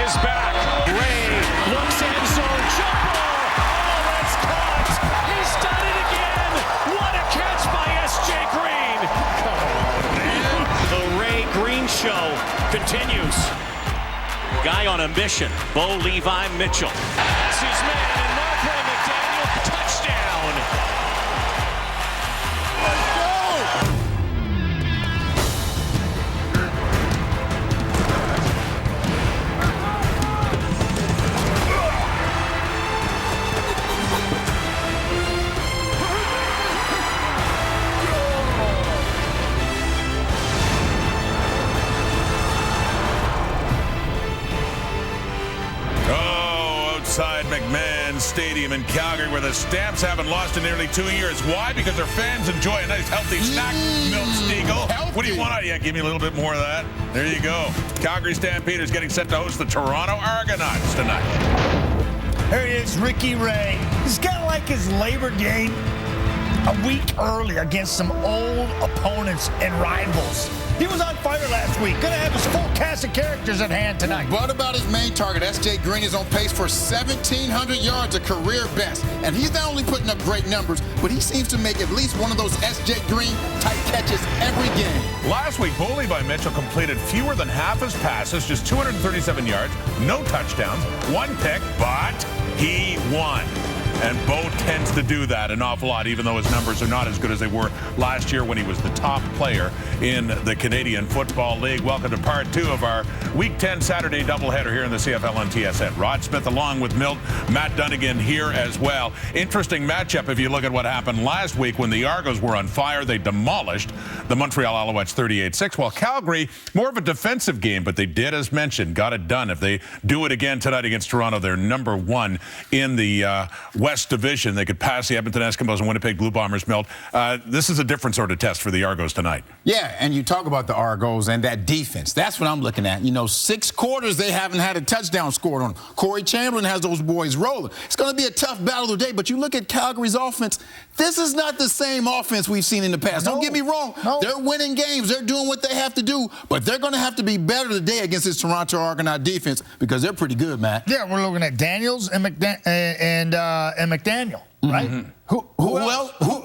is back. Ray looks end zone. Jump ball. Oh, that's caught. He's done it again. What a catch by S.J. Green. Come on, man. The Ray Green show continues. Guy on a mission. Bo Levi Mitchell. That's his man. And Mark-Ray McDaniel, touchdown. Let's go. Outside McMahon Stadium in Calgary, where the Stamps haven't lost in nearly 2 years. Why? Because their fans enjoy a nice healthy snack, Milt Stiegel. What do you want? Yeah, give me a little bit more of that. There you go. Calgary Stampeders getting set to host the Toronto Argonauts tonight. There he is, Ricky Ray. He's kind of like his Labor Day a week early against some old opponents and rivals. He was on fire last week. Gonna have his full cast of characters at hand tonight. What about his main target? S.J. Green is on pace for 1,700 yards, a career best. And he's not only putting up great numbers, but he seems to make at least one of those S.J. Green-type catches every game. Last week, Bo Levi Mitchell completed fewer than half his passes, just 237 yards, no touchdowns, 1 pick, but he won. And Bo tends to do that an awful lot, even though his numbers are not as good as they were last year when he was the top player in the Canadian Football League. Welcome to part 2 of our Week 10 Saturday doubleheader here in the CFL on TSN. Rod Smith along with Milt, Matt Dunnigan here as well. Interesting matchup if you look at what happened last week when the Argos were on fire. They demolished the Montreal Alouettes 38-6. While Calgary, more of a defensive game, but they did, as mentioned, got it done. If they do it again tonight against Toronto, they're number 1 in the West Division. They could pass the Edmonton Eskimos and Winnipeg Blue Bombers. Milt, this is a different sort of test for the Argos tonight. Yeah, and you talk about the Argos and that defense. That's what I'm looking at. You know, 6 quarters they haven't had a touchdown scored on them. Corey Chamberlain has those boys rolling. It's going to be a tough battle today, but you look at Calgary's offense, this is not the same offense we've seen in the past. Don't get me wrong. They're winning games. They're doing what they have to do, but they're going to have to be better today against this Toronto Argonaut defense because they're pretty good, man. Yeah, we're looking at Daniels and McDaniel, right? Mm-hmm. Who else? Who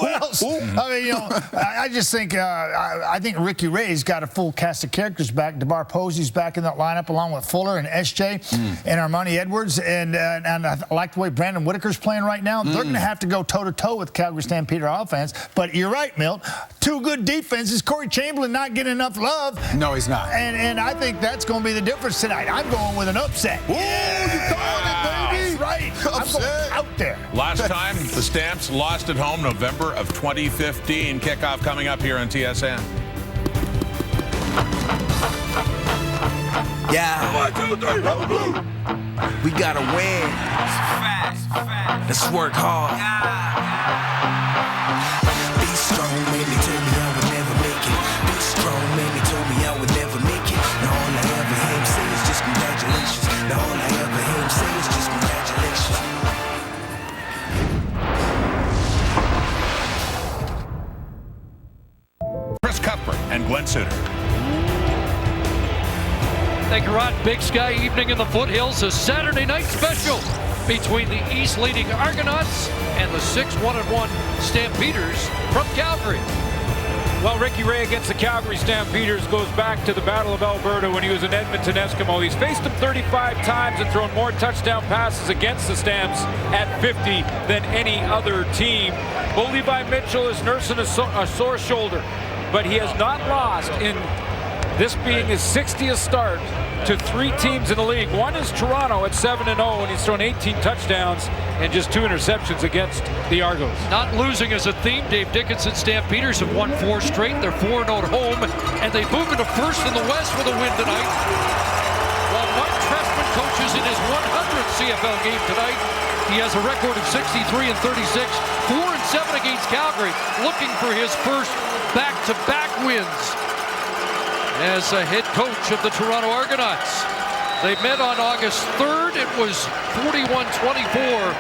else? I mean, you know, I just think I think Ricky Ray's got a full cast of characters back. DeBar Posey's back in that lineup along with Fuller and SJ and Armani Edwards, and I like the way Brandon Whitaker's playing right now. They're going to have to go toe-to-toe with Calgary Stampeder offense. But you're right, Milt. 2 good defenses. Corey Chamberlain not getting enough love. No, he's not. And I think that's going to be the difference tonight. I'm going with an upset. Ooh, you called it, baby. That's right. Upset. I'm going out there. Last time the Stamps lost at home, November of 2015. Kickoff coming up here on TSN. Yeah. 1, 2, 3, we gotta win. Let's work hard. Be strong, made me told me I would never make it. Be strong, made me told me I would never make it. Now all I ever hear him say is just congratulations. Now all I ever hear him say is just congratulations. And Glenn Sutter. Thank you, Rod. Big Sky evening in the foothills, a Saturday night special between the East-leading Argonauts and the 6-1-1 Stampeders from Calgary. Well, Ricky Ray against the Calgary Stampeders goes back to the Battle of Alberta when he was an Edmonton Eskimo. He's faced them 35 times and thrown more touchdown passes against the Stamps at 50 than any other team. Bo Levi Mitchell is nursing a sore shoulder, but he has not lost in this being his 60th start to 3 teams in the league. One is Toronto at 7-0, and he's thrown 18 touchdowns and just 2 interceptions against the Argos. Not losing as a theme. Dave Dickinson Stampeders have won 4 straight. They're 4-0 at home, and they move into first in the West with a win tonight. While Mark Trestman coaches in his 100th CFL game tonight, he has a record of 63-36, 4-7 against Calgary, looking for his first back-to-back wins as a head coach of the Toronto Argonauts. They met on August 3rd. It was 41-24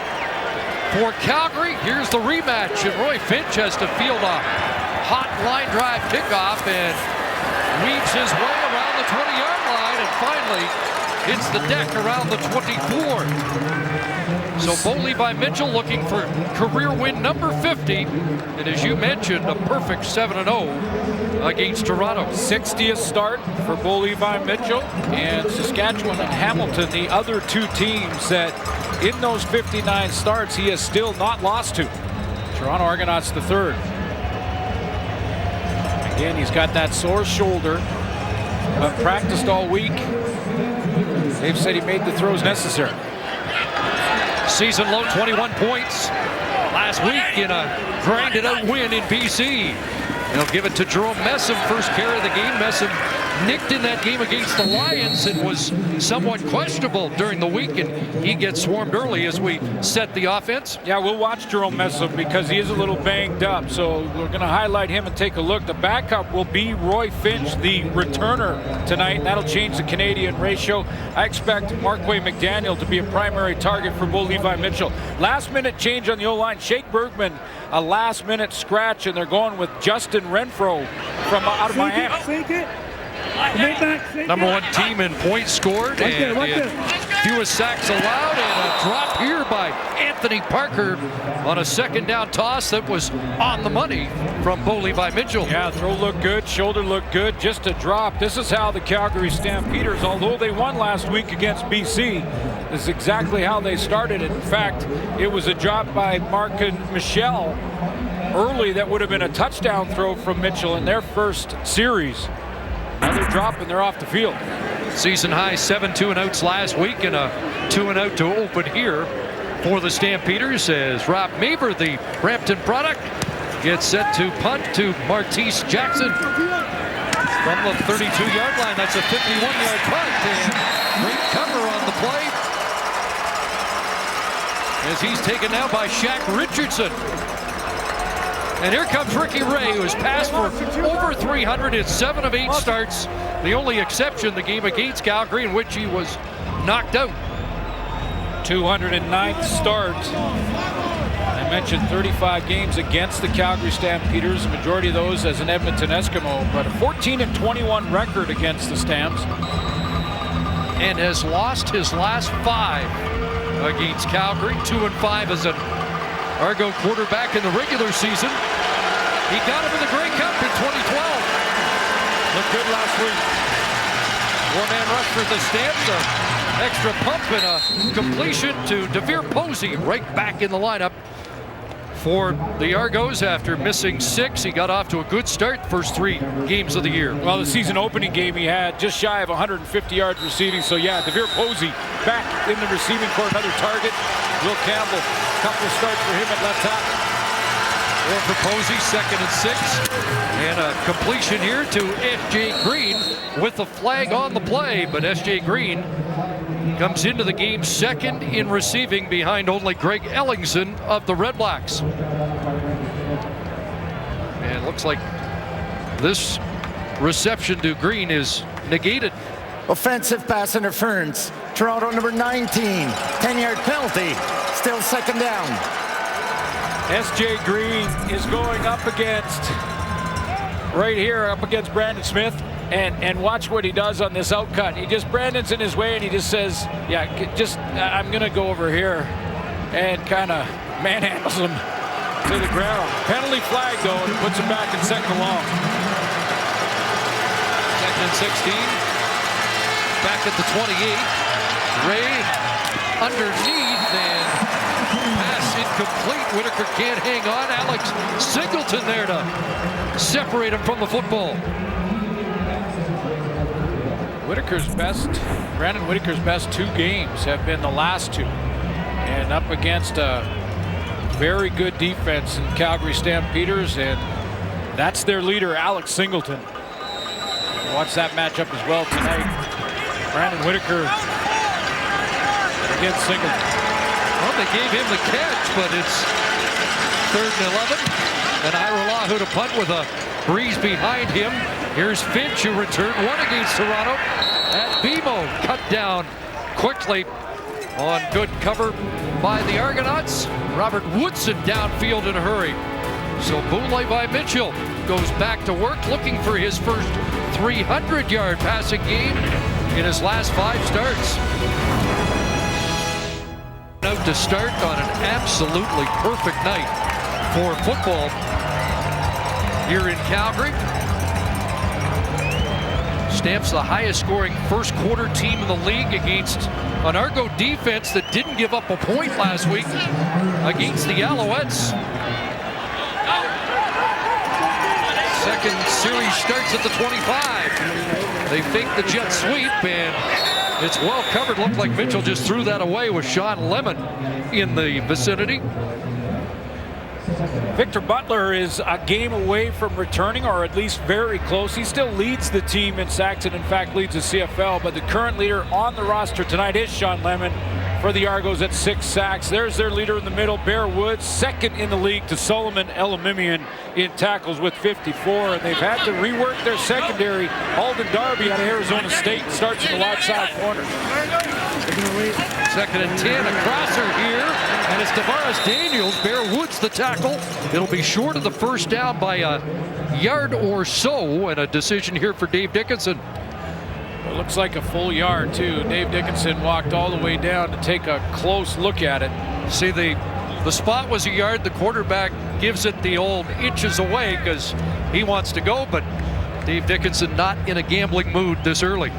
for Calgary. Here's the rematch, and Roy Finch has to field a hot line drive pickoff and weaves his way around the 20-yard line and finally hits the deck around the 24. So Bo Levi Mitchell looking for career win number 50. And as you mentioned, a perfect 7-0 against Toronto. 60th start for Bo Levi Mitchell, and Saskatchewan and Hamilton, the other two teams that in those 59 starts he has still not lost to. Toronto Argonauts the third. Again, he's got that sore shoulder, but practiced all week. They've said he made the throws necessary. Season low 21 points last week in a grinded out win in BC. They'll give it to Jerome Messam, first carry of the game. Messam nicked in that game against the Lions and was somewhat questionable during the week, and he gets swarmed early as we set the offense. Yeah, we'll watch Jerome Messam because he is a little banged up, so we're going to highlight him and take a look. The backup will be Roy Finch, the returner tonight. That'll change the Canadian ratio. I expect Markway McDaniel to be a primary target for Bo Levi Mitchell. Last-minute change on the O-line. Shake Bergman, a last-minute scratch, and they're going with Justin Renfro from out of Miami. Number one team in points scored and fewest sacks allowed, and a drop here by Anthony Parker on a second down toss that was on the money from Bo Levi Mitchell. Yeah, throw looked good, shoulder looked good, just a drop. This is how the Calgary Stampeders, although they won last week against BC, this is exactly how they started it. In fact, it was a drop by Mark and Michelle early that would have been a touchdown throw from Mitchell in their first series. Another drop and they're off the field. Season high 7 2-and-outs last week and a 2-and-out to open here for the Stampeders as Rob Maver, the Brampton product, gets set to punt to Martese Jackson from the 32-yard line. That's a 51-yard punt and great cover on the play as he's taken now by Shaq Richardson. And here comes Ricky Ray, who has passed for over 300 in 7 of 8 starts. The only exception, the game against Calgary, in which he was knocked out. 209th start. I mentioned 35 games against the Calgary Stampeders, the majority of those as an Edmonton Eskimo, but a 14-21 record against the Stamps. And has lost his last 5 against Calgary. 2-5 as an Argo quarterback in the regular season. He got him in the Grey Cup in 2012. Looked good last week. One-man rush for the Stamps. An extra pump and a completion to DeVere Posey right back in the lineup for the Argos after missing 6. He got off to a good start first 3 games of the year. Well, the season opening game he had just shy of 150 yards receiving. So yeah, DeVere Posey back in the receiving corps, another target. Will Campbell, couple of starts for him at left tackle. Or for Posey, 2nd and 6. And a completion here to S.J. Green with the flag on the play. But S.J. Green comes into the game 2nd in receiving behind only Greg Ellingson of the Red Blacks. And looks like this reception to Green is negated. Offensive pass interference. Toronto number 19. 10-yard penalty. Still 2nd down. S.J. Green is going up against, right here, up against Brandon Smith. And watch what he does on this outcut. Brandon's in his way and he just says, yeah, I'm going to go over here, and kind of manhandles him to the ground. Penalty flag, though, and puts him back in 2nd and long. 2nd and 16. Back at the 28. Ray underneath and pass incomplete. Whitaker can't hang on. Alex Singleton there to separate him from the football. Brandon Whitaker's best 2 games have been the last 2. And up against a very good defense in Calgary Stampeders, and that's their leader, Alex Singleton. Watch that matchup as well tonight. Brandon Whitaker against Singleton. Well, they gave him the catch, but it's 3rd and 11. And Ira Lahu to punt with a breeze behind him. Here's Finch, who returned 1 against Toronto. At BMO, cut down quickly on good cover by the Argonauts. Robert Woodson downfield in a hurry. So Bo Levi Mitchell goes back to work, looking for his first 300-yard passing game in his last 5 starts. Out to start on an absolutely perfect night for football here in Calgary. Stamps the highest scoring first quarter team in the league against an Argo defense that didn't give up a point last week against the Alouettes. Second series starts at the 25. They fake the jet sweep and it's well covered. Looked like Mitchell just threw that away with Sean Lemon in the vicinity. Victor Butler is a game away from returning, or at least very close. He still leads the team in sacks and in fact leads the CFL, but the current leader on the roster tonight is Sean Lemon for the Argos at 6 sacks. There's their leader in the middle, Bear Woods, second in the league to Solomon Elamimian in tackles with 54, and they've had to rework their secondary. Alden Darby out of Arizona State starts in the wide side corner. Second and 10, a crosser here, and it's Tavares Daniels. Bear Woods the tackle. It'll be short of the first down by a yard or so, and a decision here for Dave Dickinson. It looks like a full yard too. Dave Dickinson walked all the way down to take a close look at it. See, the spot was a yard. The quarterback gives it the old inches away because he wants to go, but Dave Dickinson not in a gambling mood this early.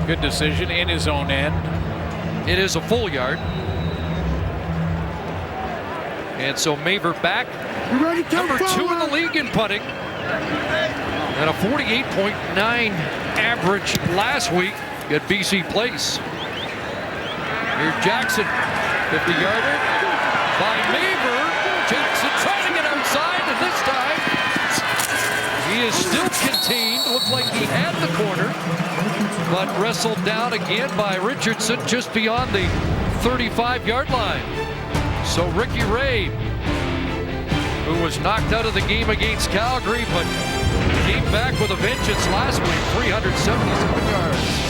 Good decision in his own end. It is a full yard. And so Maver back, number 2 in the league in punting, and a 48.9 average last week at BC Place. Here's Jackson, 50-yarder by Maver. Jackson trying to get outside, and this time he is still contained. Looked like he had the corner, but wrestled down again by Richardson just beyond the 35-yard line. So Ricky Ray, who was knocked out of the game against Calgary, but came back with a vengeance last week, 377 yards.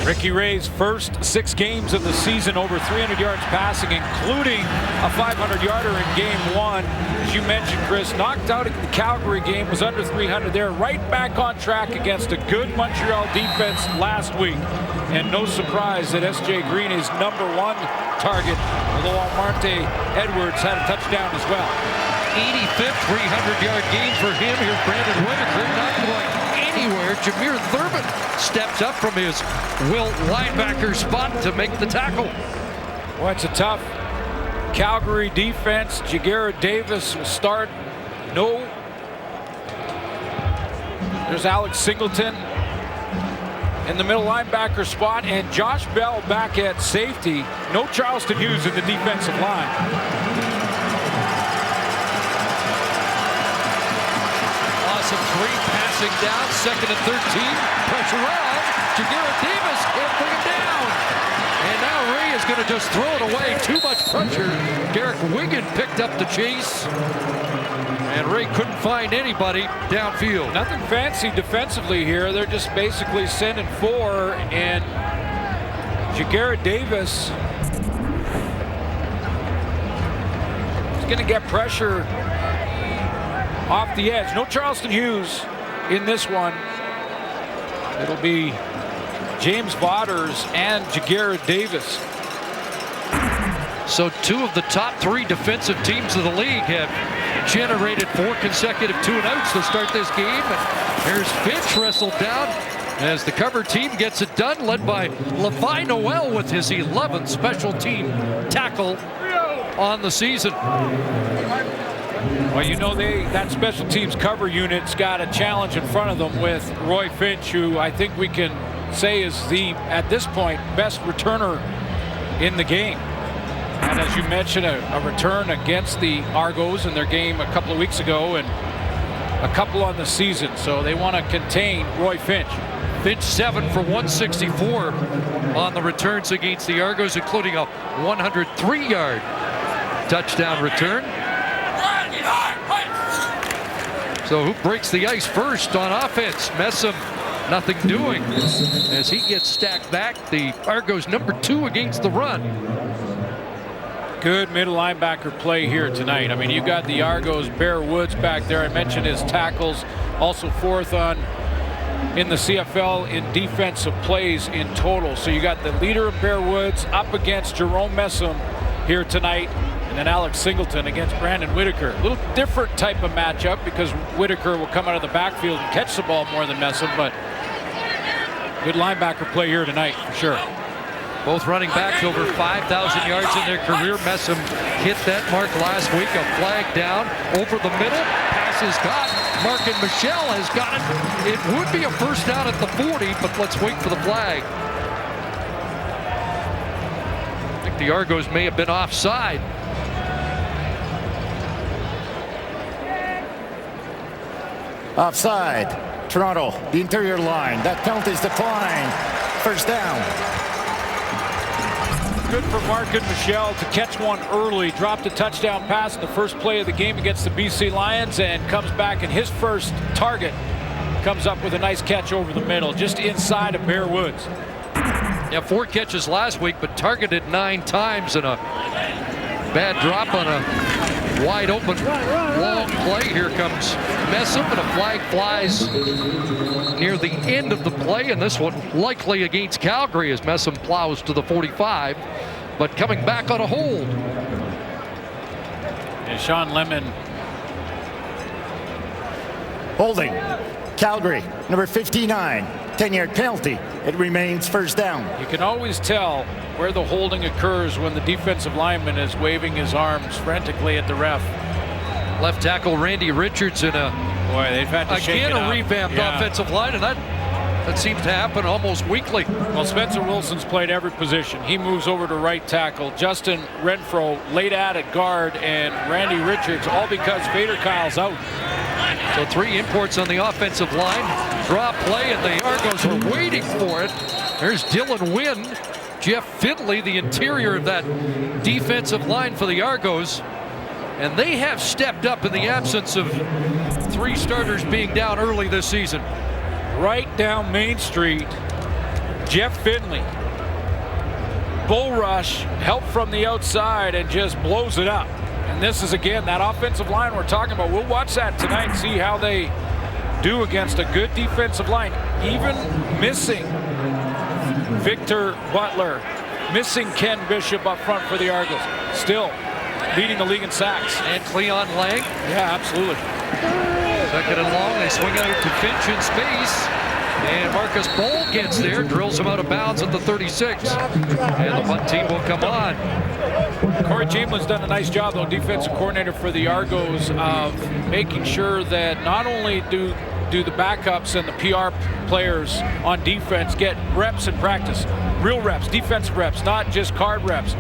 Ricky Ray's first 6 games of the season, over 300 yards passing, including a 500-yarder in game 1. As you mentioned, Chris, knocked out in the Calgary game, was under 300 there, right back on track against a good Montreal defense last week. And no surprise that S.J. Green is #1 target, although Almarte Edwards had a touchdown as well. 85th 300-yard game for him. Here's Brandon Whitaker, not going anywhere. Jameer Thurman steps up from his Wilt linebacker spot to make the tackle. Well, it's a tough Calgary defense. Jagarrett Davis will start. No. There's Alex Singleton in the middle linebacker spot, and Josh Bell back at safety. No Charleston Hughes in the defensive line. Great passing down, 2nd and 13. Pressure on. Jagarrett Davis can't bring it down. And now Ray is going to just throw it away. Too much pressure. Derek Wiggin picked up the chase. And Ray couldn't find anybody downfield. Nothing fancy defensively here. They're just basically sending 4. And Jagarrett Davis is going to get pressure off the edge. No Charleston Hughes in this one. It'll be James Vaughters and Jagarrett Davis. So 2 of the top 3 defensive teams of the league have generated 4 consecutive 2-and-outs to start this game. And here's Finch wrestled down as the cover team gets it done, led by Levi Noel with his 11th special team tackle on the season. Well, you know, that special teams cover unit's got a challenge in front of them with Roy Finch, who I think we can say is the, at this point, best returner in the game. And as you mentioned, a return against the Argos in their game a couple of weeks ago, and a couple on the season. So they want to contain Roy Finch. Finch 7 for 164 on the returns against the Argos, including a 103-yard touchdown return. So who breaks the ice first on offense? Messam, nothing doing as he gets stacked back. The Argos #2 against the run. Good middle linebacker play here tonight. I mean, you've got the Argos, Bear Woods back there. I mentioned his tackles, also fourth in the CFL in defensive plays in total. So you got the leader of Bear Woods up against Jerome Messam here tonight, and then Alex Singleton against Brandon Whitaker. A little different type of matchup because Whitaker will come out of the backfield and catch the ball more than Messam, but good linebacker play here tonight for sure. Both running backs over 5,000 yards in their career. Messam hit that mark last week. A flag down over the middle. Pass is caught. Markin Michel has got it. It would be a first down at the 40, but let's wait for the flag. I think the Argos may have been offside. Offside. Toronto, the interior line. That penalty's declined. First down. Good for Markin Michel to catch one early, dropped a touchdown pass in the first play of the game against the BC Lions, and comes back, and his first target comes up with a nice catch over the middle, just inside of Bear Woods. Yeah, 4 catches last week, but targeted 9 times, and a bad drop on a wide open long play. Here comes Messam, and a flag flies near the end of the play, and this one likely against Calgary as Messam plows to the 45, but coming back on a hold. And Sean Lemon. Holding. Calgary, number 59. 10-yard penalty. It remains first down. You can always tell where the holding occurs when the defensive lineman is waving his arms frantically at the ref. Left tackle Randy Richards in a Boy, they've had to shake it up. revamped offensive line, and that seems to happen almost weekly. Well, Spencer Wilson's played every position. He moves over to right tackle. Justin Renfro laid out at guard, and Randy Richards, all because Vader Kyle's out. So 3 imports on the offensive line. Draw play, and the Argos are waiting for it. There's Dylan Wynn, Jeff Finley, the interior of that defensive line for the Argos. And they have stepped up in the absence of 3 starters being down early this season. Right down Main Street, Jeff Finley. Bull rush, help from the outside, and just blows it up. And this is, again, that offensive line we're talking about. We'll watch that tonight and see how they do against a good defensive line. Even missing Victor Butler, missing Ken Bishop up front for the Argos. Still leading the league in sacks. And Cleon Lang. Yeah, absolutely. Second and long, they swing out to Finch in space. And Marcus Bowl gets there, drills him out of bounds at the 36. And the punt team will come on. Corey Jamelin's done a nice job, though, defensive coordinator for the Argos, of making sure that not only do the backups and the PR players on defense get reps in practice, real reps, defensive reps, not just card reps,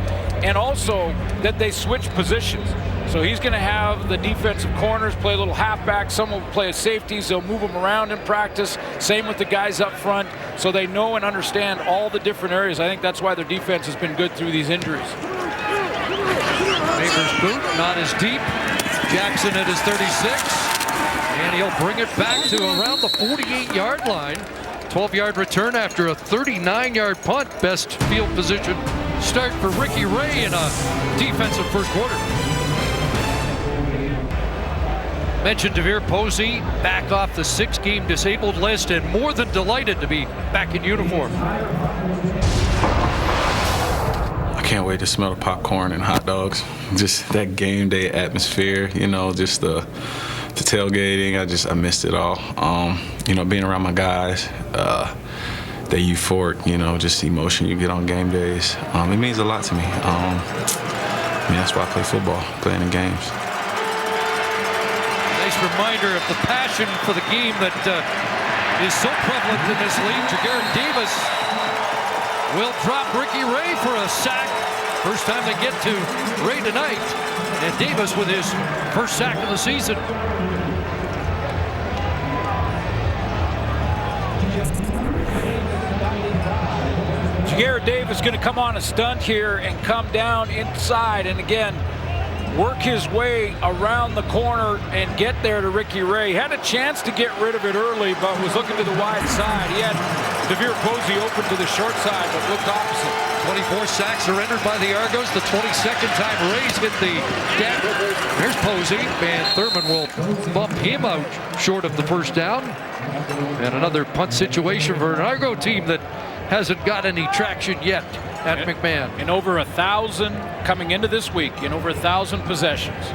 and also that they switch positions. So he's going to have the defensive corners play a little halfback. Some will play as safeties. They'll move them around in practice. Same with the guys up front. So they know and understand all the different areas. I think that's why their defense has been good through these injuries. Baker's boot, not as deep. Jackson at his 36. And he'll bring it back to around the 48-yard line. 12-yard return after a 39-yard punt. Best field position start for Ricky Ray in a defensive first quarter. Mentioned DeVere Posey back off the 6-game disabled list and more than delighted to be back in uniform. I can't wait to smell the popcorn and hot dogs. Just that game day atmosphere, you know, just the tailgating. I missed it all. You know, being around my guys, the euphoric, you know, just the emotion you get on game days. It means a lot to me. I mean, that's why I play football, playing in games. Nice reminder of the passion for the game that is so prevalent in this league. Jagarrett Davis will drop Ricky Ray for a sack. First time they get to Ray tonight. And Davis with his first sack of the season. Jagarrett Davis going to come on a stunt here and come down inside, and again work his way around the corner and get there to Ricky Ray. Had a chance to get rid of it early, but was looking to the wide side. He had DeVere Posey open to the short side, but looked opposite. 24 sacks surrendered by the Argos. The 22nd time Rays hit the deck. There's Posey, and Thurman will bump him out short of the first down. And another punt situation for an Argo team that hasn't got any traction yet at McMahon. In over 1,000 coming into this week, in over 1,000 possessions,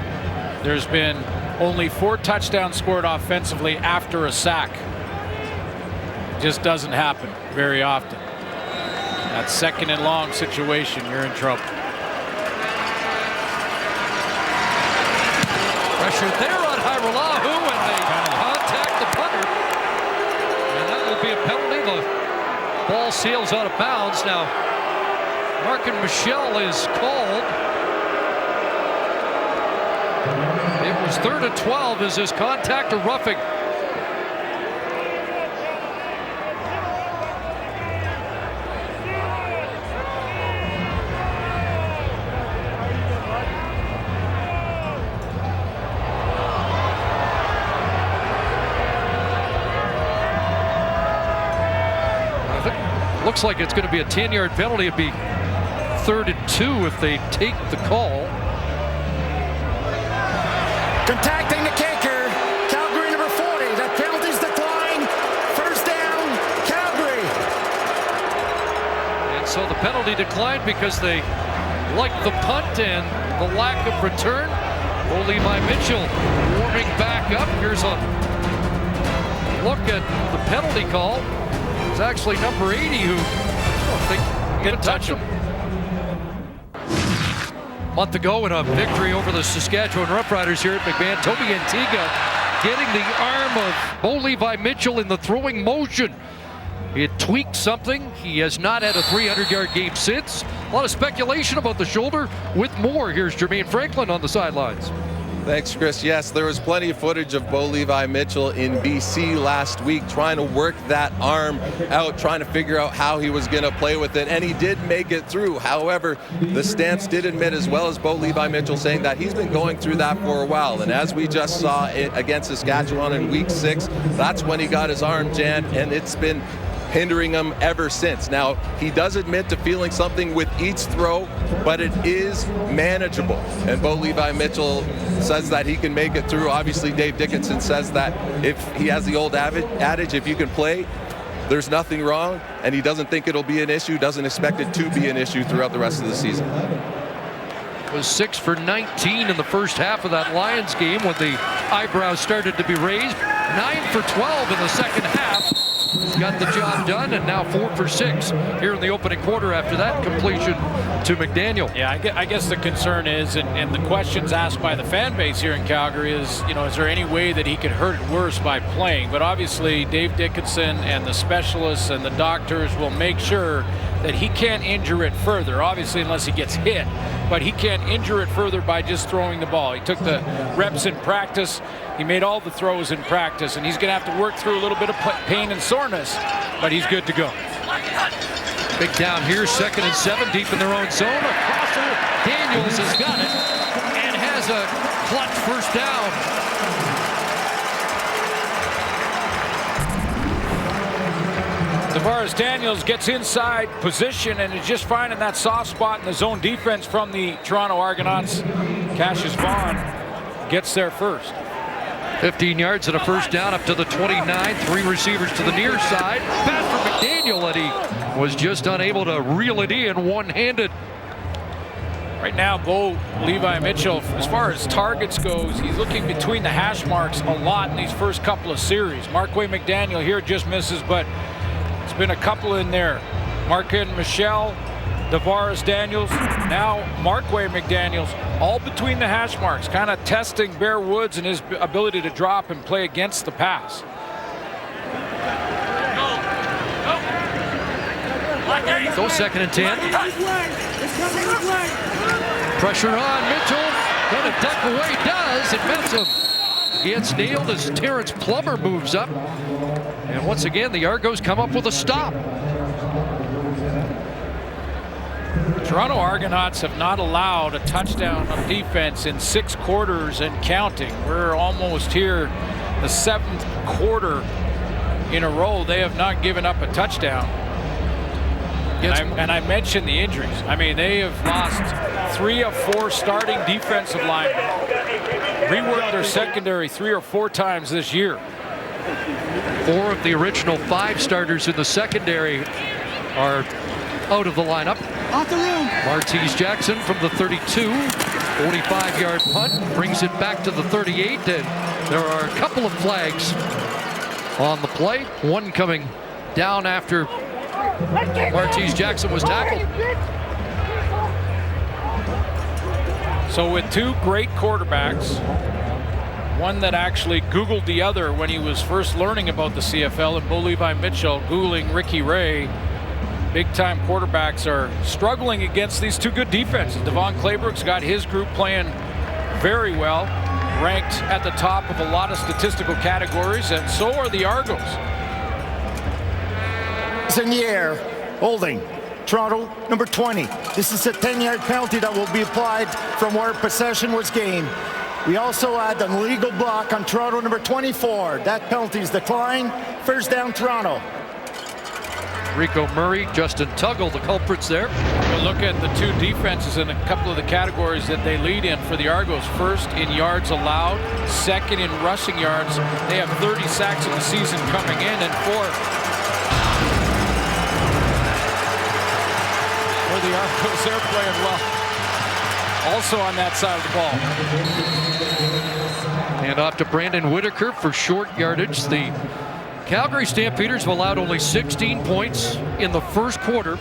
there's been only 4 touchdowns scored offensively after a sack. Just doesn't happen very often. That second and long situation, you're in trouble. Pressure there on Hiralahu, and they contact the punter. And that will be a penalty. The ball sails out of bounds. Now, Markin Michel is called. It was 3rd and 12. Is his contact or roughing? Looks like it's going to be a 10-yard penalty. It'd be 3rd and 2 if they take the call. Contacting the kicker, Calgary number 40. That penalty's declined. First down, Calgary. And so the penalty declined because they liked the punt and the lack of return. Levi Mitchell warming back up. Here's a look at the penalty call. It's actually number 80 who I don't think can touch him. A month ago in a victory over the Saskatchewan Roughriders here at McMahon, Toby Antigua getting the arm of Bo Levi Mitchell in the throwing motion. It tweaked something. He has not had a 300-yard game since. A lot of speculation about the shoulder. With more, here's Jermaine Franklin on the sidelines. Thanks, Chris. Yes, there was plenty of footage of Bo Levi Mitchell in BC last week trying to work that arm out, trying to figure out how he was going to play with it, and he did make it through. However, the Stamps did admit, as well as Bo Levi Mitchell, saying that he's been going through that for a while, and as we just saw it against Saskatchewan in Week 6, that's when he got his arm jammed, and it's been hindering him ever since. Now, he does admit to feeling something with each throw, but it is manageable. And Bo Levi Mitchell says that he can make it through. Obviously, Dave Dickinson says that if he has the old adage, if you can play, there's nothing wrong, and he doesn't think it'll be an issue, doesn't expect it to be an issue throughout the rest of the season. Was 6 for 19 in the first half of that Lions game when the eyebrows started to be raised. 9 for 12 in the second half. Got the job done, and now 4 for 6 here in the opening quarter after that completion to McDaniel. Yeah, I guess the concern is, and the questions asked by the fan base here in Calgary is, is there any way that he could hurt it worse by playing? But obviously, Dave Dickinson and the specialists and the doctors will make sure that he can't injure it further, obviously unless he gets hit, but he can't injure it further by just throwing the ball. He took the reps in practice, he made all the throws in practice, and he's going to have to work through a little bit of pain and soreness, but he's good to go. Big down here, 2nd and 7, deep in their own zone. A crosser, Daniels has got it, and has a clutch first down. Tavares Daniels gets inside position and is just finding that soft spot in the zone defense from the Toronto Argonauts. Cassius Vaughn gets there first. 15 yards and a first down up to the 29. 3 receivers to the near side. Pass for McDaniel, and he was just unable to reel it in one-handed. Right now, Bo Levi Mitchell, as far as targets goes, he's looking between the hash marks a lot in these first couple of series. Markway McDaniel here just misses, but it's been a couple in there. Markin Michel, Tavares Daniels, now Markway McDaniels, all between the hash marks, kind of testing Bear Woods and his ability to drop and play against the pass. So 2nd and 10. Pressure on Mitchell. Gonna duck away, does, and Mensah gets nailed as Terrence Plummer moves up. And once again, the Argos come up with a stop. The Toronto Argonauts have not allowed a touchdown on defense in 6 quarters and counting. We're almost here, the 7th quarter. in a row, they have not given up a touchdown. And I mentioned the injuries. I mean, they have lost 3 of 4 starting defensive linemen. Reworked their secondary 3 or 4 times this year. 4 of the original 5 starters in the secondary are out of the lineup. Off the room. Martese Jackson from the 32, 45-yard punt, brings it back to the 38, and there are a couple of flags on the play. One coming down after Martese Jackson was tackled. So with 2 great quarterbacks, one that actually Googled the other when he was first learning about the CFL, and Bo Levi Mitchell Googling Ricky Ray. Big-time quarterbacks are struggling against these 2 good defenses. Devon Claybrook's got his group playing very well, ranked at the top of a lot of statistical categories, and so are the Argos. It's in the air. Holding. Toronto, number 20. This is a 10-yard penalty that will be applied from where possession was gained. We also had an illegal block on Toronto, number 24. That penalty is declined. First down, Toronto. Rico Murray, Justin Tuggle, the culprits there. We'll look at the 2 defenses in a couple of the categories that they lead in for the Argos. First in yards allowed, second in rushing yards. They have 30 sacks in the season coming in, and 4 for the Argos. They're playing well. Also on that side of the ball. And off to Brandon Whitaker for short yardage. The Calgary Stampeders have allowed only 16 points in the first quarter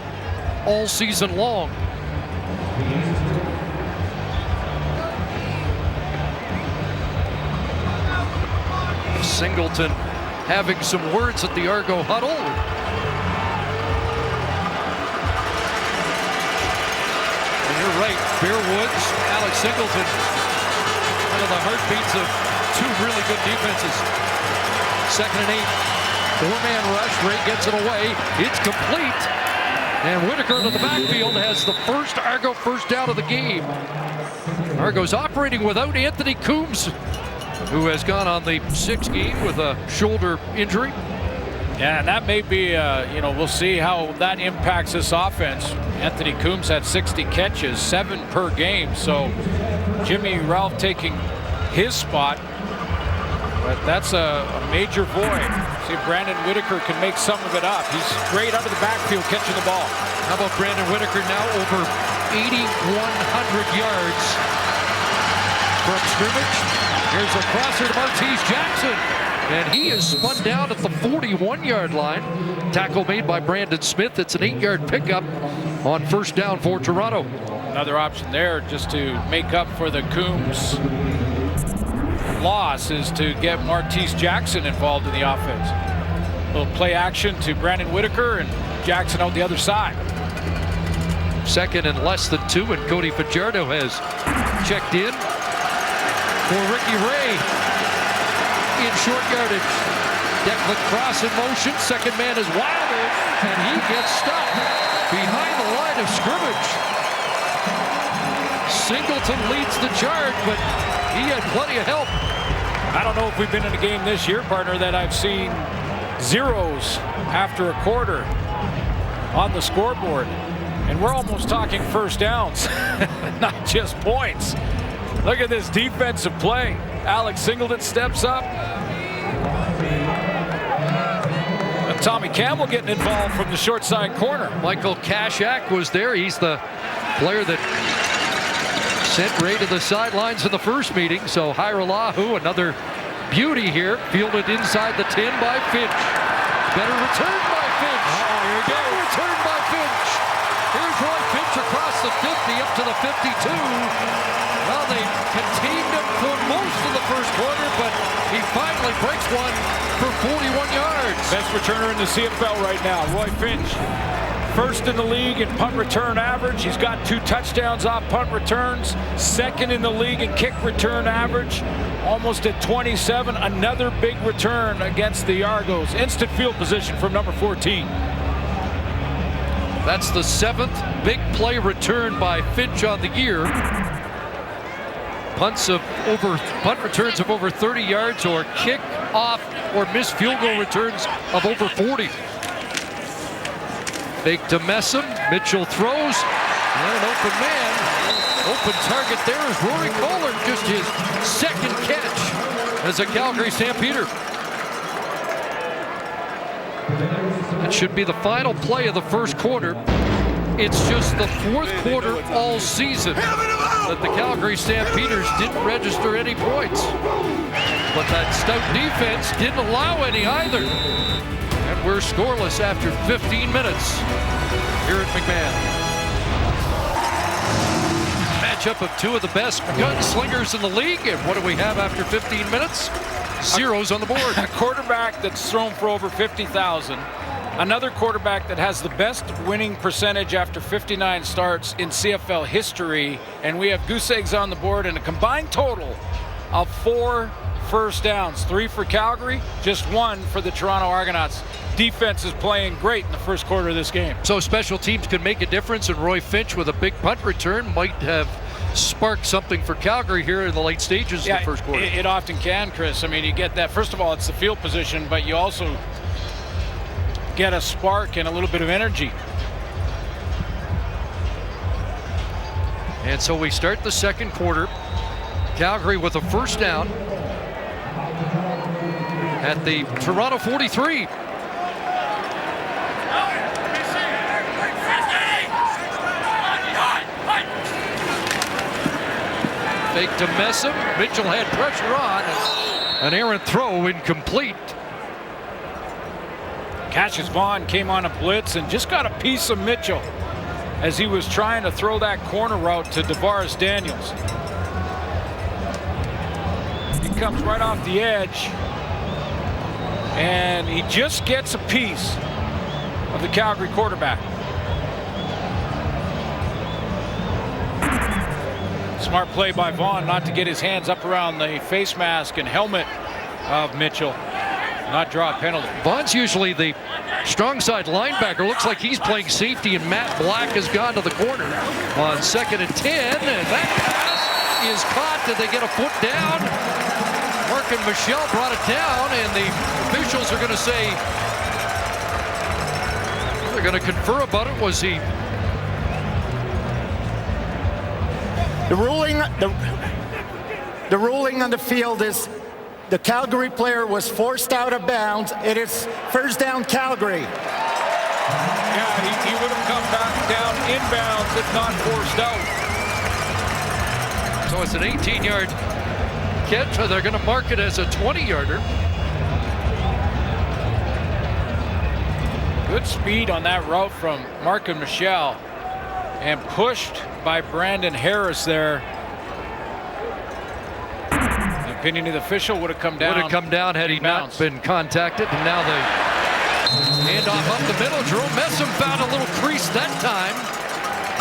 all season long. Singleton having some words at the Argo huddle. And you're right, Bear Woods, Alex Singleton, one of the heartbeats of 2 really good defenses. 2nd and 8. 4-man rush. Ray gets it away. It's complete. And Whitaker into the backfield has the first Argo first down of the game. Argo's operating without Anthony Coombs, who has gone on the 6th game with a shoulder injury. Yeah, and that may be, we'll see how that impacts this offense. Anthony Coombs had 60 catches, 7 per game. So Jimmy Ralph taking his spot. But that's a major void. See if Brandon Whitaker can make some of it up. He's great out of the backfield catching the ball. How about Brandon Whitaker now over 8,100 yards from scrimmage. Here's a crosser to Martese Jackson. And he is spun down at the 41-yard line. Tackle made by Brandon Smith. It's an 8-yard pickup on first down for Toronto. Another option there just to make up for the Coombs loss is to get Martese Jackson involved in the offense. A little play action to Brandon Whitaker and Jackson out the other side. 2nd and less than 2, and Cody Fajardo has checked in for Ricky Ray in short yardage. Declan Cross in motion. 2nd man is Wilder, and he gets stopped behind the line of scrimmage. Singleton leads the charge, but he had plenty of help. I don't know if we've been in a game this year, partner, that I've seen zeros after a quarter on the scoreboard. And we're almost talking first downs, not just points. Look at this defensive play. Alex Singleton steps up. And Tommy Campbell getting involved from the short side corner. Michael Kashak was there. He's the player that sent Ray to the sidelines in the first meeting. So Hiralahu, another beauty here, fielded inside the 10 by Finch. Better return by Finch. Here we go. Better return by Finch. Here's Roy Finch across the 50 up to the 52. Well, they contained him for most of the first quarter, but he finally breaks one for 41 yards. Best returner in the CFL right now, Roy Finch. First in the league in punt return average. He's got 2 touchdowns off punt returns. 2nd in the league in kick return average. Almost at 27. Another big return against the Argos. Instant field position from number 14. That's the 7th big play return by Finch on the year. Punt returns of over 30 yards or kick off or missed field goal returns of over 40. Fake to Messam. Mitchell throws. And an open man. Open target there is Rory Kohler, just his second catch as a Calgary Stampeder. That should be the final play of the first quarter. It's just the fourth quarter all season that the Calgary Stampeders didn't register any points. But that stout defense didn't allow any either. And we're scoreless after 15 minutes here at McMahon. Matchup of two of the best gunslingers in the league. And what do we have after 15 minutes? Zeros on the board. A quarterback that's thrown for over 50,000. Another quarterback that has the best winning percentage after 59 starts in CFL history. And we have goose eggs on the board and a combined total of 4 first downs. 3 for Calgary, just 1 for the Toronto Argonauts. Defense is playing great in the first quarter of this game. So special teams could make a difference, and Roy Finch with a big punt return might have sparked something for Calgary here in the late stages of the first quarter. It often can, Chris. I mean, you get that. First of all, it's the field position, but you also get a spark and a little bit of energy. And so we start the second quarter. Calgary with a first down at the Toronto 43. Fake to Messam. Mitchell had pressure on. An errant throw, incomplete. Cassius Vaughn came on a blitz and just got a piece of Mitchell as he was trying to throw that corner route to DeVaris Daniels. He comes right off the edge, and he just gets a piece of the Calgary quarterback. Smart play by Vaughn not to get his hands up around the face mask and helmet of Mitchell. Not draw a penalty. Vaughn's usually the strong side linebacker. Looks like he's playing safety, and Matt Black has gone to the corner on 2nd and 10. And that pass is caught. Did they get a foot down? Mark and Michelle brought it down, and the officials are going to say, they're going to confer about it. Was he? The ruling on the field is the Calgary player was forced out of bounds. It is first down Calgary. Yeah, he would have come back down inbounds if not forced out. So it's an 18-yard catch. So they're going to mark it as a 20-yarder. Good speed on that route from Mark and Michelle, and pushed by Brandon Harris there. The opinion of the official would have come down. Would have come down had he not been contacted. And now the handoff up the middle. Jerome Messam found a little crease that time.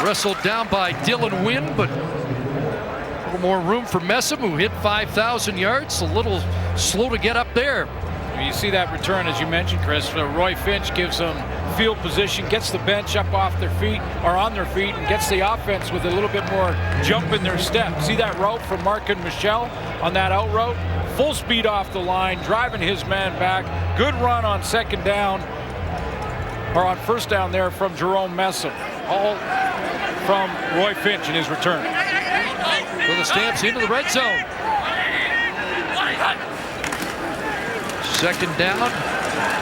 Wrestled down by Dylan Wynn, but a little more room for Messam, who hit 5,000 yards. A little slow to get up there. You see that return, as you mentioned, Chris. Roy Finch gives them field position, gets the bench up off their feet, or on their feet, and gets the offense with a little bit more jump in their step. See that route from Mark and Michelle on that out route? Full speed off the line, driving his man back. Good run on second down, or on first down there from Jerome Messam. All from Roy Finch in his return. So the Stamps into the red zone. Second down,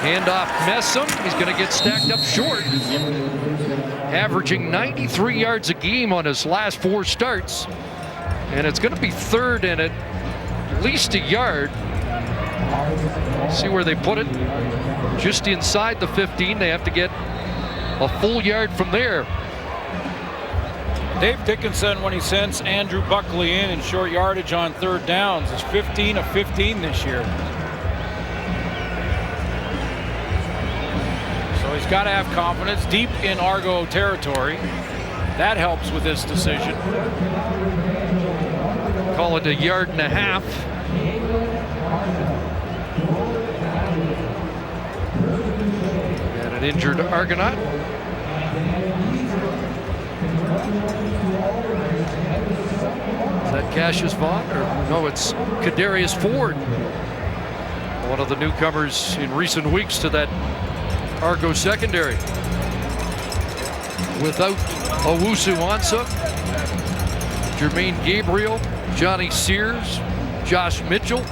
handoff Messam. He's going to get stacked up short. Averaging 93 yards a game on his last 4 starts. And it's going to be third and at least a yard. See where they put it. Just inside the 15. They have to get a full yard from there. Dave Dickinson, when he sends Andrew Buckley in short yardage on third downs, is 15 of 15 this year. He's got to have confidence deep in Argo territory. That helps with this decision. Call it a yard and a half. And an injured Argonaut. Is that Cassius Vaughn? Or no, it's Kadarius Ford. One of the newcomers in recent weeks to that Argo secondary. Without Owusu Ansah, Jermaine Gabriel, Johnny Sears, Josh Mitchell.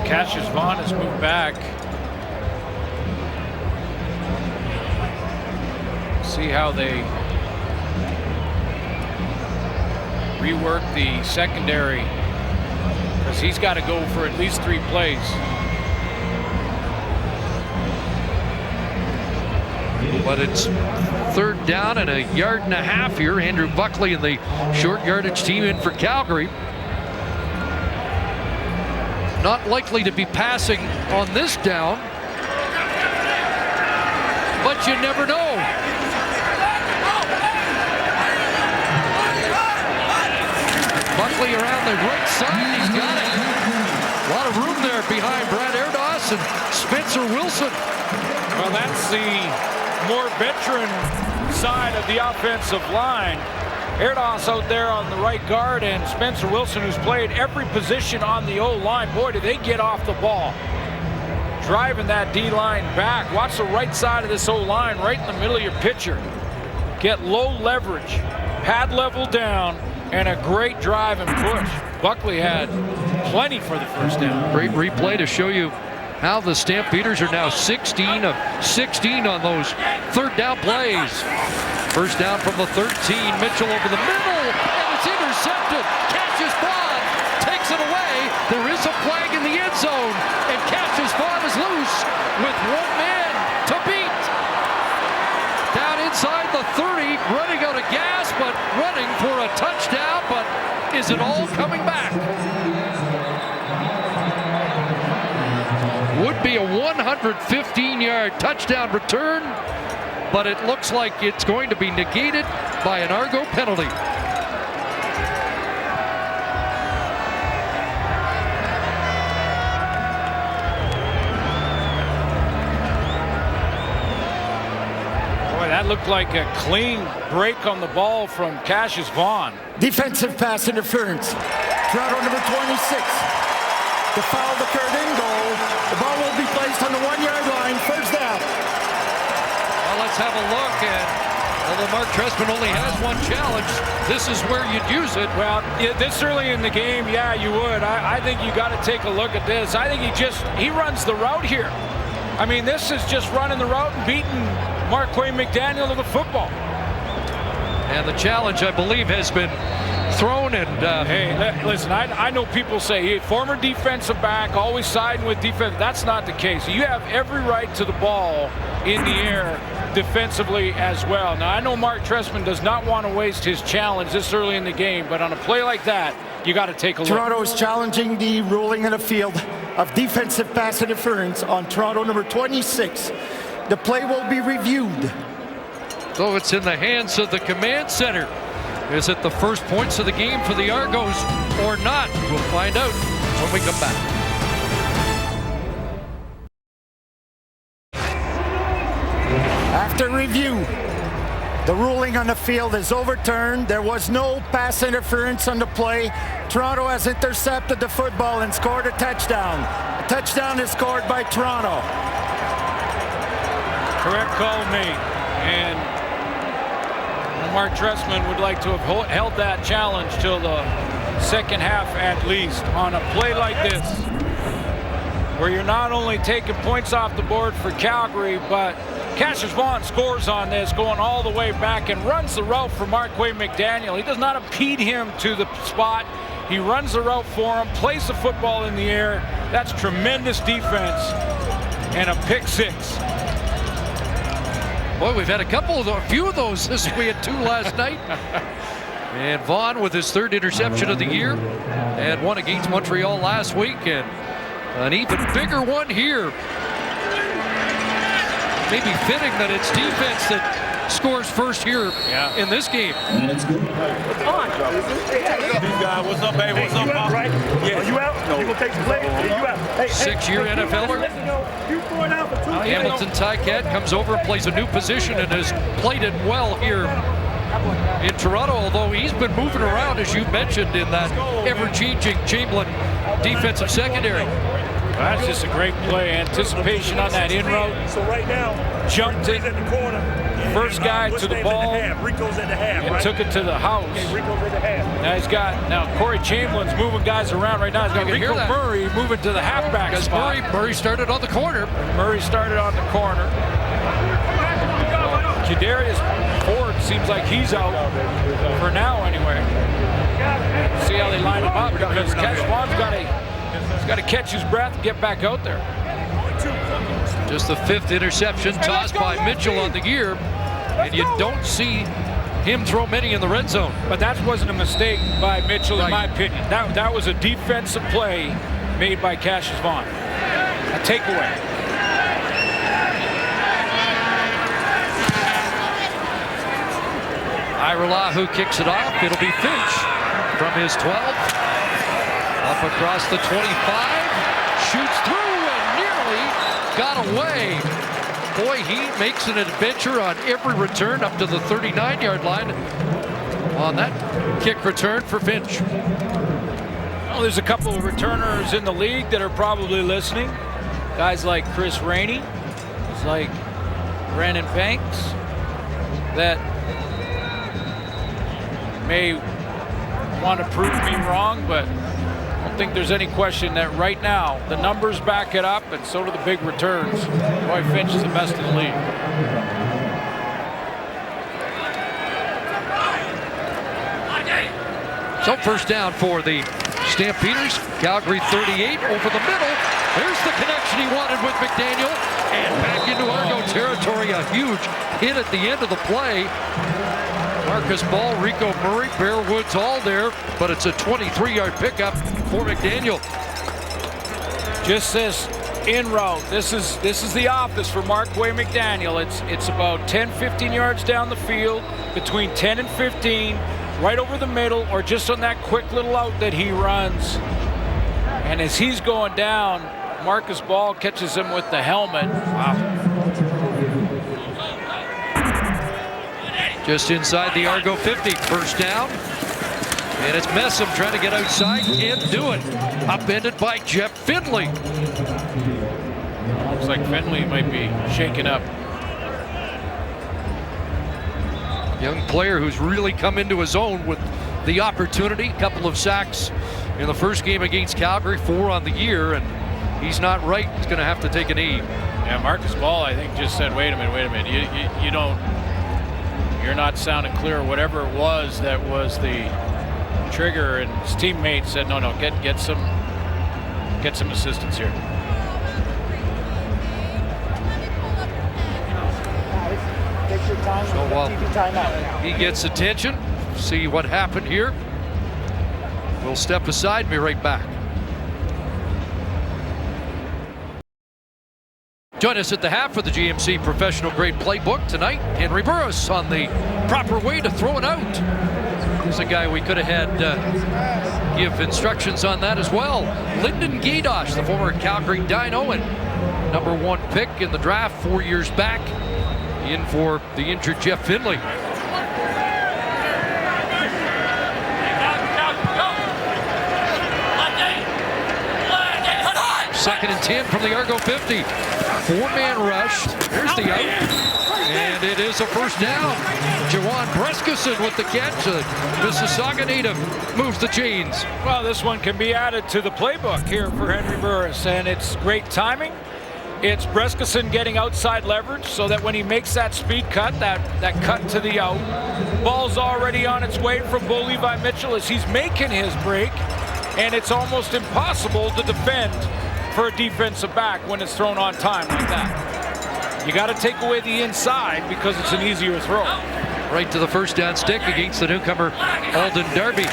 Cassius Vaughn has moved back. See how they rework the secondary, because he's got to go for at least 3 plays. But it's 3rd down and 1.5 yards here. Andrew Buckley and the short yardage team in for Calgary. Not likely to be passing on this down, but you never know. Buckley around the right side, he's got it. A lot of room there behind Brad Erdos and Spencer Wilson. Well, that's the more veteran side of the offensive line. Erdos out there on the right guard, and Spencer Wilson, who's played every position on the O-line. Boy, do they get off the ball. Driving that D-line back. Watch the right side of this O-line, right in the middle of your pitcher. Get low leverage, pad level down, and a great drive and push. Buckley had plenty for the first down. Great replay to show you how the Stampeders are now 16 of 16 on those 3rd down plays. First down from the 13, Mitchell over the middle, and it's intercepted. Cassius Vaughn takes it away. There is a flag in the end zone, and Cassius Vaughn is loose with 1 man to beat. Down inside the 30, running out of gas, but running for a touchdown, but is it all coming back? Would be a 115-yard touchdown return, but it looks like it's going to be negated by an Argo penalty. Boy, that looked like a clean break on the ball from Cassius Vaughn. Defensive pass interference. Toronto number 26. The foul occurred in goal. The ball will be placed on the 1-yard line. First down. Well, let's have a look. And although Mark Trestman only has 1 challenge, this is where you'd use it. Well, this early in the game, yeah, you would. I think you got to take a look at this. I think he runs the route here. I mean, this is just running the route and beating Marquay McDaniel to the football. And the challenge, I believe, has been thrown. And hey, listen, I know people say, hey, former defensive back, always siding with defense. That's not the case. You have every right to the ball in the air defensively as well. Now, I know Mark Trestman does not want to waste his challenge this early in the game, but on a play like that, you got to take a look. Toronto is challenging the ruling in the field of defensive pass interference on Toronto number 26. The play will be reviewed. So it's in the hands of the command center. Is it the first points of the game for the Argos or not? We'll find out when we come back. After review, the ruling on the field is overturned. There was no pass interference on the play. Toronto has intercepted the football and scored a touchdown. A touchdown is scored by Toronto. Correct call made. And Mark Trestman would like to have held that challenge till the second half at least. On a play like this, where you're not only taking points off the board for Calgary, but Cassius Vaughn scores on this, going all the way back and runs the route for Marquay McDaniel. He does not impede him to the spot. He runs the route for him, plays the football in the air. That's tremendous defense and a pick 6. Boy, we've had a few of those. We had 2 last night. And Vaughn with his 3rd interception of the year. And one against Montreal last week. And an even bigger one here. Maybe fitting that it's defense that scores first here in this game. What's on? What's up, baby? What's up, Pop? Yeah. Are you out? No. You gonna take some plays? You out? Hey, 6-year NFLer. You going out for 2 Hamilton Tycat comes over and plays a new position and has played it well here in Toronto, although he's been moving around, as you mentioned, in that ever-changing Chamberlain defensive secondary. That's just a great play. Anticipation on that in route. So right now, jumped it. in the corner. First guy to the ball Rico's in the half, and took it to the house. Rico's in the half. Now Corey Chamberlain's moving guys around right now. He's got You can Rico hear that. Murray moving to the halfback Because spot. Murray started on the corner. Murray started on the corner. Kadarius Ford seems like he's out for now anyway. See how they line him up, because Keshwan's got to catch his breath and get back out there. Just the 5th interception tossed by Mitchell on the year, and you don't see him throw many in the red zone. But that wasn't a mistake by Mitchell, in my opinion. That was a defensive play made by Cassius Vaughn. A takeaway. Iralahu kicks it off. It'll be Finch from his 12. Up across the 25. Shoots through and nearly got away. Boy, he makes an adventure on every return up to the 39-yard line on that kick return for Finch. Well, there's a couple of returners in the league that are probably listening. Guys like Chris Rainey, guys like Brandon Banks, that may want to prove me wrong, but I don't think there's any question that right now the numbers back it up, and so do the big returns. Boy, Finch is the best in the league. So first down for the Stampeders. Calgary 38 over the middle. There's the connection he wanted with McDaniel, and back into Argo territory. A huge hit at the end of the play. Marcus Ball, Rico Murray, Bear Woods all there, but it's a 23-yard pickup for McDaniel. Just says in route. This is the office for Markway McDaniel. It's about 10, 15 yards down the field, between 10 and 15, right over the middle, or just on that quick little out that he runs. And as he's going down, Marcus Ball catches him with the helmet. Wow. Just inside the Argo 50, first down. And it's Messam trying to get outside, can't do it. Upended by Jeff Finley. Looks like Finley might be shaken up. Young player who's really come into his own with the opportunity. Couple of sacks in the first game against Calgary, 4 on the year, and he's not right. He's going to have to take a knee. Yeah, Marcus Ball, I think, just said, wait a minute. You don't, you're not sounding clear. Whatever it was that was the trigger, and his teammate said, no, get some assistance here. So while he gets attention, see what happened here. We'll step aside and be right back. Join us at the half for the GMC Professional Grade Playbook tonight. Henry Burris on the proper way to throw it out. There's a guy we could have had give instructions on that as well. Lyndon Gaidosh, the former Calgary Dino and #1 pick in the draft 4 years back, in for the injured Jeff Finley. Second and 10 from the Argo 50. 4-man rush. There's the out. And it is a first down. Jawan Brescison with the catch. Mississauga native moves the chains. Well, this one can be added to the playbook here for Henry Burris, and it's great timing. It's Brescison getting outside leverage so that when he makes that speed cut, that cut to the out, ball's already on its way from Bo Levi Mitchell as he's making his break, and it's almost impossible to defend for a defensive back when it's thrown on time like that. You got to take away the inside because it's an easier throw. Right to the first down stick against the newcomer Alden Darby.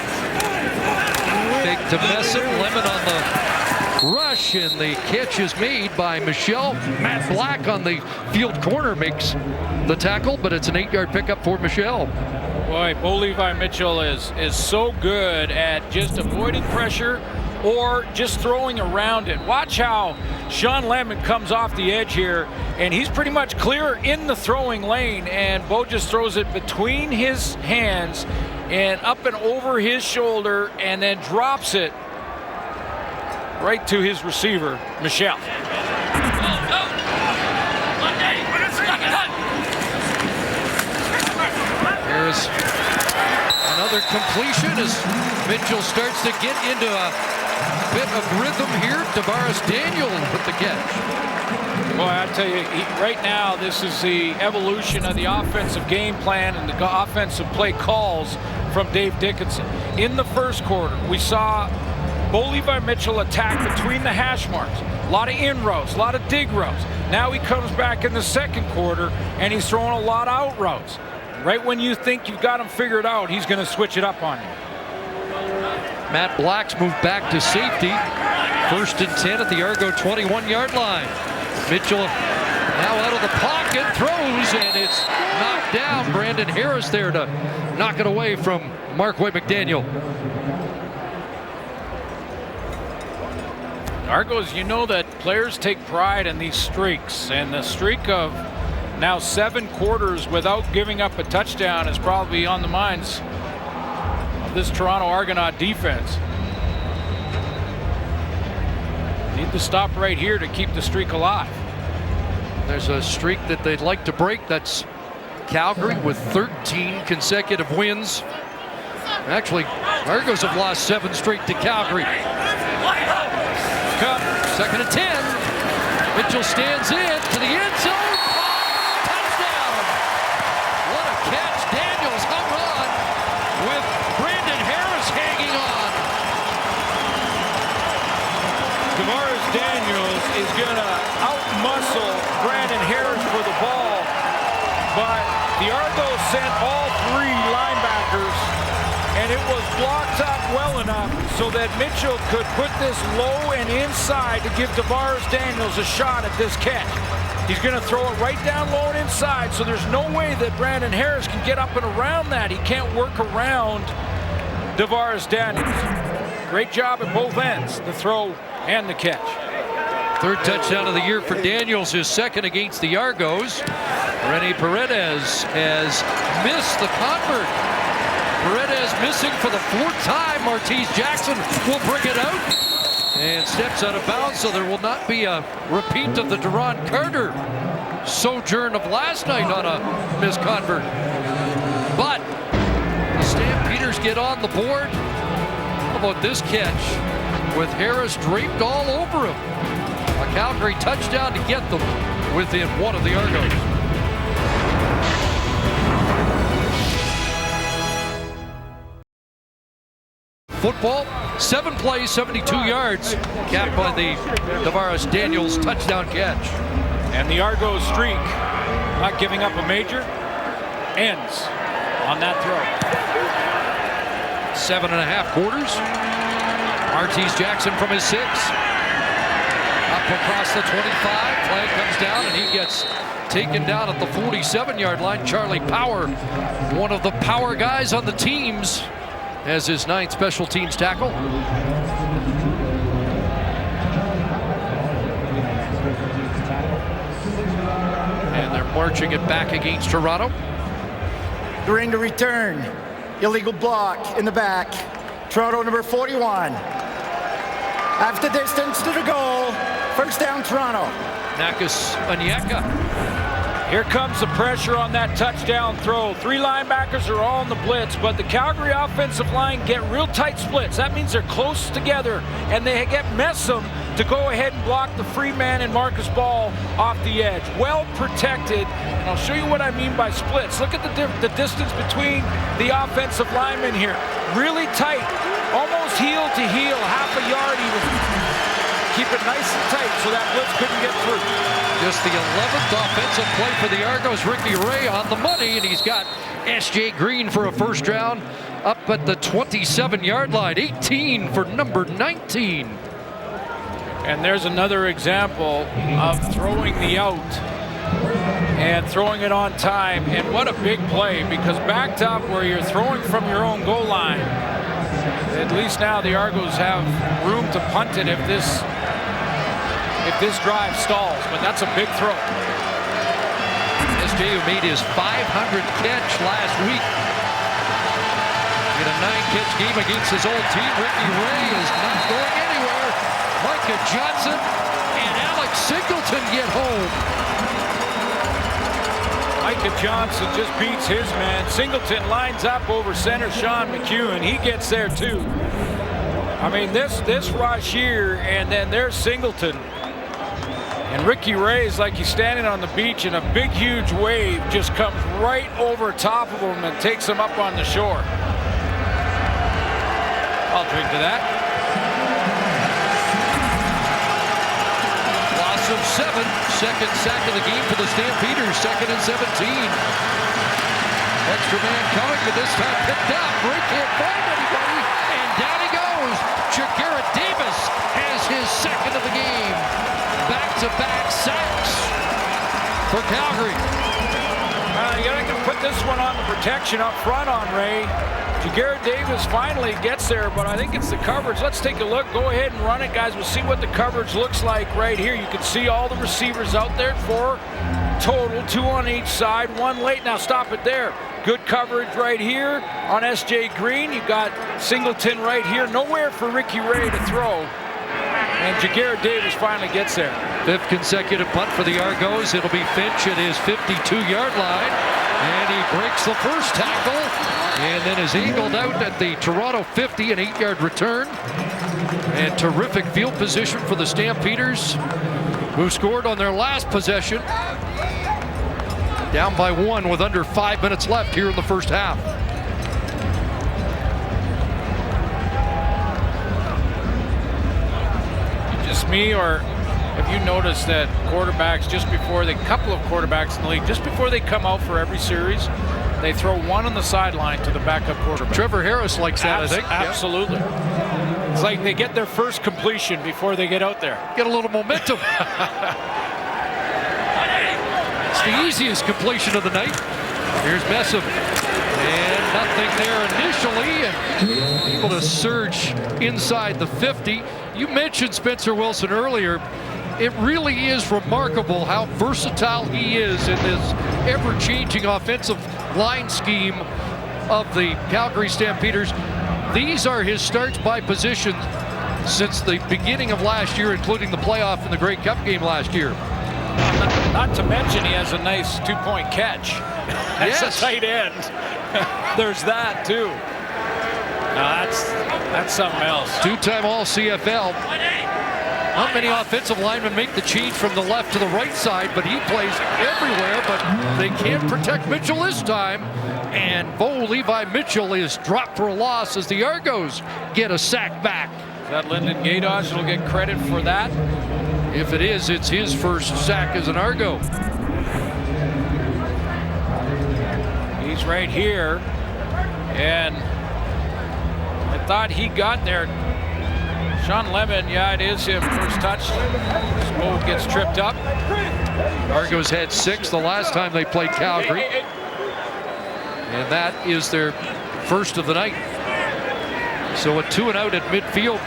Fake to Messam, Lemon on the rush, and the catch is made by Michelle. Matt Black on the field corner makes the tackle, but it's an 8-yard pickup for Michelle. Boy, Bo Levi Mitchell is so good at just avoiding pressure or just throwing around it. Watch how Sean Lemon comes off the edge here, and he's pretty much clear in the throwing lane, and Bo just throws it between his hands and up and over his shoulder, and then drops it right to his receiver, Michelle. Here's another completion as Mitchell starts to get into a bit of rhythm here. Tavares Daniel with the catch. Boy, I tell you, right now, this is the evolution of the offensive game plan and the offensive play calls from Dave Dickinson. In the first quarter, we saw Bo Levi Mitchell attack between the hash marks. A lot of in routes, a lot of dig routes. Now he comes back in the second quarter and he's throwing a lot of out routes. Right when you think you've got him figured out, he's going to switch it up on you. Matt Black's moved back to safety. 1st and 10 at the Argo 21-yard line. Mitchell now out of the pocket, throws, and it's knocked down. Brandon Harris there to knock it away from Markway McDaniel. Argos, you know that players take pride in these streaks, and the streak of now 7 quarters without giving up a touchdown is probably on the minds of this Toronto Argonaut defense. Need to stop right here to keep the streak alive. There's a streak that they'd like to break. That's Calgary with 13 consecutive wins. Actually, Argos have lost 7 straight to Calgary. Cup, 2nd and 10. Mitchell stands in to the end zone. Touchdown! What a catch. Daniels hung on with Brandon Harris hanging on. Tavares Daniels is going to out-muscle Brandon Harris for the ball, but the Argos sent all 3 linebackers, and it was blocked up well enough so that Mitchell could put this low and inside to give Tavares Daniels a shot at this catch. He's going to throw it right down low and inside, so there's no way that Brandon Harris can get up and around that. He can't work around Tavares Daniels. Great job at both ends, the throw and the catch. 3rd touchdown of the year for Daniels, his 2nd against the Argos. Rene Paredes has missed the convert. Paredes missing for the 4th time. Martese Jackson will bring it out and steps out of bounds, so there will not be a repeat of the Duron Carter sojourn of last night on a missed convert. But the Stampeders get on the board. How about this catch with Harris draped all over him? A Calgary touchdown to get them within 1 of the Argos. Football, 7 plays, 72 yards, capped by the Tavares Daniels touchdown catch. And the Argos streak, not giving up a major, ends on that throw. 7.5 quarters. Martese Jackson from his 6. Up across the 25, flag comes down, and he gets taken down at the 47-yard line. Charlie Power, one of the power guys on the teams, has his 9th special teams tackle. And they're marching it back against Toronto. During the return, illegal block in the back. Toronto number 41. After distance to the goal, 1st down Toronto. Nakas Onyeka. Here comes the pressure on that touchdown throw. 3 linebackers are all in the blitz, but the Calgary offensive line get real tight splits. That means they're close together, and they get Messam to go ahead and block the free man and Marcus Ball off the edge. Well protected, and I'll show you what I mean by splits. Look at the distance between the offensive linemen here. Really tight, almost heel to heel, half a yard even. Keep it nice and tight so that blitz couldn't get through. Just the 11th offensive play for the Argos. Ricky Ray on the money, and he's got S.J. Green for a 1st down up at the 27-yard line. 18 for number 19. And there's another example of throwing the out and throwing it on time. And what a big play, because backed up where you're throwing from your own goal line, At least now the Argos have room to punt it if this drive stalls, but that's a big throw. SJ who made his 500th catch last week in a 9-catch game against his old team. Ricky Ray is not going anywhere. Micah Johnson and Alex Singleton get home. Micah Johnson just beats his man. Singleton lines up over center Sean McEwen. He gets there too. I mean, this rush here, and then there's Singleton. And Ricky Ray is like he's standing on the beach, and a big, huge wave just comes right over top of him and takes him up on the shore. I'll drink to that. Loss of 7. Second sack of the game for the Stampeders. 2nd and 17. Extra man coming, but this time picked up. Ray can't find anybody, and down he goes. Jagarrett Davis has his 2nd of the game. Back-to-back sacks for Calgary. You gotta put this one on the protection up front on Ray. Jagarrett Davis finally gets there, but I think it's the coverage. Let's take a look. Go ahead and run it, guys. We'll see what the coverage looks like right here. You can see all the receivers out there. 4 total, 2 on each side, 1 late. Now stop it there. Good coverage right here on S.J. Green. You got Singleton right here. Nowhere for Ricky Ray to throw. And Jagarrett Davis finally gets there. 5th consecutive punt for the Argos. It'll be Finch at his 52-yard line. And he breaks the first tackle. And then is angled out at the Toronto 50, an 8-yard return. And terrific field position for the Stampeders, who scored on their last possession. Down by 1 with under 5 minutes left here in the first half. Just me, or have you noticed that quarterbacks, couple of quarterbacks in the league, just before they come out for every series, they throw one on the sideline to the backup quarterback? Trevor Harris likes that, I think. Absolutely. Yep. It's like they get their first completion before they get out there. Get a little momentum. It's the easiest completion of the night. Here's Messam. And nothing there initially, and able to surge inside the 50. You mentioned Spencer Wilson earlier. It really is remarkable how versatile he is in this ever-changing offensive line scheme of the Calgary Stampeders. These are his starts by position since the beginning of last year, including the playoff and the Grey Cup game last year. Not to mention he has a nice 2-point catch. That's a tight end. There's that too. That's something else. 2-time All-CFL. Not many offensive linemen make the change from the left to the right side, but he plays everywhere, but they can't protect Mitchell this time. And Bo Levi Mitchell is dropped for a loss as the Argos get a sack back. Is that Lyndon Gaydodge will get credit for that? If it is, it's his first sack as an Argo. He's right here, and I thought he got there. Sean Lemon, yeah, it is him. First touch. Bo gets tripped up. Argos had 6 the last time they played Calgary. And that is their first of the night. So a 2-and-out at midfield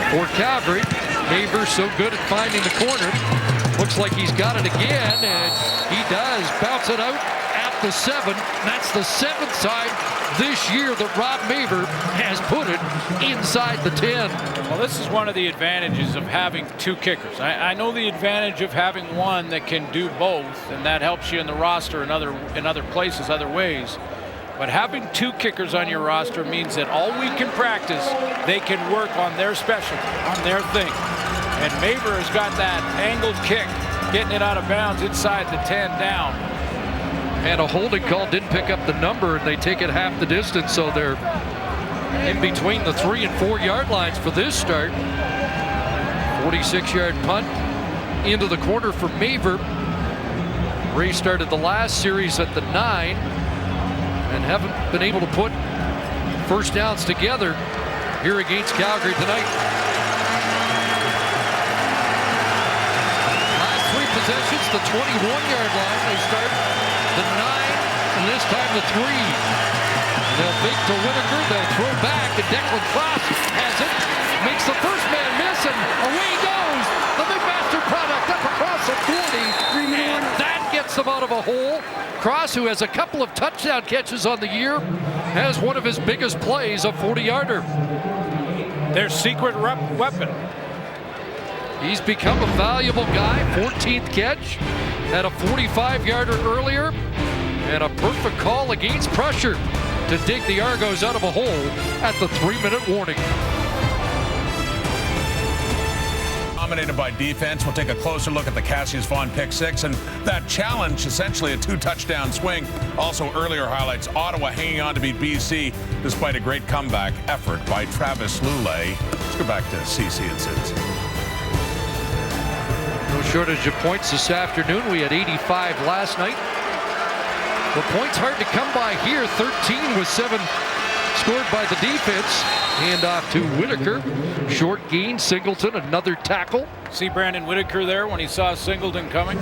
for Calgary. Maver so good at finding the corner. Looks like he's got it again, and he does. Bounce it out at the 7. That's the 7th time this year that Rob Maver has put it inside the 10. Well, this is one of the advantages of having 2 kickers. I know the advantage of having one that can do both, and that helps you in the roster in other places, other ways. But having 2 kickers on your roster means that all week in practice, they can work on their specialty, on their thing. And Maver has got that angled kick, getting it out of bounds inside the 10 down. And a holding call didn't pick up the number, and they take it half the distance, so they're in between the 3- and 4-yard lines for this start. 46-yard punt into the corner for Maver. Ray started the last series at the 9 and haven't been able to put first downs together here against Calgary tonight. Last 3 possessions, the 21-yard line. They start the 9, and this time the 3. They'll fake to Whitaker, they'll throw back, and Cross has it, makes the first man miss, and away he goes. The McMaster product up across the 40, and that gets them out of a hole. Cross, who has a couple of touchdown catches on the year, has one of his biggest plays, a 40-yarder. Their secret weapon. He's become a valuable guy. 14th catch, had a 45-yarder earlier, and a perfect call against pressure to dig the Argos out of a hole at the 3-minute warning. Dominated by defense, we'll take a closer look at the Cassius Vaughn pick six and that challenge, essentially a 2-touchdown swing. Also earlier highlights, Ottawa hanging on to beat BC despite a great comeback effort by Travis Lulay. Let's go back to CC and Sids. No shortage of points this afternoon. We had 85 last night. The points hard to come by here. 13 with 7 scored by the defense. Hand off to Whitaker. Short gain. Singleton, another tackle. See Brandon Whitaker there when he saw Singleton coming?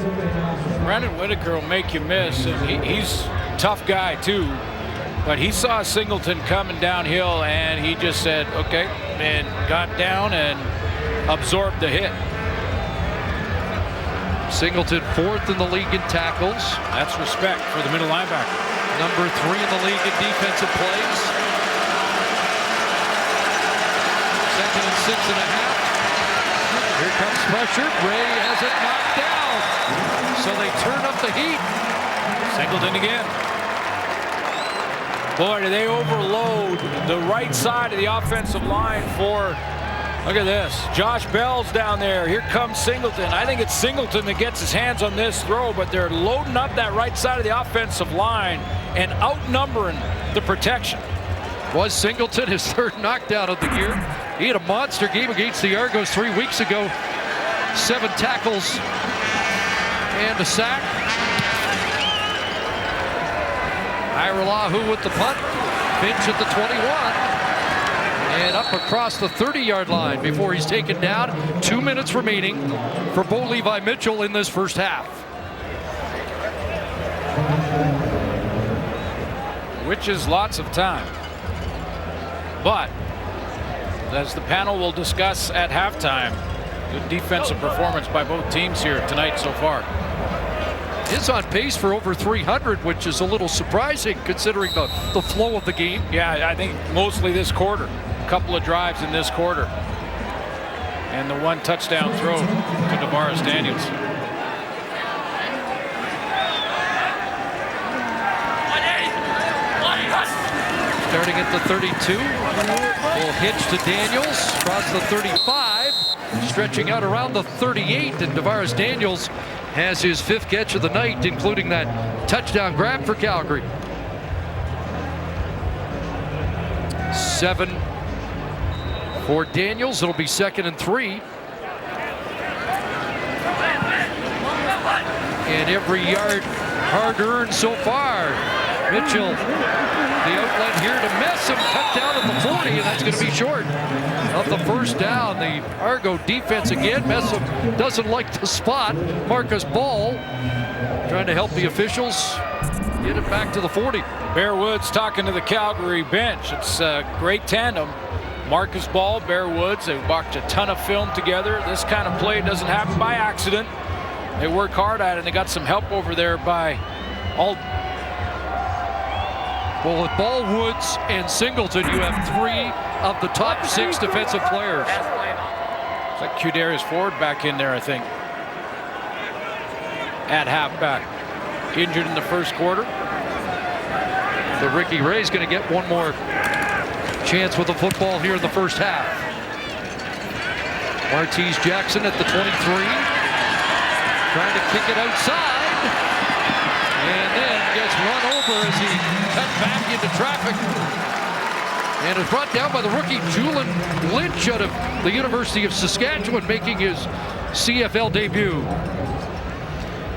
Brandon Whitaker will make you miss, and he's a tough guy too. But he saw Singleton coming downhill, and he just said, okay, and got down and absorbed the hit. Singleton 4th in the league in tackles. That's respect for the middle linebacker. Number 3 in the league in defensive plays. 2nd and 6.5. Here comes pressure. Ray has it knocked down. So they turn up the heat. Singleton again. Boy, do they overload the right side of the offensive line for, look at this. Josh Bell's down there. Here comes Singleton. I think it's Singleton that gets his hands on this throw, but they're loading up that right side of the offensive line and outnumbering the protection. Was Singleton his 3rd knockdown of the year? He had a monster game against the Argos 3 weeks ago. 7 tackles and a sack. Iralahu with the punt. Finch at the 21. And up across the 30-yard line before he's taken down. 2 minutes remaining for Bo Levi Mitchell in this first half. Which is lots of time. But, as the panel will discuss at halftime, good defensive performance by both teams here tonight so far. Is on pace for over 300, which is a little surprising considering the flow of the game. Yeah, I think mostly this quarter. A couple of drives in this quarter. And the 1 touchdown throw to Tavares Daniels. Starting at the 32, little hitch to Daniels, across the 35, stretching out around the 38, and Tavares Daniels has his 5th catch of the night, including that touchdown grab for Calgary. 7 for Daniels. It'll be 2nd and 3. And every yard hard earned so far. Mitchell, the outlet here to Messam, cut down at the 40, and that's going to be short of the first down. The Argo defense again. Messam doesn't like the spot. Marcus Ball trying to help the officials get it back to the 40. Bear Woods talking to the Calgary bench. It's a great tandem. Marcus Ball, Bear Woods, they watched a ton of film together. This kind of play doesn't happen by accident. They work hard at it, and they got some help over there by all. Well, with Ball, Woods, and Singleton, you have 3 of the top 6 defensive players. It's like Qdarius Ford back in there, I think. At halfback. Injured in the first quarter. The Ricky Ray's going to get one more chance with the football here in the first half. Martese Jackson at the 23. Trying to kick it outside. And then gets run over as he cut back into traffic. And is brought down by the rookie Julian Lynch out of the University of Saskatchewan, making his CFL debut.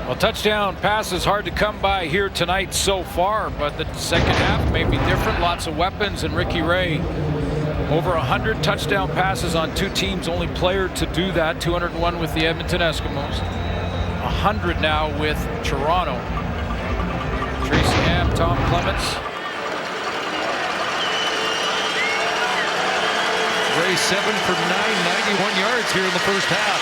Well, touchdown passes hard to come by here tonight so far, but the second half may be different. Lots of weapons, and Ricky Ray, over 100 touchdown passes on 2 teams, only player to do that. 201 with the Edmonton Eskimos. 100 now with Toronto. Tracy Ham, Tom Clements. Ray 7 for 9, 91 yards here in the first half.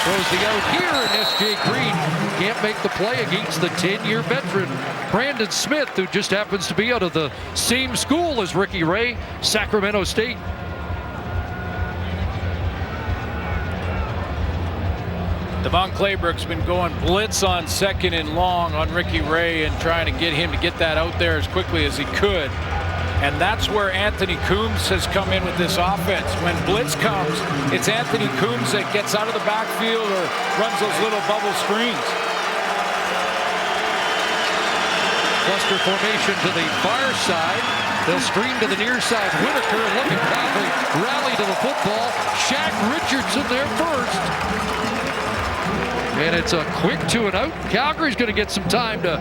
Throws the out here, and S.J. Green can't make the play against the 10-year veteran Brandon Smith, who just happens to be out of the same school as Ricky Ray, Sacramento State. Devon Claybrook's been going blitz on 2nd and long on Ricky Ray and trying to get him to get that out there as quickly as he could. And that's where Anthony Coombs has come in with this offense. When blitz comes, it's Anthony Coombs that gets out of the backfield or runs those little bubble screens. Cluster formation to the far side. They'll screen to the near side. Whitaker, and look at Calgary rally to the football. Shaq Richardson there first. And it's a quick 2 and out. Calgary's going to get some time to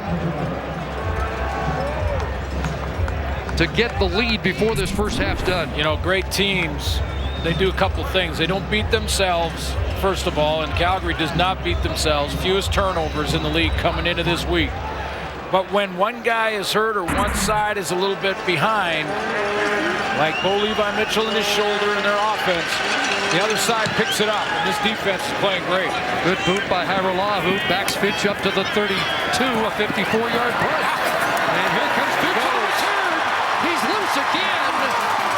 get the lead before this first half's done. You know, great teams, they do a couple things. They don't beat themselves, first of all, and Calgary does not beat themselves. Fewest turnovers in the league coming into this week. But when one guy is hurt or one side is a little bit behind, like Bo Levi Mitchell and his shoulder in their offense, the other side picks it up, and this defense is playing great. Good boot by Haralah, who backs Finch up to the 32, a 54-yard punt. And here comes Finch on the return. He's loose again,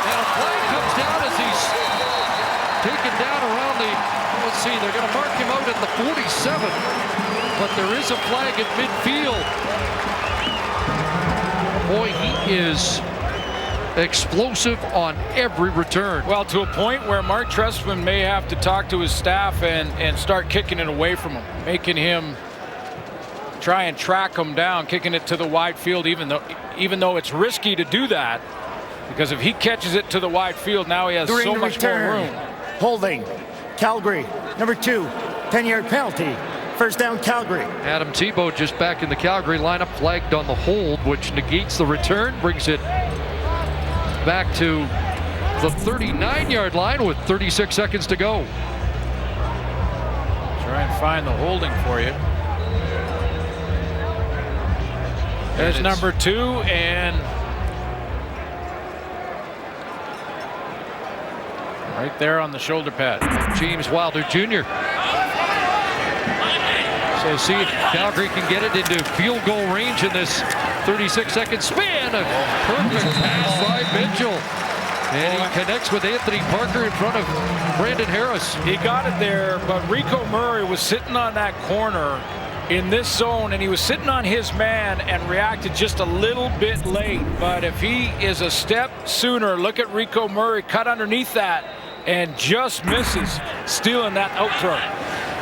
and a flag comes down as he's taken down around the, let's see, they're going to mark him out at the 47, but there is a flag at midfield. Boy, he is explosive on every return. Well, to a point where Mark Trestman may have to talk to his staff and start kicking it away from him, making him try and track him down, kicking it to the wide field, even though it's risky to do that, because if he catches it to the wide field, now he has so much more room. Holding. Calgary, number 2, 10-yard penalty. First down, Calgary. Adam Tebow just back in the Calgary lineup, flagged on the hold, which negates the return, brings it back to the 39-yard line with 36 seconds to go. Try and find the holding for you. There's number 2, and right there on the shoulder pad. James Wilder Jr. So see if Calgary can get it into field goal range in this 36-second span. A perfect pass by Mitchell. And he connects with Anthony Parker in front of Brandon Harris. He got it there, but Rico Murray was sitting on that corner in this zone, and he was sitting on his man and reacted just a little bit late. But if he is a step sooner, look at Rico Murray cut underneath that and just misses stealing that out throw.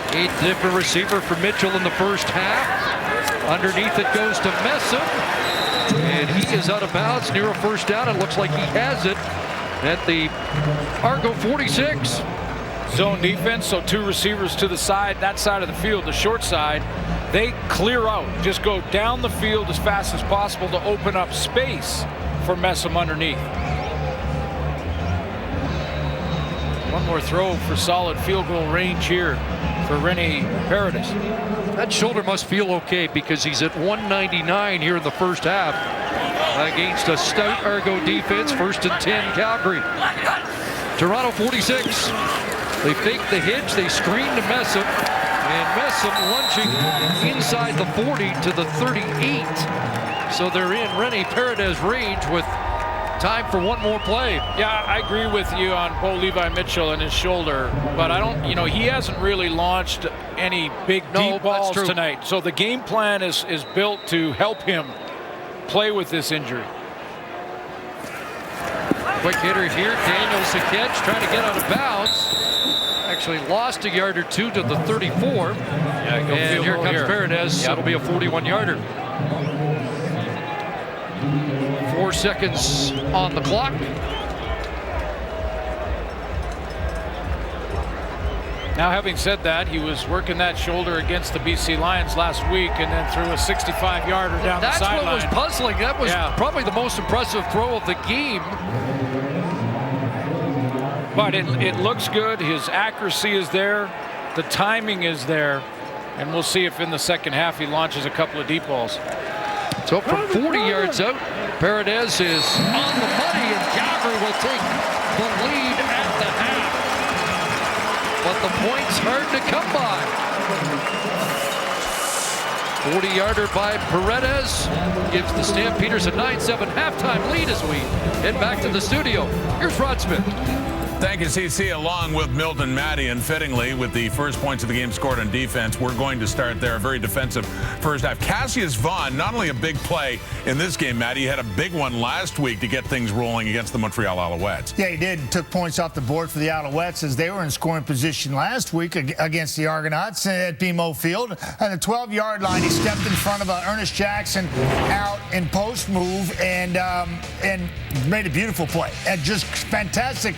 8th different receiver for Mitchell in the first half. Underneath it goes to Messam, and he is out of bounds near a first down. It looks like he has it at the Argo 46. Zone defense, so 2 receivers to the side, that side of the field, the short side. They clear out, just go down the field as fast as possible to open up space for Messam underneath. One more throw for solid field goal range here for Rene Paredes. That shoulder must feel okay because he's at 199 here in the first half against a stout Argo defense. 1st and 10 Calgary. Toronto 46. They fake the hitch, they screen to Messam, and Messam lunging inside the 40 to the 38. So they're in Rene Paredes range with time for one more play. Yeah, I agree with you on Bo Levi Mitchell and his shoulder, but I don't, he hasn't really launched any big deep balls tonight. So the game plan is built to help him play with this injury. Quick hitter here, Daniels the catch, trying to get out of bounds. Actually lost a yard or 2 to the 34. And here comes Paredes. It'll be a 41-yarder. 4 seconds on the clock. Now, having said that, he was working that shoulder against the BC Lions last week and then threw a 65-yarder down the sideline. That's what was puzzling. That was probably the most impressive throw of the game. But it looks good. His accuracy is there. The timing is there. And we'll see if in the second half he launches a couple of deep balls. So from 40 yards out, Paredes is on the money, and Calgary will take the lead at the half. But the points hard to come by. 40-yarder by Paredes gives the Stampeders a 9-7 halftime lead as we head back to the studio. Here's Rod Smith. Thank you, CC, along with Milton Matty, and fittingly, with the first points of the game scored on defense, we're going to start there. A very defensive first half. Cassius Vaughn, not only a big play in this game, Matty, he had a big one last week to get things rolling against the Montreal Alouettes. Yeah, he did. Took points off the board for the Alouettes as they were in scoring position last week against the Argonauts at BMO Field. On the 12-yard line, he stepped in front of Ernest Jackson out in post move and made a beautiful play. And just fantastic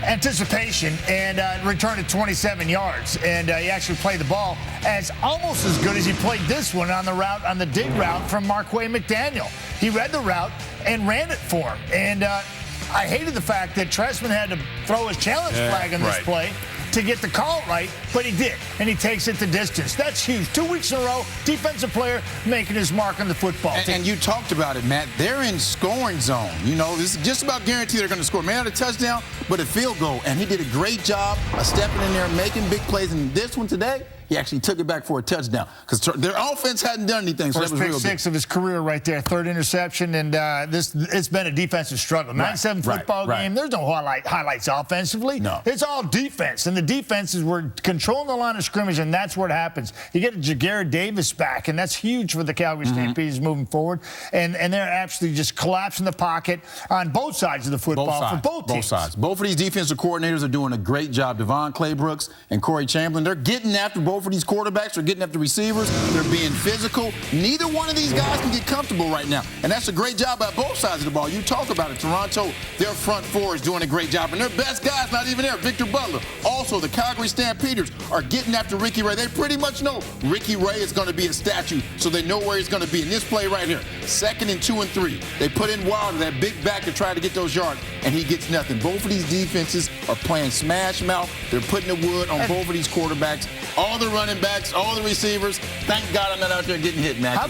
anticipation and returned it 27 yards. And he actually played the ball as almost as good as he played this one on the dig route from Marquay McDaniel. He read the route and ran it for him. And I hated the fact that Trestman had to throw his challenge flag on this play to get the call right, but he did, and he takes it the distance. That's huge. 2 weeks in a row, defensive player making his mark on the football team. And you talked about it, Matt. They're in scoring zone. You know, this is just about guaranteed they're going to score. May not a touchdown, but a field goal. And he did a great job of stepping in there, making big plays. And this one today, he actually took it back for a touchdown because their offense hadn't done anything. So First that was pick real six big. of his career right there, third interception, and it's been a defensive struggle. 9-7 football game. There's no highlights offensively. No. It's all defense, and the defenses were controlling the line of scrimmage, and that's where it happens. You get Jaguar Davis back, and that's huge for the Calgary Stampeders moving forward, and they're absolutely just collapsing the pocket on both sides of the football for both teams. Both sides. Both of these defensive coordinators are doing a great job. Devon Claybrooks and Corey Chamberlain, they're getting after both of these quarterbacks. They're getting after receivers. They're being physical. Neither one of these guys can get comfortable right now. And that's a great job by both sides of the ball. You talk about it. Toronto, their front four is doing a great job. And their best guy's not even there, Victor Butler. Also, the Calgary Stampeders are getting after Ricky Ray. They pretty much know Ricky Ray is going to be a statue, so they know where he's going to be. In this play right here, 2nd and 2 and 3. They put in Wilder, that big back, to try to get those yards, and he gets nothing. Both of these defenses are playing smash mouth. They're putting the wood on both of these quarterbacks. All the running backs, all the receivers. Thank God I'm not out there getting hit, man. How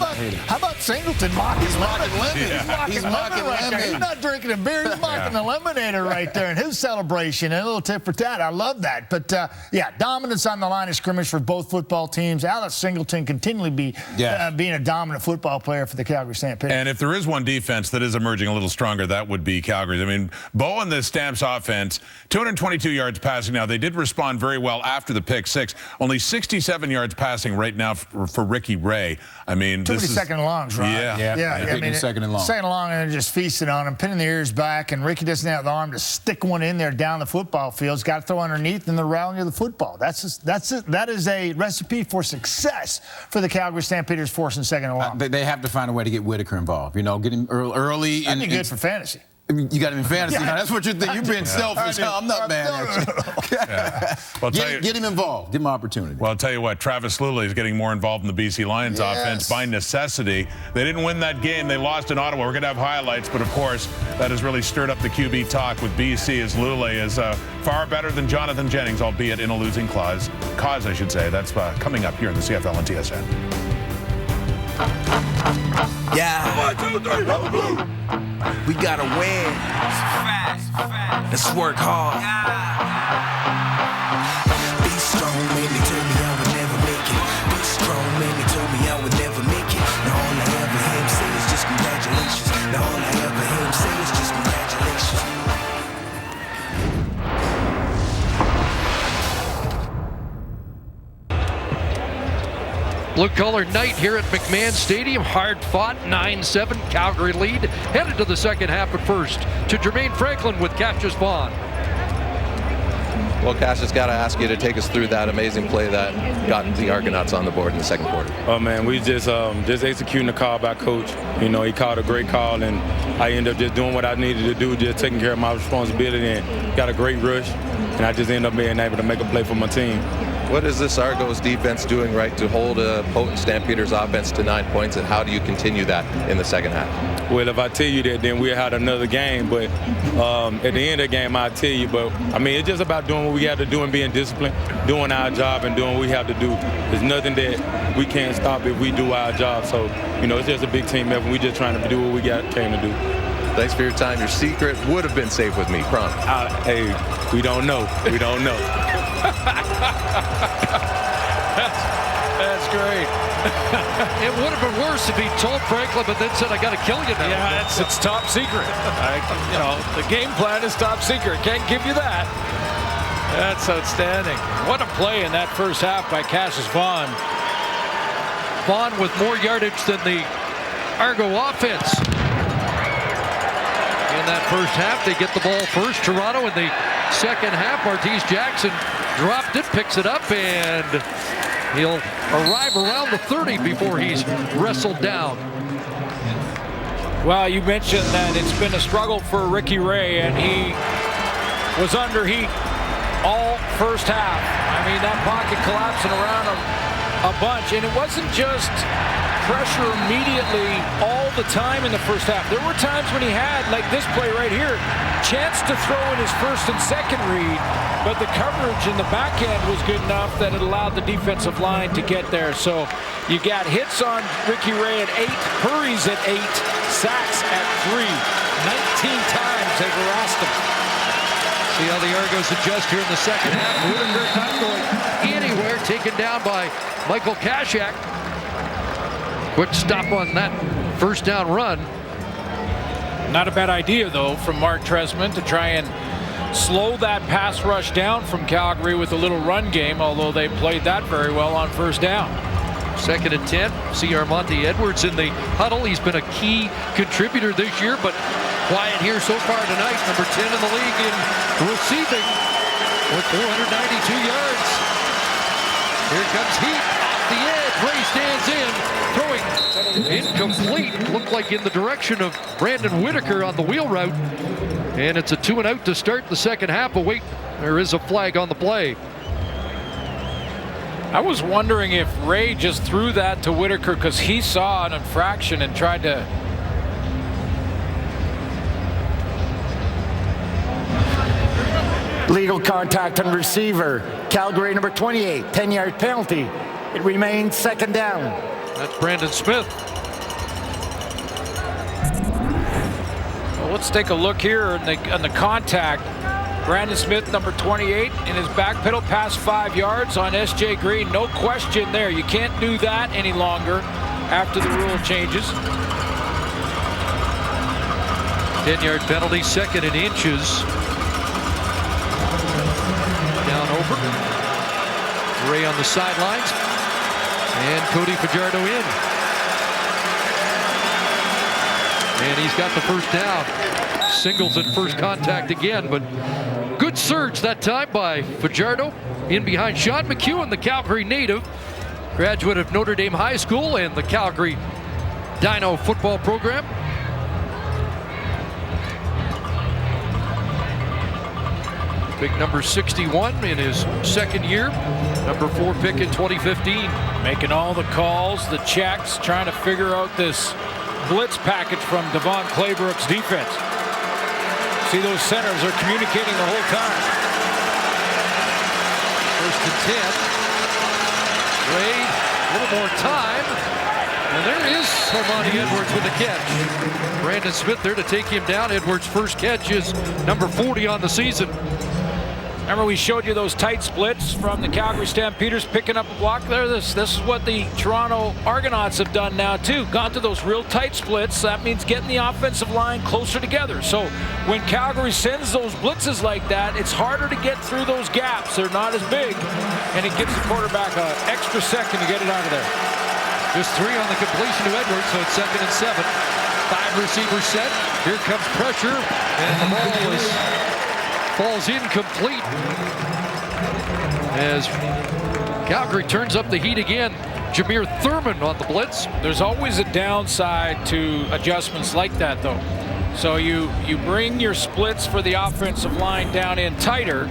about Singleton mocking? He's mocking lemon. He's mocking lemon. He's not drinking a beer. He's mocking the lemonator right there in his celebration. And a little tip for tat. I love that. But, dominance on the line of scrimmage for both football teams. Alex Singleton continually being a dominant football player for the Calgary Stampeders. And if there is one defense that is emerging a little stronger, that would be Calgary's. I mean, Bo and the Stamps offense, 222 yards passing now. They did respond very well after the pick six. Only 67 yards passing right now for Ricky Ray. I mean, too many second and longs, right? I mean, second and long. Second and long, and they're just feasting on him, pinning the ears back, and Ricky doesn't have the arm to stick one in there down the football field. He's got to throw underneath, and they're rallying the football. That is a recipe for success for the Calgary Stampeders forcing second and long. They have to find a way to get Whitaker involved. You know, get him early. That'd be good for fantasy. You got him in fantasy. Now, that's what you're thinking. You've been selfish. I'm not mad at you. Well, get him involved. Give him opportunity. Well, I'll tell you what, Travis Luley is getting more involved in the BC Lions offense by necessity. They didn't win that game. They lost in Ottawa. We're going to have highlights, but of course, that has really stirred up the QB talk with BC as Luley is far better than Jonathan Jennings, albeit in a losing cause, I should say. That's coming up here in the CFL and TSN. Yeah. 1, 2, 3, we gotta win. Let's work hard. Be strong, man. They told me I would never make it. Be strong, man. They told me I would never make it. Now all I ever hear him say is just congratulations. Now all I ever hear him say is just congratulations. Blue-collar night here at McMahon Stadium. Hard-fought, 9-7 Calgary lead. Headed to the second half, but first to Jermaine Franklin with Cassius Vaughn. Well, Cassius, got to ask you to take us through that amazing play that got the Argonauts on the board in the second quarter. Oh, man, we just executing the call by Coach. You know, he called a great call, and I ended up just doing what I needed to do, just taking care of my responsibility, and got a great rush, and I just ended up being able to make a play for my team. What is this Argos defense doing right to hold a potent Stampeders offense to 9 points, and how do you continue that in the second half? Well, if I tell you that, then we'll have another game. But at the end of the game, I'll tell you. But, I mean, it's just about doing what we have to do and being disciplined, doing our job and doing what we have to do. There's nothing that we can't stop if we do our job. So, you know, it's just a big team effort. We're just trying to do what we came to do. Thanks for your time. Your secret would have been safe with me, promise. Hey, we don't know. We don't know. That's great. It would have been worse if he told Franklin, but then said, "I got to kill you now." Yeah, it's top secret. The game plan is top secret. Can't give you that. That's outstanding. What a play in that first half by Cassius Vaughn. Vaughn with more yardage than the Argo offense. In that first half, they get the ball first. Toronto in the second half, Martese Jackson dropped it, picks it up, and he'll arrive around the 30 before he's wrestled down. Well, you mentioned that it's been a struggle for Ricky Ray, and he was under heat all first half. I mean, that pocket collapsing around him a bunch, and it wasn't just pressure immediately all the time in the first half. There were times when he had, like this play right here, chance to throw in his first and second read, but the coverage in the back end was good enough that it allowed the defensive line to get there. So you got hits on Ricky Ray at 8, hurries at 8, sacks at 3. 19 times they harassed him. See how the Argos adjust here in the second half. Whitaker not going anywhere, taken down by Michael Kashak. Quick stop on that first down run. Not a bad idea, though, from Mark Tresman to try and slow that pass rush down from Calgary with a little run game, although they played that very well on first down. Second and 10. See Armonte Edwards in the huddle. He's been a key contributor this year, but quiet here so far tonight. Number 10 in the league in receiving with 492 yards. Here comes Heat off the edge. Ray stands in, throwing incomplete. Looked like in the direction of Brandon Whitaker on the wheel route. And it's a 2-and-out to start the second half. But wait, there is a flag on the play. I was wondering if Ray just threw that to Whitaker because he saw an infraction and tried to. Legal contact on receiver. Calgary number 28, 10-yard penalty. It remains second down. That's Brandon Smith. Well, let's take a look here on the contact. Brandon Smith, number 28, in his back pedal past 5 yards on S.J. Green. No question there. You can't do that any longer after the rule changes. 10-yard penalty, second and inches. Down over. Ray on the sidelines. And Cody Fajardo in. And he's got the first down. Singles at first contact again, but good surge that time by Fajardo. In behind Sean McEwen, the Calgary native, graduate of Notre Dame High School and the Calgary Dino football program. Big number 61 in his second year. Number 4 pick in 2015. Making all the calls, the checks, trying to figure out this blitz package from Devon Claybrook's defense. See, those centers are communicating the whole time. First and 10. Ray, a little more time. And there is Armonte Edwards with a catch. Brandon Smith there to take him down. Edwards' first catch is number 40 on the season. Remember, we showed you those tight splits from the Calgary Stampeders picking up a block there. This is what the Toronto Argonauts have done now too. Gone to those real tight splits. That means getting the offensive line closer together. So when Calgary sends those blitzes like that, it's harder to get through those gaps. They're not as big, and it gives the quarterback an extra second to get it out of there. Just 3 on the completion to Edwards, so it's second and 7. 5 receivers set. Here comes pressure, and the ball falls incomplete as Calgary turns up the heat again. Jameer Thurman on the blitz. There's always a downside to adjustments like that, though. So you bring your splits for the offensive line down in tighter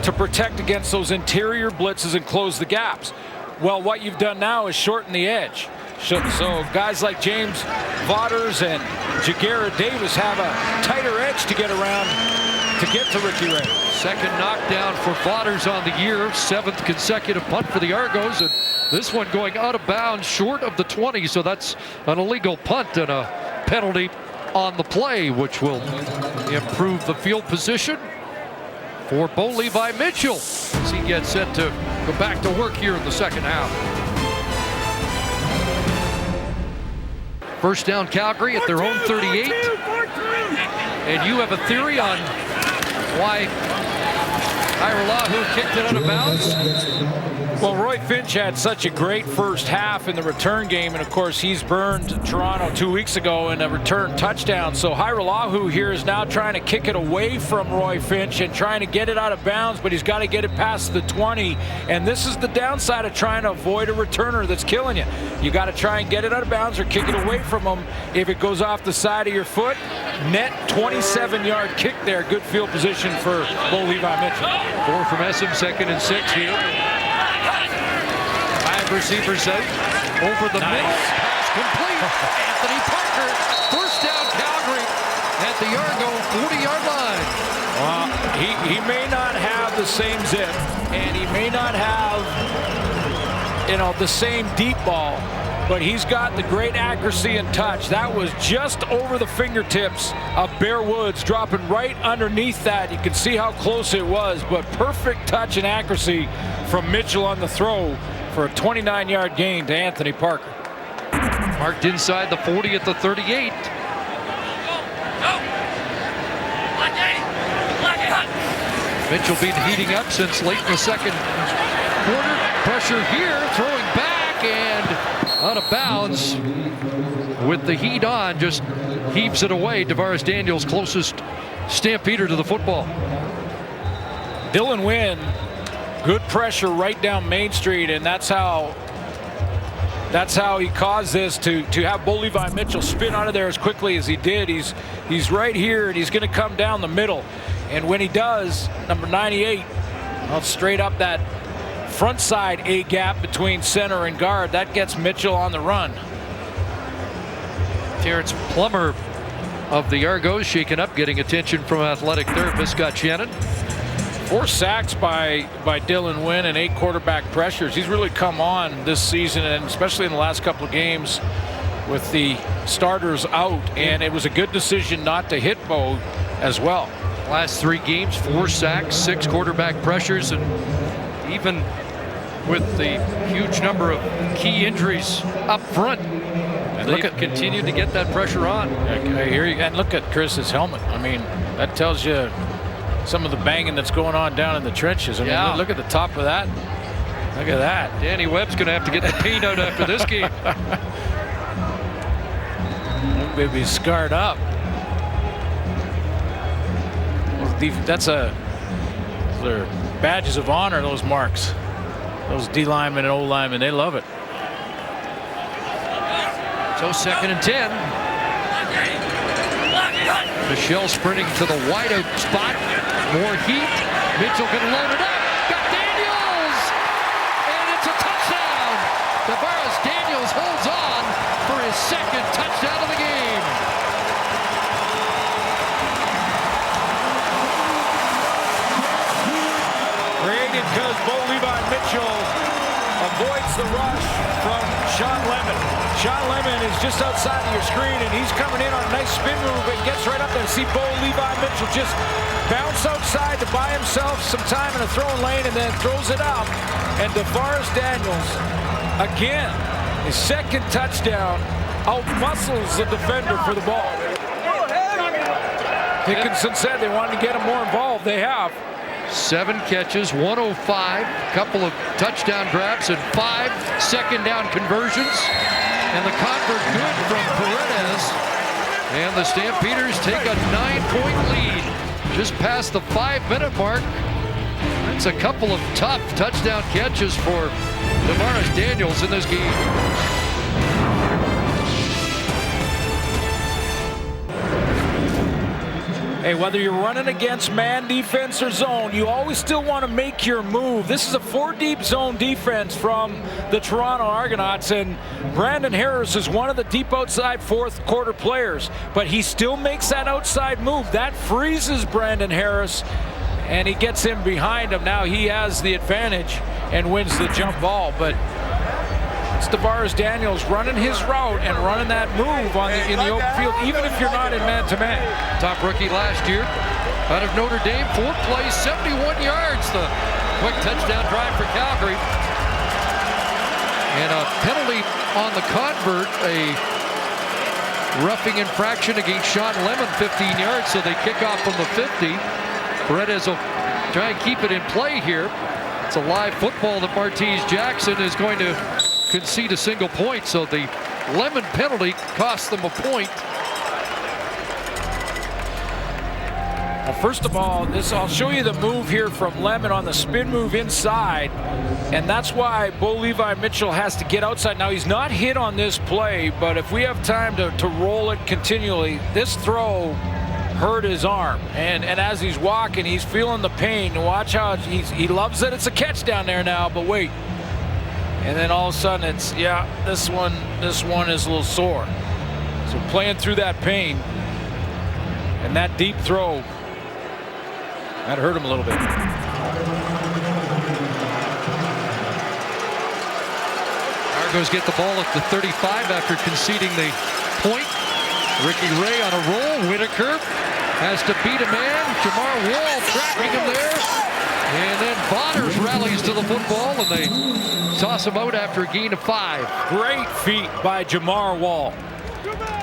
to protect against those interior blitzes and close the gaps. Well, what you've done now is shorten the edge. So guys like James Vaughters and Jagera Davis have a tighter edge to get around to get to Ricky Ray. Second knockdown for Vaughters on the year. 7th consecutive punt for the Argos. And this one going out of bounds short of the 20. So that's an illegal punt and a penalty on the play, which will improve the field position for Bo Levi Mitchell as he gets set to go back to work here in the second half. First down Calgary at their own 38. And you have a theory on why Iralahu kicked it out of bounds? Well, Roy Finch had such a great first half in the return game, and of course he's burned Toronto 2 weeks ago in a return touchdown. So Iralahu here is now trying to kick it away from Roy Finch and trying to get it out of bounds, but he's got to get it past the 20. And this is the downside of trying to avoid a returner that's killing you. You got to try and get it out of bounds or kick it away from him. If it goes off the side of your foot, net 27-yard kick there. Good field position for Bo Levi Mitchell. 4 from Essam, 2nd and 6 here. 5 receivers out. Over the middle. Pass complete. Anthony Parker. First down Calgary at the Argo 40-yard line. He may not have the same zip, and he may not have, the same deep ball, but he's got the great accuracy and touch. That was just over the fingertips of Bear Woods, dropping right underneath that. You can see how close it was, but perfect touch and accuracy from Mitchell on the throw for a 29-yard gain to Anthony Parker. Marked inside the 40 at the 38. Mitchell been heating up since late in the second quarter. Pressure here, throwing back and out of bounds. With the heat on, just heaves it away. Tavares Daniels, closest Stampeder to the football. Dylan Wynn, good pressure right down Main Street, and that's how he caused this to have Bo Levi Mitchell spin out of there as quickly as he did. He's right here, and he's going to come down the middle. And when he does, number 98, straight up that front side A gap between center and guard, that gets Mitchell on the run. Terrence Plummer of the Argos shaken up, getting attention from athletic therapist Scott Shannon. 4 sacks by Dylan Wynn and 8 quarterback pressures. He's really come on this season, and especially in the last couple of games with the starters out, and it was a good decision not to hit Bo as well. Last 3 games, 4 sacks, 6 quarterback pressures, and even with the huge number of key injuries up front, and they've continued to get that pressure on. I hear you, and look at Chris's helmet. I mean, that tells you some of the banging that's going on down in the trenches. I mean, look at the top of that. Look at that. Danny Webb's going to have to get the paint out after this game. Maybe scarred up. They're badges of honor, those marks. Those D linemen and O linemen, they love it. So 2nd and 10. Michelle sprinting to the wideout spot. More heat. Mitchell can load it up. Got Daniels! And it's a touchdown! Tavares Daniels holds on for his 2nd touchdown of the game. Created because Bo Levi Mitchell avoids the rush from Sean Lemon. Sean Lemon is just outside of your screen, and he's coming in on a nice spin move and gets right up there. See Bo Levi Mitchell just bounce outside to buy himself some time in a throwing lane and then throws it out. And Tavares Daniels, again, his 2nd touchdown, out-muscles the defender for the ball. Dickinson said they wanted to get him more involved. They have. 7 catches, 105, couple of touchdown grabs, and 5 second down conversions. And the convert good from Paredes. And the Stampeders take a 9-point lead just past the 5-minute mark. That's a couple of tough touchdown catches for Tavares Daniels in this game. Hey, whether you're running against man defense or zone, you always still want to make your move. This is a 4-deep zone defense from the Toronto Argonauts, and Brandon Harris is one of the deep outside 4th quarter players, but he still makes that outside move. That freezes Brandon Harris, and he gets him behind him. Now he has the advantage and wins the jump ball, but That's Tavares Daniels running his route and running that move in the open field, even if you're not in man-to-man. Top rookie last year out of Notre Dame. 4 plays, 71 yards. The quick touchdown drive for Calgary. And a penalty on the convert, a roughing infraction against Sean Lemon, 15 yards, so they kick off from the 50. Paredes will try and keep it in play here. It's a live football that Martese Jackson is going to concede a single point, so the Lemon penalty cost them a point. Well, first of all, I'll show you the move here from Lemon on the spin move inside, and that's why Bo Levi Mitchell has to get outside. Now, he's not hit on this play, but if we have time to roll it continually, this throw hurt his arm, and as he's walking, he's feeling the pain. Watch how he loves that it's a catch down there now, but wait. And then all of a sudden it's, yeah, this one is a little sore. So playing through that pain and that deep throw, that hurt him a little bit. Argos get the ball at the 35 after conceding the point. Ricky Ray on a roll. Whitaker has to beat a man. Jamar Wall tracking him there. And then Bonners rallies to the football, and they toss him out after a gain of 5. Great feat by Jamar Wall.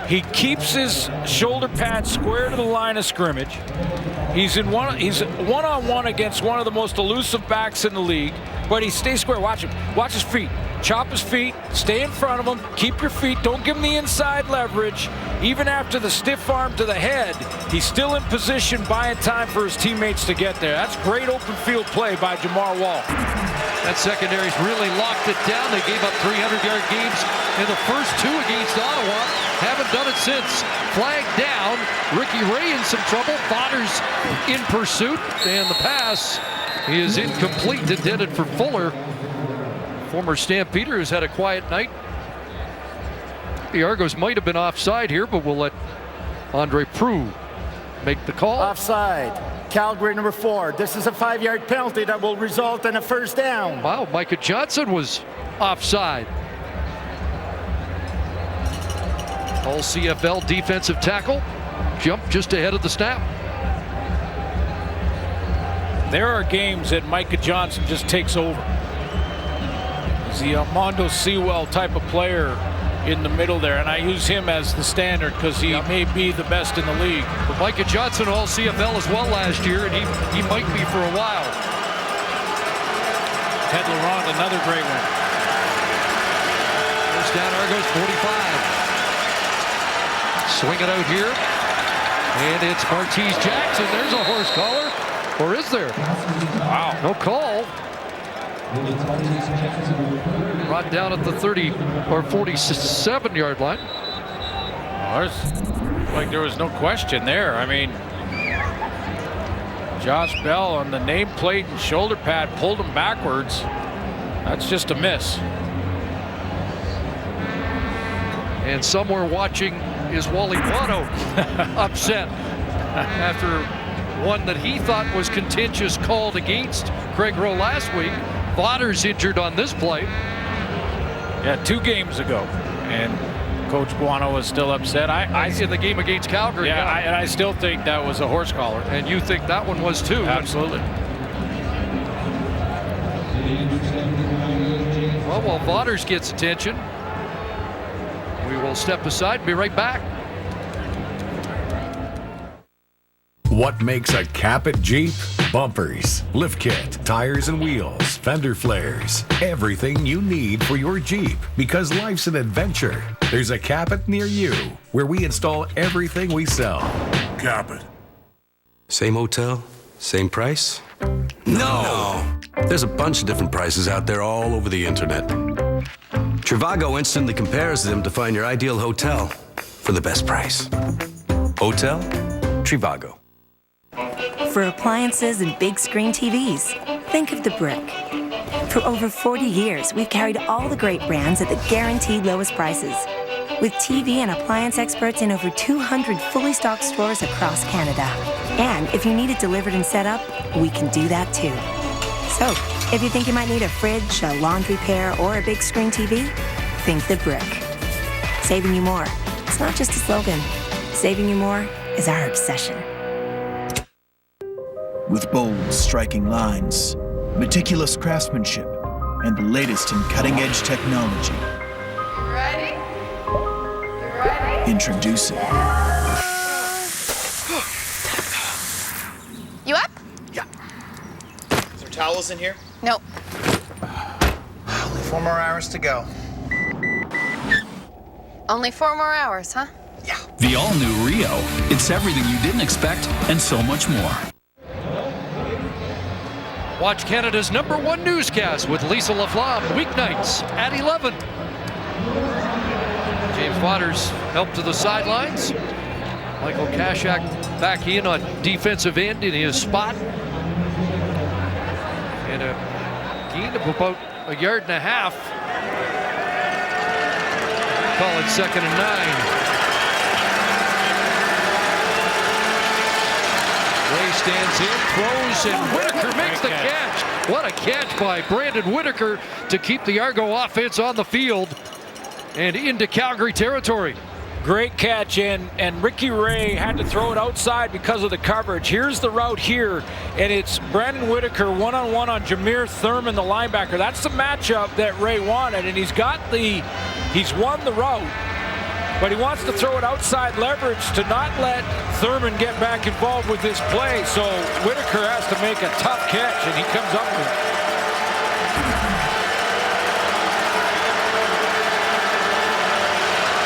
He keeps his shoulder pads square to the line of scrimmage. He's one-on-one against one of the most elusive backs in the league, but he stays square. Watch him. Watch his feet. Chop his feet. Stay in front of him. Keep your feet. Don't give him the inside leverage. Even after the stiff arm to the head, he's still in position, buying time for his teammates to get there. That's great open field play by Jamar Wall. That secondary's really locked it down. They gave up 300-yard games in the first 2 against Ottawa. Haven't done it since. Flag down. Ricky Ray in some trouble. Bonners in pursuit. And the pass is incomplete, intended for Fuller. Former Stampeder who's had a quiet night. The Argos might have been offside here, but we'll let Andre Proulx make the call. Offside. Calgary number 4. This is a 5-yard penalty that will result in a first down. Wow, Micah Johnson was offside. All CFL defensive tackle. Jump just ahead of the snap. There are games that Micah Johnson just takes over. He's the Mondo Sewell type of player in the middle there, and I use him as the standard because he may be the best in the league. But Micah Johnson all CFL as well last year, and he might be for a while. Ted Laurent, another great one. First down, Argos 45. Swing it out here, and it's Martese Jackson. There's a horse collar, or is there? Wow. No call. Brought down at the 30 or 47-yard line. Oh, like there was no question there. I mean, Josh Bell on the nameplate and shoulder pad pulled him backwards. That's just a miss. And somewhere watching is Wally Watto upset after one that he thought was contentious called against Craig Rowe last week. Bonners injured on this play. Yeah, 2 games ago, and Coach Buono was still upset. I in the game against Calgary. Yeah, and I still think that was a horse collar. And you think that one was too? Absolutely. Well, while Bonners gets attention, we will step aside and be right back. What makes a Capit Jeep? Bumpers, lift kit, tires and wheels, fender flares, everything you need for your Jeep. Because life's an adventure. There's a Capit near you where we install everything we sell. Capit. Same hotel, same price? No! There's a bunch of different prices out there all over the internet. Trivago instantly compares them to find your ideal hotel for the best price. Hotel Trivago. For appliances and big screen TVs, think of the Brick. For over 40 years, we've carried all the great brands at the guaranteed lowest prices. With TV and appliance experts in over 200 fully stocked stores across Canada. And if you need it delivered and set up, we can do that too. So, if you think you might need a fridge, a laundry pair, or a big screen TV, think the brick. Saving you more. It's not just a slogan. Saving you more is our obsession. With bold, striking lines, meticulous craftsmanship, and the latest in cutting-edge technology. Ready? You ready? Introducing. You up? Yeah. Is there towels in here? Nope. Only 4 more hours to go. Only 4 more hours, huh? Yeah. The all-new Rio. It's everything you didn't expect and so much more. Watch Canada's #1 newscast with Lisa Laflamme, weeknights at 11. James Waters helped to the sidelines. Michael Kashak back in on defensive end in his spot. And a gain of about 1.5 yards. Call it 2nd and 9. Ray stands in, throws, and Whitaker makes the catch. What a catch by Brandon Whitaker to keep the Argo offense on the field and into Calgary territory. Great catch, and Ricky Ray had to throw it outside because of the coverage. Here's the route here, and it's Brandon Whitaker one-on-one on Jameer Thurman, the linebacker. That's the matchup that Ray wanted, and he's won the route, but he wants to throw it outside leverage to not let Thurman get back involved with this play. So Whitaker has to make a tough catch, and he comes up with it.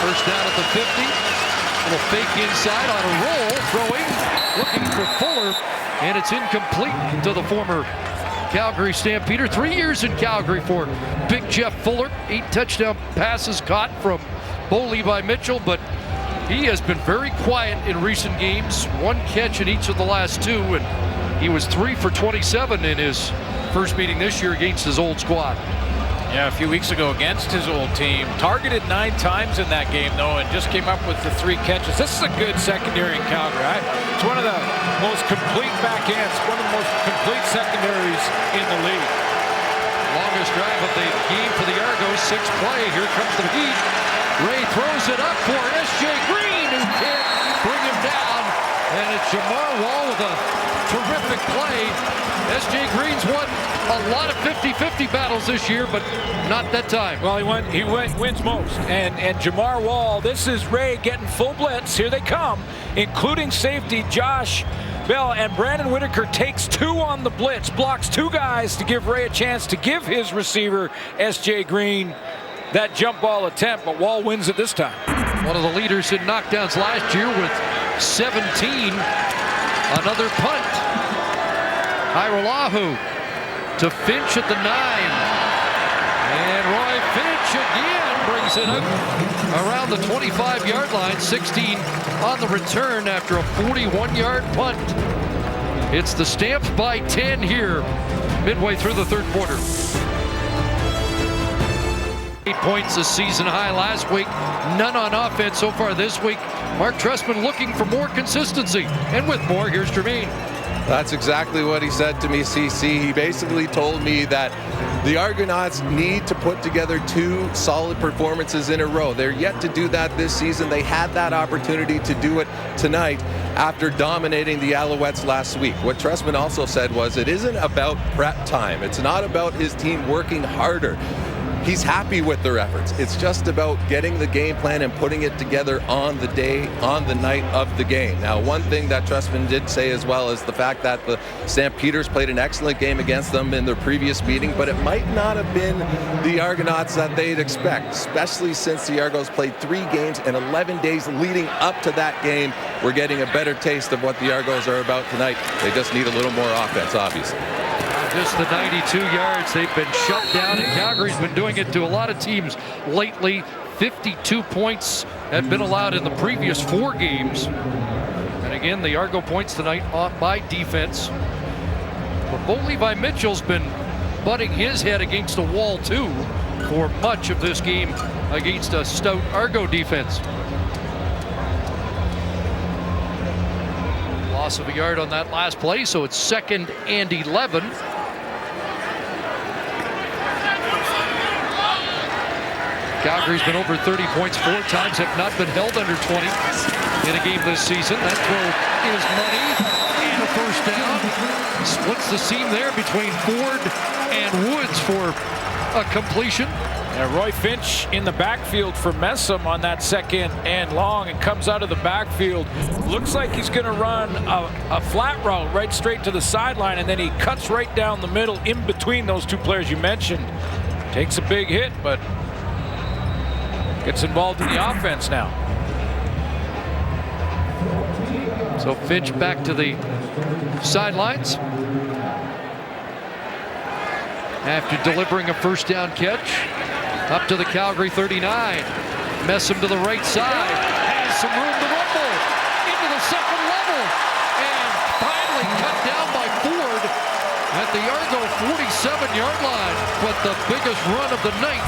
First down at the 50. Little fake inside on a roll, throwing, looking for Fuller, and it's incomplete to the former Calgary Stampeder. 3 years in Calgary for Big Jeff Fuller. 8 touchdown passes caught from Bo Levi Mitchell, but he has been very quiet in recent games. 1 catch in each of the last 2, and he was 3 for 27 in his first meeting this year against his old squad. Yeah, a few weeks ago against his old team. Targeted 9 times in that game, though, and just came up with the 3 catches. This is a good secondary in Calgary. It's one of the most complete back ends, one of the most complete secondaries in the league. Longest drive of the game for the Argos, 6 play. Here comes the heat. Ray throws it up for S.J. Green, who can't bring him down. And it's Jamar Wall with a terrific play. S.J. Green's won a lot of 50-50 battles this year, but not that time. Well, he wins most. And Jamar Wall, this is Ray getting full blitz. Here they come, including safety Josh Bell, and Brandon Whitaker takes 2 on the blitz, blocks 2 guys to give Ray a chance to give his receiver, S.J. Green, that jump ball attempt, but Wall wins it this time. One of the leaders in knockdowns last year with 17. Another punt. Hairolahu to Finch at the 9. And Roy Finch again brings it up around the 25-yard line. 16 on the return after a 41-yard punt. It's the Stamps by 10 here, midway through the 3rd quarter. 8 points, a season high last week. None on offense so far this week. Mark Trestman looking for more consistency. And with more, here's Jermaine. That's exactly what he said to me, CC. He basically told me that the Argonauts need to put together 2 solid performances in a row. They're yet to do that this season. They had that opportunity to do it tonight after dominating the Alouettes last week. What Trestman also said was it isn't about prep time. It's not about his team working harder. He's happy with their efforts. It's just about getting the game plan and putting it together on the day, on the night of the game. Now, one thing that Trestman did say as well is the fact that the Stampeders played an excellent game against them in their previous meeting, but it might not have been the Argonauts that they'd expect, especially since the Argos played 3 games in 11 days leading up to that game. We're getting a better taste of what the Argos are about tonight. They just need a little more offense, obviously. Just the 92 yards. They've been shut down, and Calgary's been doing it to a lot of teams lately. 52 points have been allowed in the previous 4 games. And again, the Argo points tonight by defense. But Bo Levi Mitchell's been butting his head against the wall, too, for much of this game against a stout Argo defense. Loss of a yard on that last play, so it's 2nd and 11. Calgary's been over 30 points 4 times, have not been held under 20 in a game this season. That throw is money and a first down. Splits the seam there between Ford and Woods for a completion. Yeah, Roy Finch in the backfield for Messam on that second and long, and comes out of the backfield. Looks like he's going to run a flat route right straight to the sideline, and then he cuts right down the middle in between those two players you mentioned. Takes a big hit, but gets involved in the offense now. So Finch back to the sidelines after delivering a first down catch. Up to the Calgary 39. Messam to the right side. Has some room to rumble into the second level. And finally cut down by Ford at the Argo 47-yard line. But the biggest run of the night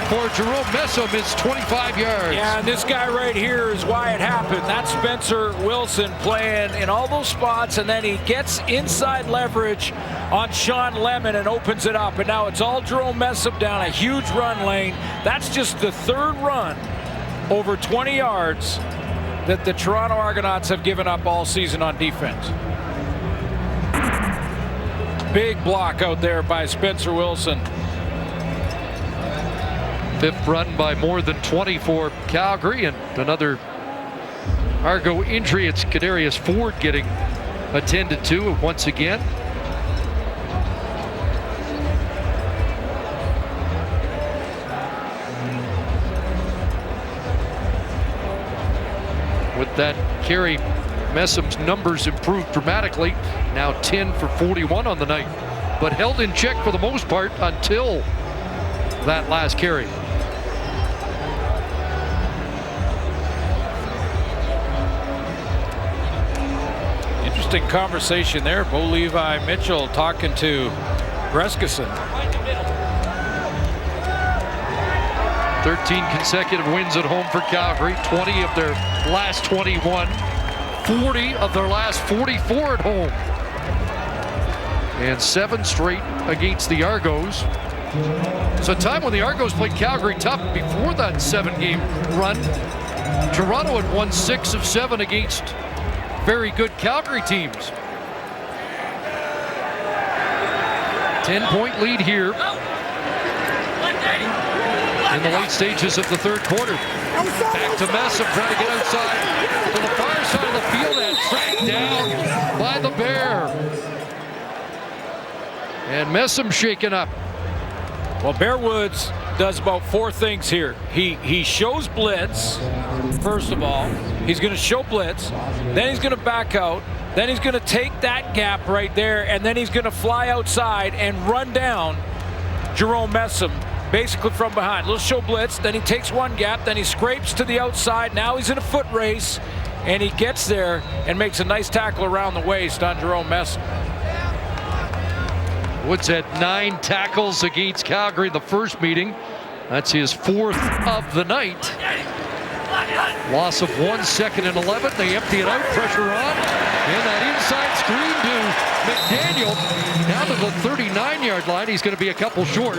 for Jerome Messam is 25 yards. Yeah, and this guy right here is why it happened. That's Spencer Wilson playing in all those spots, and then he gets inside leverage on Sean Lemon and opens it up. And now it's all Jerome Messam down a huge run lane. That's just the third run over 20 yards that the Toronto Argonauts have given up all season on defense. Big block out there by Spencer Wilson. Fifth run by more than 20 for Calgary, and another Argo injury. It's Kadarius Ford getting attended to once again. With that carry, Messam's numbers improved dramatically. Now 10 for 41 on the night, but held in check for the most part until that last carry. Interesting conversation there. Bo Levi Mitchell talking to Brescison. 13 consecutive wins at home for Calgary, 20 of their last 21, 40 of their last 44 at home, and 7 straight against the Argos. It's a time when the Argos played Calgary tough before that 7-game run. Toronto had won 6 of 7 against very good Calgary teams. 10-point lead here in the late stages of the third quarter. Back to Messam, trying to get outside to the far side of the field and tracked down by the Bear. And Messam shaken up. Well, Bear Woods does about 4 things here. He shows blitz, first of all. He's going to show blitz. Then he's going to back out. Then he's going to take that gap right there, and then he's going to fly outside and run down Jerome Messam, basically from behind. Little show blitz, then he takes one gap, then he scrapes to the outside. Now he's in a foot race, and he gets there and makes a nice tackle around the waist on Jerome Messam. Woods had 9 tackles against Calgary the first meeting. That's his 4th of the night. Loss of 1, 2nd and 11. They empty it out, pressure on. And that inside screen to McDaniel. Down to the 39-yard line. He's going to be a couple short.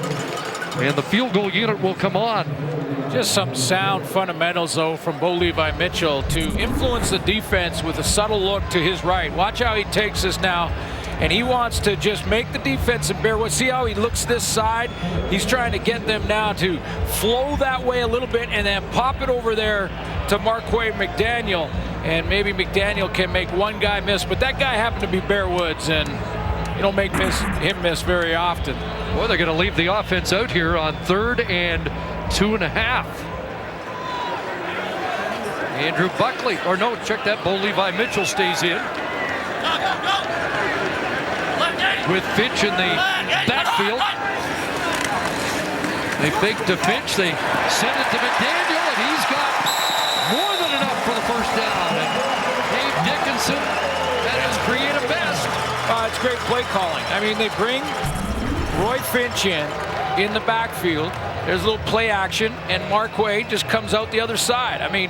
And the field goal unit will come on. Just some sound fundamentals, though, from Bo Levi Mitchell to influence the defense with a subtle look to his right. Watch how he takes this now. And he wants to just make the defense and Bear Woods. See how he looks this side? He's trying to get them now to flow that way a little bit and then pop it over there to Marquay McDaniel. And maybe McDaniel can make one guy miss, but that guy happened to be Bear Woods, and you don't make him miss very often. Well, they're going to leave the offense out here on 3rd and 2.5. Andrew Buckley, or no, check that, Bo Levi Mitchell stays in. With Finch in the backfield. They fake to Finch, they send it to McDaniel, and he's got more than enough for the first down. And Dave Dickinson at his creative best. It's great play calling. I mean, they bring Roy Finch in the backfield. There's a little play action, and Marquay just comes out the other side. I mean,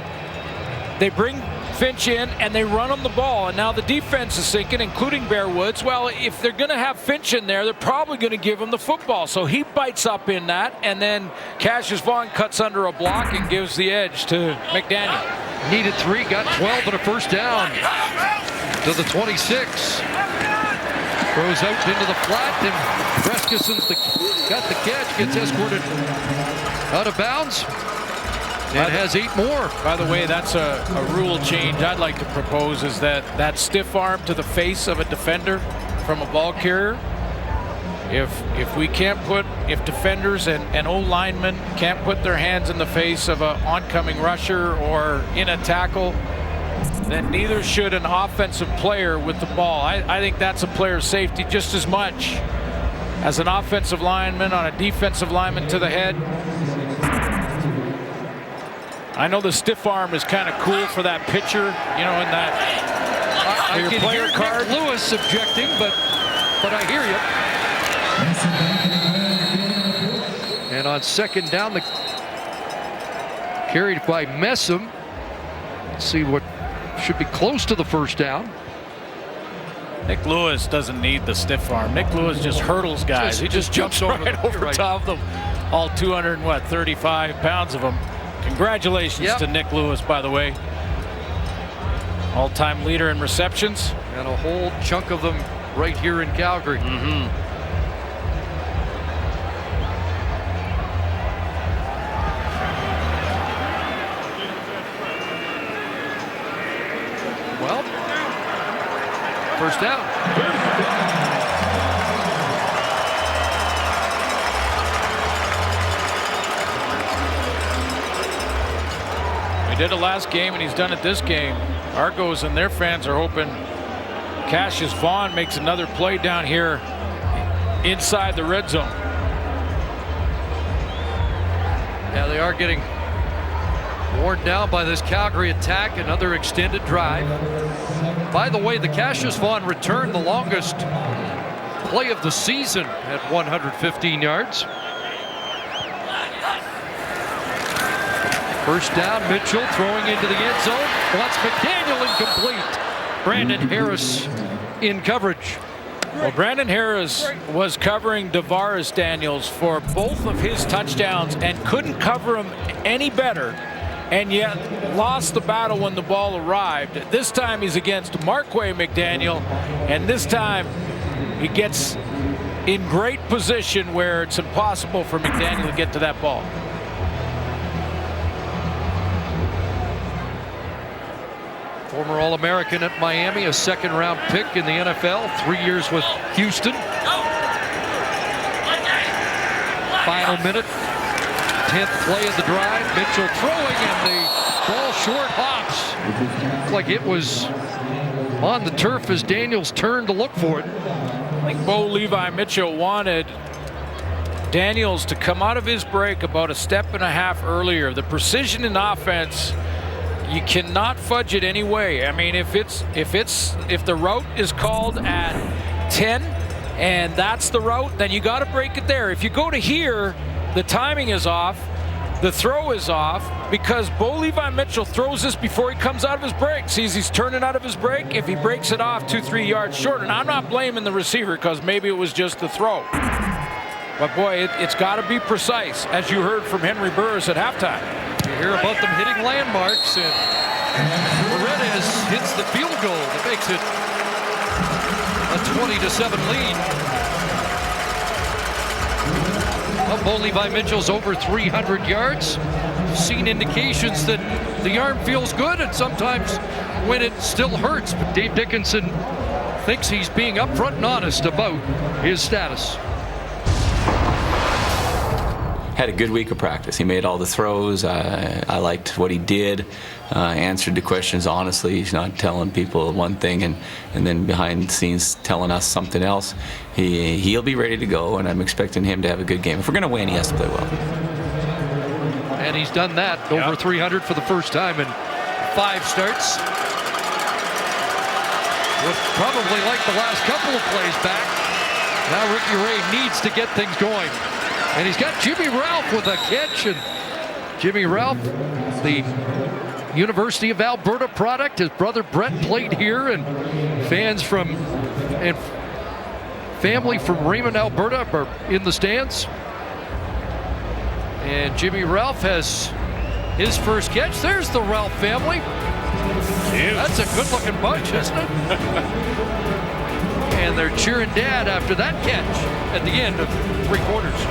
they bring Finch in, and they run him the ball. And now the defense is sinking, including Bear Woods. Well, if they're going to have Finch in there, they're probably going to give him the football. So he bites up in that, and then Cassius Vaughn cuts under a block and gives the edge to McDaniel. Needed 3, got 12 and a first down to the 26. Throws out into the flat, and Breskuson's got the catch, gets escorted out of bounds. And has 8 more. By the way, that's a rule change I'd like to propose, is that stiff arm to the face of a defender from a ball carrier. If defenders and O-linemen can't put their hands in the face of an oncoming rusher or in a tackle, then neither should an offensive player with the ball. I think that's a player's safety just as much as an offensive lineman on a defensive lineman to the head. I know the stiff arm is kind of cool for that pitcher, you know, in that I your can player hear card. Nick Lewis objecting, but I hear you. And on second down, carried by Messam. Let's see what should be close to the first down. Nick Lewis doesn't need the stiff arm. Nick Lewis just hurdles guys. He just jumps right over top of them. All 235 pounds of them. Congratulations to Nick Lewis, by the way. All-time leader in receptions. And a whole chunk of them right here in Calgary. Well, first down. He did it last game, and he's done it this game. Argos and their fans are hoping Cassius Vaughn makes another play down here inside the red zone. Yeah, they are getting worn down by this Calgary attack. Another extended drive. By the way, the Cassius Vaughn return, the longest play of the season at 115 yards. First down, Mitchell throwing into the end zone. Wants McDaniel incomplete. Brandon Harris in coverage. Well, Brandon Harris was covering DeVaris Daniels for both of his touchdowns and couldn't cover him any better, and yet lost the battle when the ball arrived. This time he's against Marquay McDaniel, and this time he gets in great position where it's impossible for McDaniel to get to that ball. Former All-American at Miami, a second-round pick in the NFL, 3 years with Houston. Final minute, 10th play of the drive. Mitchell throwing, and the ball short hops. Looked like it was on the turf as Daniels turned to look for it. I think Bo Levi Mitchell wanted Daniels to come out of his break about a step and a half earlier. The precision in offense, you cannot fudge it any way. I mean, if the route is called at 10 and that's the route, then you got to break it there. If you go to here, the timing is off, the throw is off, because Bo Levi Mitchell throws this before he comes out of his break. Sees he's turning out of his break. If he breaks it off 2-3 yards short, and I'm not blaming the receiver because maybe it was just the throw. But boy, it's got to be precise, as you heard from Henry Burris at halftime. You hear about them hitting landmarks, and Paredes hits the field goal that makes it a 20-7 lead. Well, Bo Levi Mitchell's over 300 yards. Seen indications that the arm feels good, and sometimes when it still hurts. But Dave Dickinson thinks he's being upfront and honest about his status. Had a good week of practice. He made all the throws. I liked what he did. Answered the questions honestly. He's not telling people one thing and then behind the scenes telling us something else. He'll be ready to go, and I'm expecting him to have a good game. If we're going to win, he has to play well. And he's done that. Over 300 for the first time in 5 starts. Would probably like the last couple of plays back. Now Ricky Ray needs to get things going. And he's got Jimmy Ralph with a catch. And Jimmy Ralph, the University of Alberta product. His brother Brett played here, and fans and family from Raymond, Alberta are in the stands. And Jimmy Ralph has his first catch. There's the Ralph family. That's a good-looking bunch, isn't it? And they're cheering Dad after that catch at the end of 3 quarters.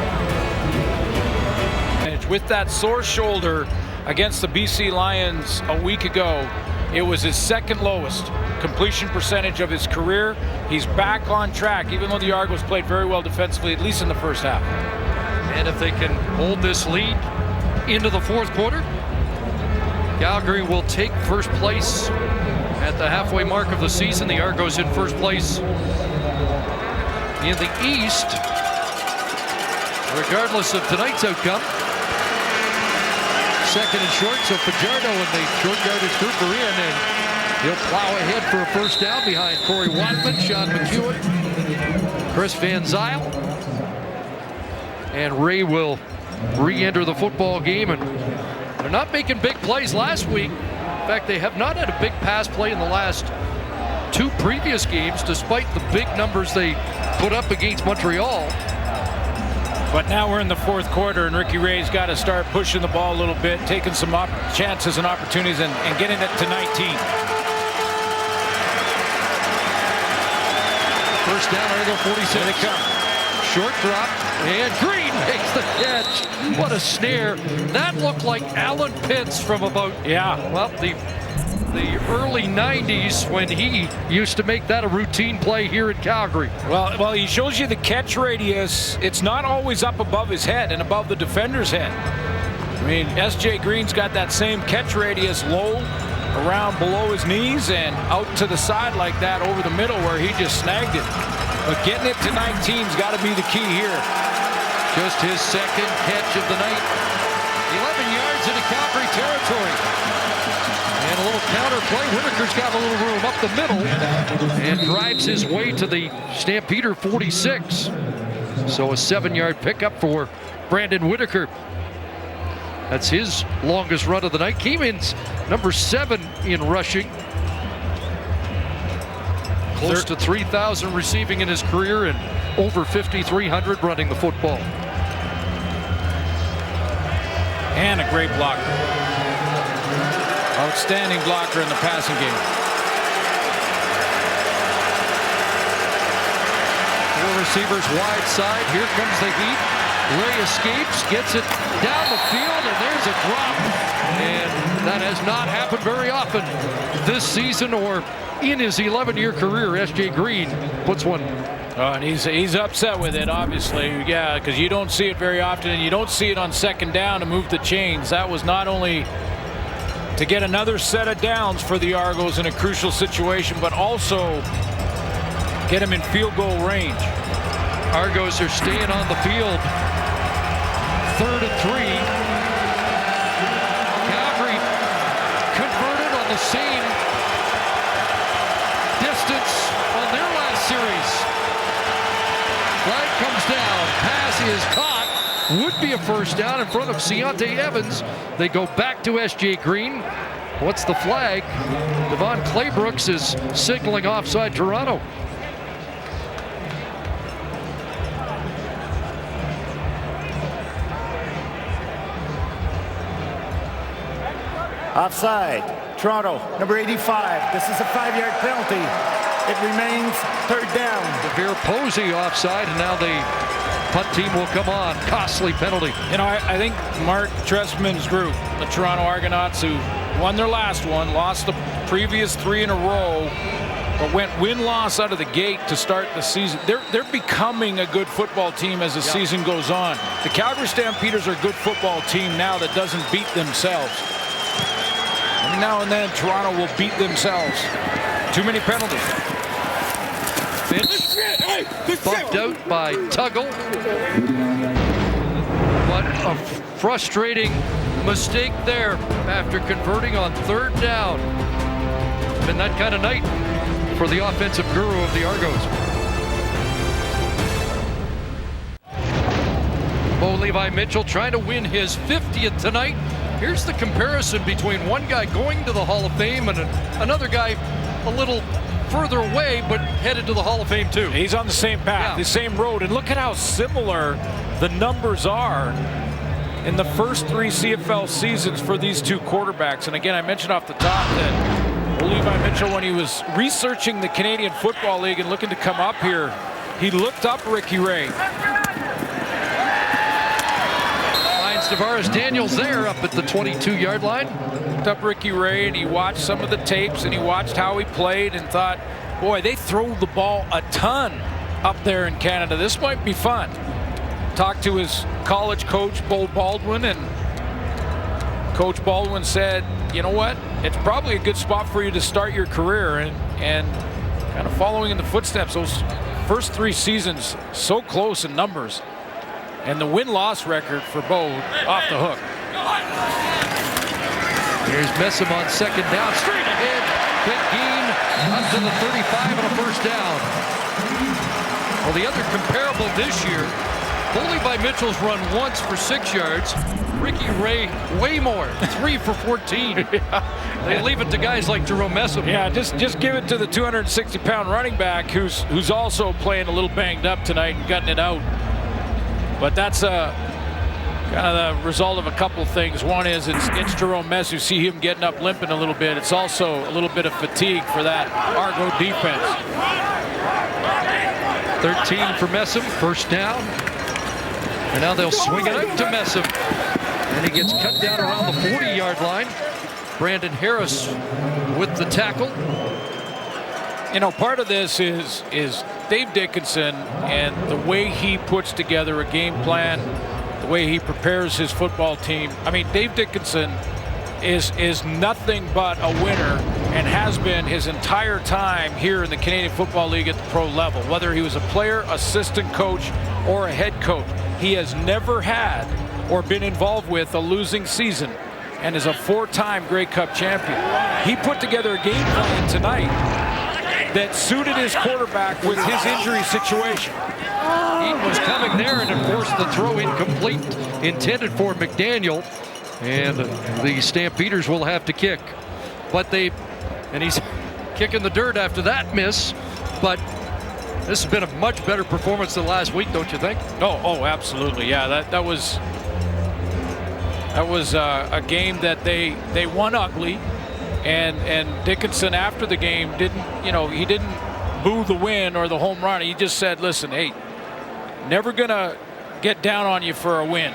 With that sore shoulder against the BC Lions a week ago, it was his second lowest completion percentage of his career. He's back on track, even though the Argos played very well defensively, at least in the first half. And if they can hold this lead into the 4th quarter, Calgary will take first place at the halfway mark of the season. The Argos in first place in the East, regardless of tonight's outcome. Second and short, so Fajardo and the short yardage group are in, and he'll plow ahead for a first down behind Corey Watman, Sean McEwen, Chris Van Zyl. And Ray will re-enter the football game, and they're not making big plays last week. In fact, they have not had a big pass play in the last 2 previous games, despite the big numbers they put up against Montreal. But now we're in the 4th quarter, and Ricky Ray's got to start pushing the ball a little bit, taking some chances and opportunities, and getting it to 19. First down, Argo 46. Here they come. Short drop, and Green makes the catch. What a snare. That looked like Alan Pitts from about, the early 90s when he used to make that a routine play here in Calgary. Well, he shows you the catch radius. It's not always up above his head and above the defender's head. I mean, S.J. Green's got that same catch radius low, around below his knees, and out to the side like that over the middle where he just snagged it. But getting it to 19's got to be the key here. Just his second catch of the night. 11 yards into Calgary territory. And a little counter play. Whitaker's got a little room up the middle and drives his way to the Stampeder 46. So a 7-yard pickup for Brandon Whitaker. That's his longest run of the night. Came in number 7 in rushing. Close to 3,000 receiving in his career and over 5,300 running the football. And a great blocker. Outstanding blocker in the passing game. 4 receivers wide side. Here comes the heat. Ray escapes, gets it down the field, and there's a drop. And that has not happened very often this season or in his 11-year career. S.J. Green puts one. Oh, and he's upset with it, obviously. Yeah, because you don't see it very often, and you don't see it on 2nd down to move the chains. That was not only to get another set of downs for the Argos in a crucial situation, but also get him in field goal range. Argos are staying on the field. 3rd and 3. Calgary converted on the same distance on their last series. Flag comes down. Pass is caught. Would be a first down in front of Seontae Evans. They go back to S.J. Green. What's the flag? Devon Claybrooks is signaling offside Toronto. Offside. Toronto, number 85. This is a 5-yard penalty. It remains 3rd down. Devere Posey offside, and now the punt team will come on. Costly penalty. You know, I think Mark Trestman's group, the Toronto Argonauts, who won their last one, lost the previous 3 in a row, but went win-loss out of the gate to start the season. They're becoming a good football team as the season goes on. The Calgary Stampeders are a good football team now that doesn't beat themselves. Every now and then, Toronto will beat themselves. Too many penalties. Finch bumped out by Tuggle. But a frustrating mistake there after converting on 3rd down. Been that kind of night for the offensive guru of the Argos. Bo Levi Mitchell trying to win his 50th tonight Here's the comparison between one guy going to the Hall of Fame and another guy a little further away, but headed to the Hall of Fame too. He's on the same path, the same road, and look at how similar the numbers are in the first 3 CFL seasons for these two quarterbacks. And again, I mentioned off the top that Levi Mitchell, when he was researching the Canadian Football League and looking to come up here, he looked up Ricky Ray. Finds Tavares Daniels there up at the 22-yard line. Looked up Ricky Ray, and he watched some of the tapes, and he watched how he played and thought, boy, they throw the ball a ton up there in Canada. This might be fun. Talked to his college coach, Bo Baldwin, and Coach Baldwin said, you know what, it's probably a good spot for you to start your career, and kind of following in the footsteps. Those first 3 seasons so close in numbers, and the win-loss record for Bo off the hook. Here's Messam on second down, straight ahead. McGeen up to the 35 and a first down. Well, the other comparable this year, Levi Mitchell's run once for 6 yards. Ricky Ray way more, 3 for 14. They leave it to guys like Jerome Messam. Yeah, just give it to the 260-pound running back who's also playing a little banged up tonight and gutting it out. But that's kind of the result of a couple things. One is it's Jerome Mess. You see him getting up limping a little bit. It's also a little bit of fatigue for that Argo defense. 13 for Messam, first down. And now they'll swing it out to Messam. And he gets cut down around the 40-yard line. Brandon Harris with the tackle. You know, part of this is Dave Dickinson and the way he puts together a game plan, the way he prepares his football team. I mean, Dave Dickinson is nothing but a winner and has been his entire time here in the Canadian Football League at the pro level. Whether he was a player, assistant coach, or a head coach, he has never had or been involved with a losing season and is a 4-time Grey Cup champion. He put together a game plan tonight that suited his quarterback with his injury situation. Eaton was coming there and enforced the throw incomplete, intended for McDaniel, and the Stampeders will have to kick. But he's kicking the dirt after that miss, but this has been a much better performance than last week, don't you think? Oh, absolutely. Yeah, that was a game that they won ugly, and Dickinson after the game he didn't boo the win or the home run. He just said, listen, hey, never gonna get down on you for a win,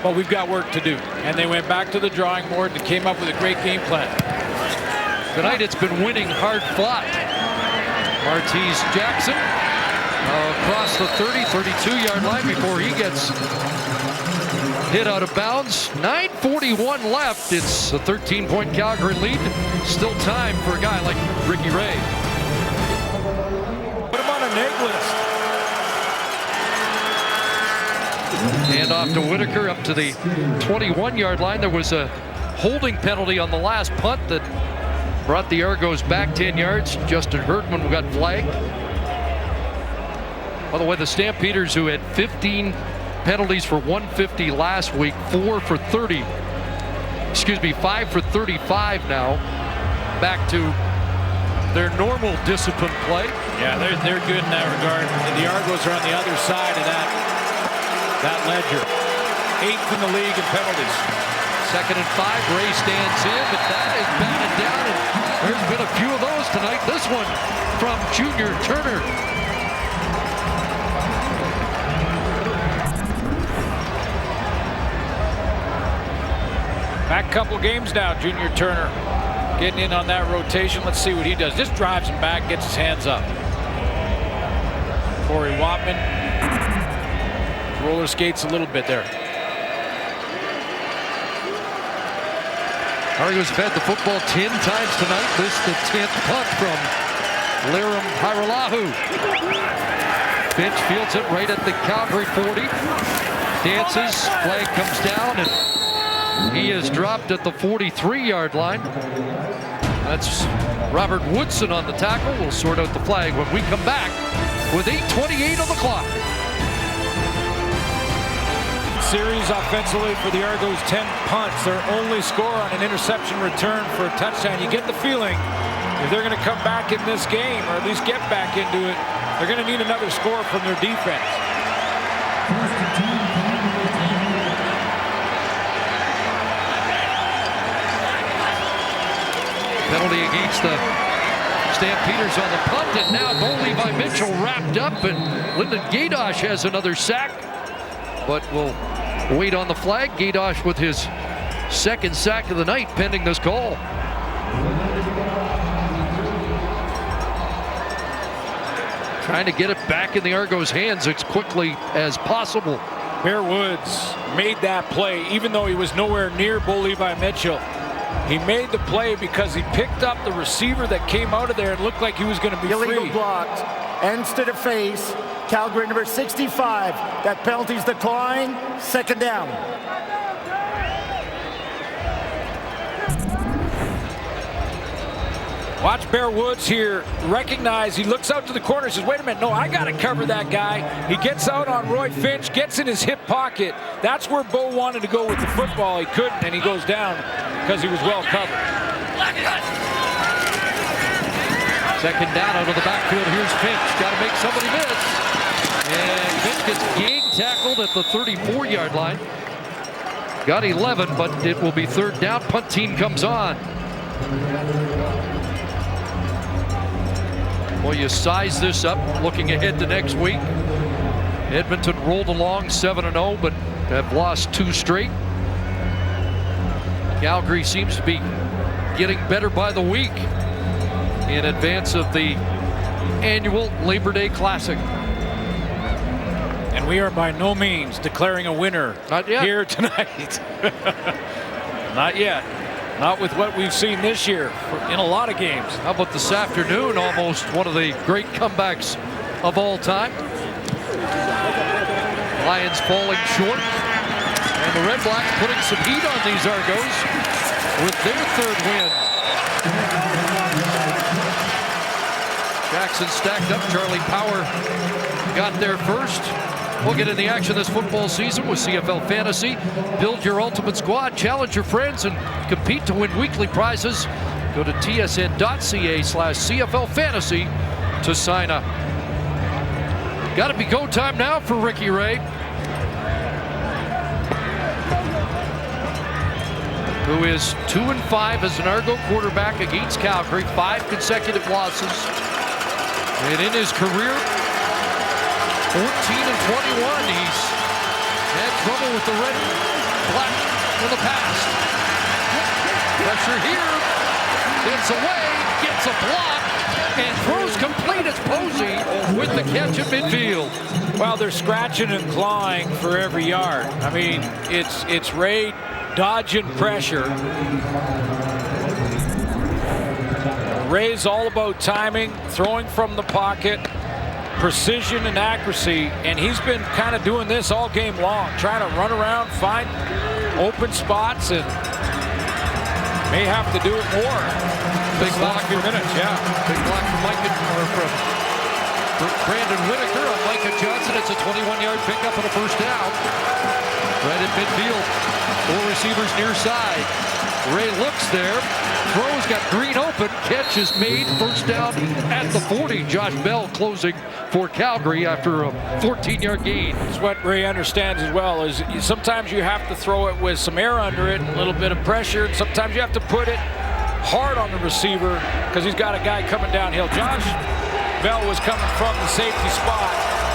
but we've got work to do. And they went back to the drawing board and came up with a great game plan. Tonight it's been winning hard fought. Martese Jackson across the 32-yard line before he gets hit out of bounds. 9:41 left. It's a 13-point Calgary lead. Still time for a guy like Ricky Ray. Put him on a neg list. Hand off to Whitaker up to the 21-yard line. There was a holding penalty on the last punt that brought the Argos back 10 yards. Justin Herdman got flagged. By the way, the Stampeders, who had 15 penalties for 150 last week, 5 for 35 now, back to their normal discipline play. Yeah, they're good in that regard. And the Argos are on the other side of that ledger. 8th in the league in penalties. 2nd and 5, Ray stands in, but that is batted down, and there's been a few of those tonight. This one from Junior Turner. Back a couple games now, Junior Turner getting in on that rotation. Let's see what he does. Just drives him back, gets his hands up. Corey Watman roller skates a little bit there. Argos have had the football 10 times tonight. This the 10th punt from Liram Hiralahu. Finch fields it right at the Calgary 40. Dances, flag comes down, and he is dropped at the 43-yard line. That's Robert Woodson on the tackle. We'll sort out the flag when we come back with 8:28 on the clock. series offensively for the Argos, 10 punts. Their only score on an interception return for a touchdown. You get the feeling if they're going to come back in this game, or at least get back into it, they're going to need another score from their defense. Penalty against the Stampeders on the punt, and now Bo Levi Mitchell wrapped up, and Lyndon Gaydosh has another sack, but we'll wait on the flag. Gaydosh with his second sack of the night pending this call. Trying to get it back in the Argos' hands as quickly as possible. Bear Woods made that play, even though he was nowhere near Bo Levi Mitchell. He made the play because he picked up the receiver that came out of there and looked like he was going to be illegal free. blocked. Ends to the face. Calgary number 65. That penalty's declined. Second down. Watch Bear Woods here recognize, he looks out to the corner, says, wait a minute, no, I got to cover that guy. He gets out on Roy Finch, gets in his hip pocket. That's where Bo wanted to go with the football. He couldn't, and he goes down because he was well covered. Second down out of the backfield. Here's Finch. Got to make somebody miss. And Finch gets gang tackled at the 34-yard line. Got 11, but it will be third down. Punt team comes on. Well, you size this up, looking ahead to next week. Edmonton rolled along 7-0, but have lost 2 straight. Calgary seems to be getting better by the week in advance of the annual Labor Day Classic. And we are by no means declaring a winner here tonight. Not yet. Not with what we've seen this year in a lot of games. How about this afternoon? Almost one of the great comebacks of all time. Lions falling short. And the Red Blacks putting some heat on these Argos with their third win. Jackson stacked up. Charlie Power got there first. We'll get in the action this football season with CFL Fantasy. Build your ultimate squad, challenge your friends, and compete to win weekly prizes. Go to tsn.ca/CFL Fantasy to sign up. Got to be go time now for Ricky Ray, who is 2-5 as an Argo quarterback against Calgary, 5 consecutive losses. And in his career, 14-21. He's had trouble with the Red Black in the past. Pressure here. Gets away, gets a block, and throws complete as Posey with the catch at midfield. Well, they're scratching and clawing for every yard. I mean, it's Ray dodging pressure. Ray's all about timing, throwing from the pocket, precision and accuracy, and he's been kind of doing this all game long, trying to run around, find open spots, and may have to do it more. Big block for minutes, yeah. Big block from Brandon Whitaker on Micah Johnson. It's a 21-yard pickup and a first down. Right at midfield. 4 receivers near side. Ray looks there. Throws, got Green open. Catch is made. First down at the 40. Josh Bell closing for Calgary after a 14-yard gain. It's what Ray understands as well, is sometimes you have to throw it with some air under it, a little bit of pressure, and sometimes you have to put it hard on the receiver because he's got a guy coming downhill. Josh Bell was coming from the safety spot,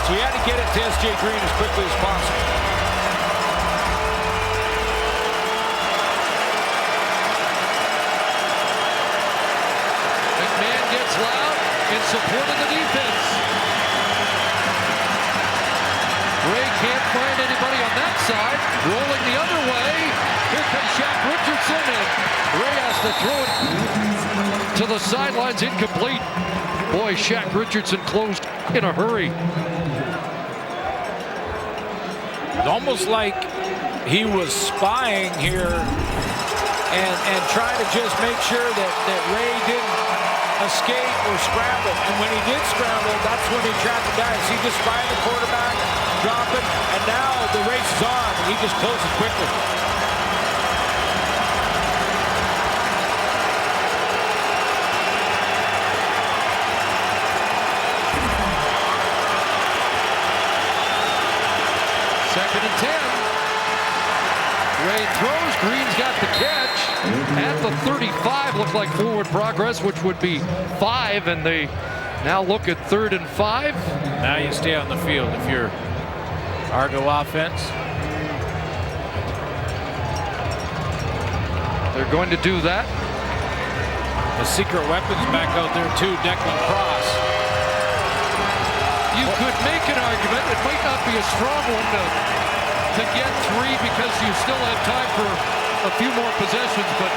so he had to get it to S.J. Green as quickly as possible. McMahon gets loud in support of the defense. Ray can't find anybody on that side. Rolling the other way. Here comes Shaq Richardson, and Ray has to throw it to the sidelines, incomplete. Boy, Shaq Richardson closed in a hurry. It's almost like he was spying here and trying to just make sure that Ray didn't escape or scramble. And when he did scramble, that's when he trapped the guys. He just spying the quarterback, dropping, and now the race is on. He just closes quickly. Second and 10. Ray throws. Green's got the catch. At the 35, looked like forward progress, which would be 5, and they now look at 3rd and 5. Now you stay on the field if you're Argo offense. They're going to do that. The secret weapons back out there too, Declan Cross. You could make an argument. It might not be a strong one to get 3 because you still have time for a few more possessions, but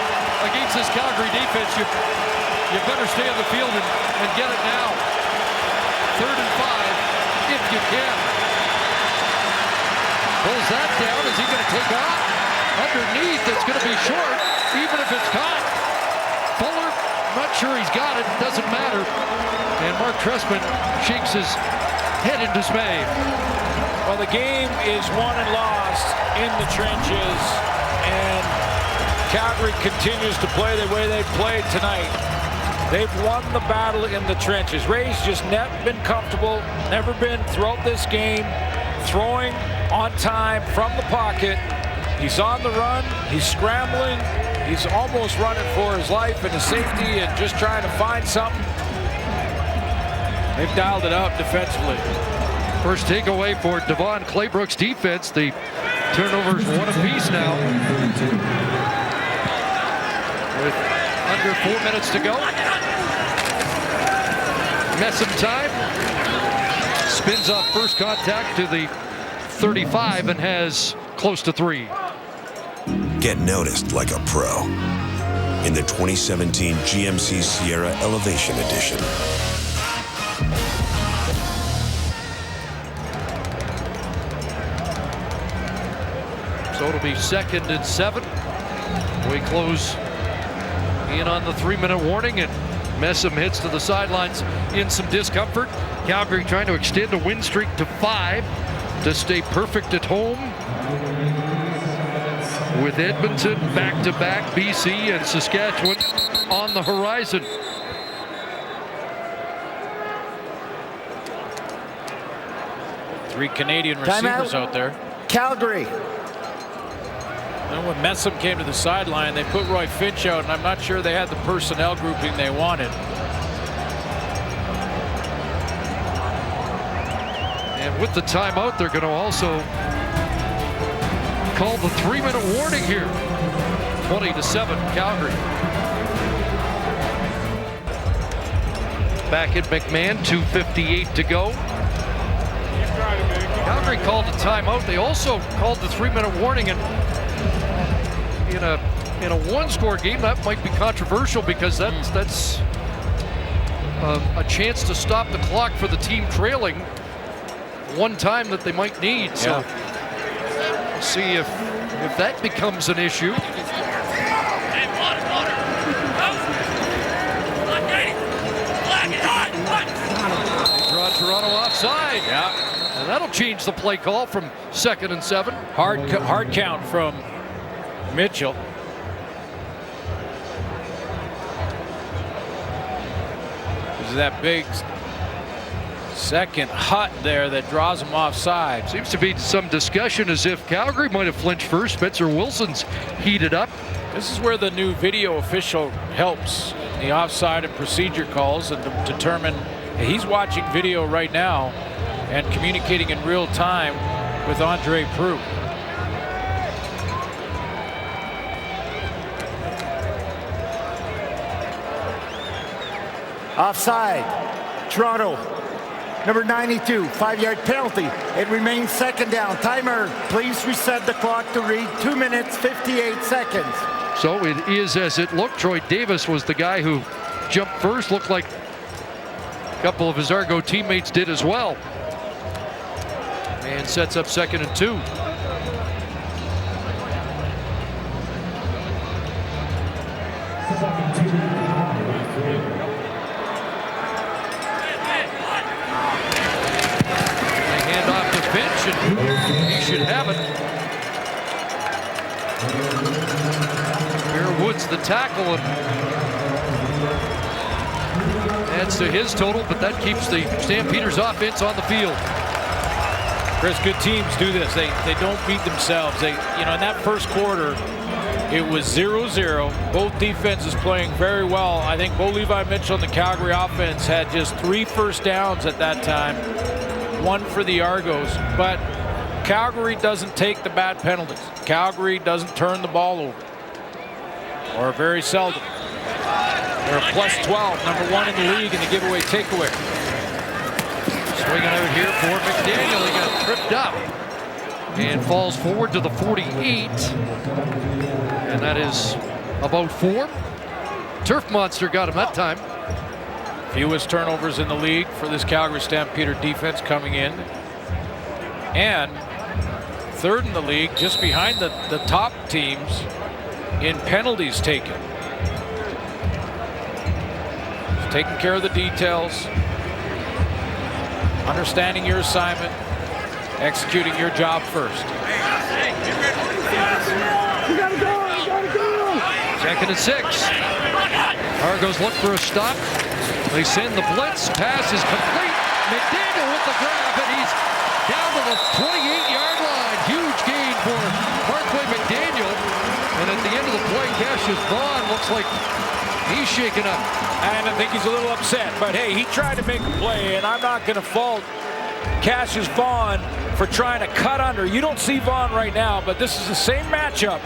against this Calgary defense, you better stay on the field and get it now. 3rd and 5, if you can. Pulls that down. Is he going to take off? Underneath, it's going to be short, even if it's caught. Fuller, not sure he's got it. Doesn't matter. And Mark Trestman shakes his head in dismay. Well, the game is won and lost in the trenches, and Calgary continues to play the way they played tonight. They've won the battle in the trenches. Ray's just never been comfortable, never been throughout this game, throwing on time from the pocket. He's on the run, he's scrambling, he's almost running for his life and his safety and just trying to find something. They've dialed it up defensively. First takeaway for Devon Claybrook's defense. The turnovers one apiece now. With under 4 minutes to go. Messam time. Spins off first contact to the 35 and has close to 3. Get noticed like a pro in the 2017 GMC Sierra Elevation Edition. So it'll be 2nd and 7. We close in on the 3-minute warning, and Messam hits to the sidelines in some discomfort. Calgary trying to extend a win streak to 5 to stay perfect at home. With Edmonton back-to-back, BC and Saskatchewan on the horizon. Three Canadian receivers out there. Calgary. And when Messam came to the sideline, they put Roy Finch out, and I'm not sure they had the personnel grouping they wanted. And with the timeout, they're going to also call the 3-minute warning here. 20-7, Calgary. Back at McMahon, 2:58 to go. Calgary called a timeout. They also called the 3-minute warning, and in a 1-score game, that might be controversial because that's a chance to stop the clock for the team trailing one time that they might need. So we'll see if that becomes an issue. They draw Toronto offside. Yeah. And that'll change the play call from 2nd and 7. Hard count from Mitchell. There's that big second hut there that draws him offside. Seems to be some discussion as if Calgary might have flinched first. Spencer Wilson's heated up. This is where the new video official helps the offside and procedure calls and to determine. He's watching video right now and communicating in real time with Andre Proulx. Offside. Toronto. Number 92, 5-yard penalty. It remains 2nd down. Timer, please reset the clock to read 2 minutes, 58 seconds. So it is as it looked. Troy Davis was the guy who jumped first. Looked like a couple of his Argo teammates did as well. And sets up 2nd and 2. They hand off to Finch, and he should have it. Bear Woods the tackle and adds to his total, but that keeps the Stampeders offense on the field. Chris, good teams do this. They don't beat themselves. In that first quarter, it was 0-0. Both defenses playing very well. I think Bo Levi Mitchell and the Calgary offense had just 3 first downs at that time, 1 for the Argos. But Calgary doesn't take the bad penalties. Calgary doesn't turn the ball over, or very seldom. They're a +12, number 1 in the league in the giveaway takeaway. Swinging out here for McDaniel. He got tripped up and falls forward to the 48. And that is about 4. Turf Monster got him that time. Fewest turnovers in the league for this Calgary Stampeder defense coming in. And 3rd in the league, just behind the top teams in penalties taken. Taking care of the details, understanding your assignment, executing your job first. You gotta go. 2nd and 6. Argos look for a stop. They send the blitz. Pass is complete. McDaniel with the grab, and he's down to the 28-yard line. Huge gain for Parkway McDaniel. And at the end of the play, Cassius Vaughn looks like he's shaken up. And I think he's a little upset. But hey, he tried to make a play, and I'm not going to fault Cassius Vaughn for trying to cut under. You don't see Vaughn right now, but this is the same matchup.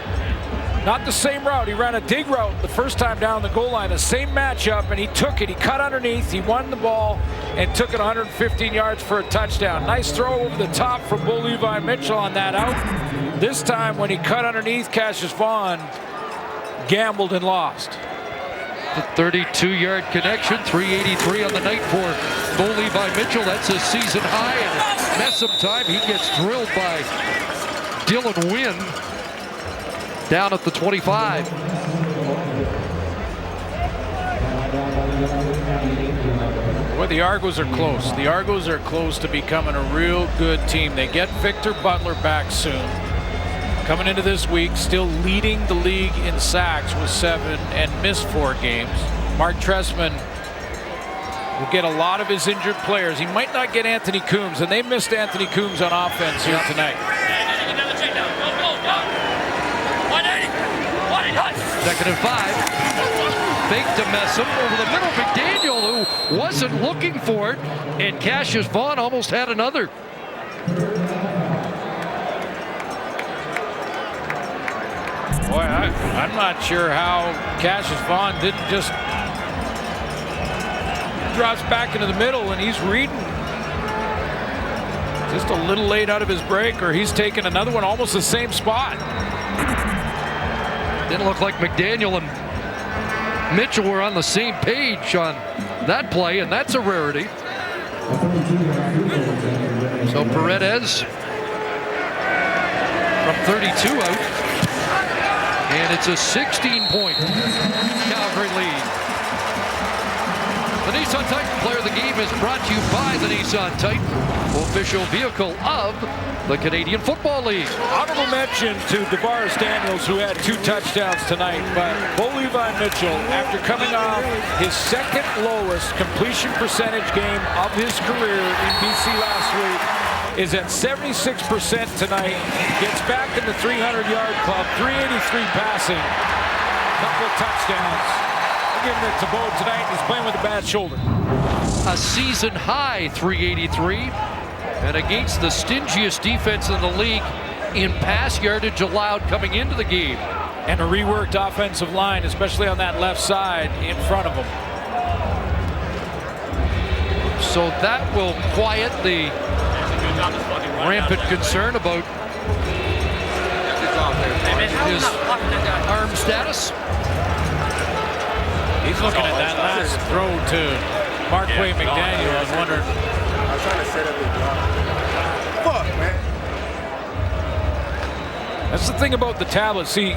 Not the same route. He ran a dig route the first time down the goal line. The same matchup, and he took it. He cut underneath. He won the ball and took it 115 yards for a touchdown. Nice throw over the top for Bo Levi Mitchell on that out. This time when he cut underneath, Cassius Vaughn gambled and lost. The 32-yard connection, 383 on the night for Bo Levi Mitchell. That's his season high, and Messam time, he gets drilled by Dylan Wynn down at the 25. Well, the Argos are close. The Argos are close to becoming a real good team. They get Victor Butler back soon. Coming into this week, still leading the league in sacks with 7 and missed 4 games. Mark Trestman will get a lot of his injured players. He might not get Anthony Coombs, and they missed Anthony Coombs on offense here tonight. 2nd and 5. Fake to Messam over the middle. McDaniel, who wasn't looking for it, and Cassius Vaughn almost had another. Boy, I'm not sure how Cassius Vaughn didn't just drops back into the middle, and he's reading. Just a little late out of his break, or he's taking another one almost the same spot. Didn't look like McDaniel and Mitchell were on the same page on that play, and that's a rarity. So Paredes from 32 out. And it's a 16-point Calgary lead. The Nissan Titan Player of the Game is brought to you by the Nissan Titan, official vehicle of the Canadian Football League. Honorable mention to DeVaris Daniels, who had 2 touchdowns tonight, but Bo Levi Mitchell, after coming off his 2nd lowest completion percentage game of his career in BC last week, is at 76% tonight, gets back in the 300-yard club, 383 passing, couple of touchdowns. I'm giving it to Bo tonight. He's playing with a bad shoulder. A season high 383, and against the stingiest defense in the league in pass yardage allowed coming into the game. And a reworked offensive line, especially on that left side in front of him. So that will quiet the rampant concern about his arm status. He's looking at that last throw to Markway McDaniel. I was wondering. I was trying to set up his block. Fuck, man. That's the thing about the tablet. See,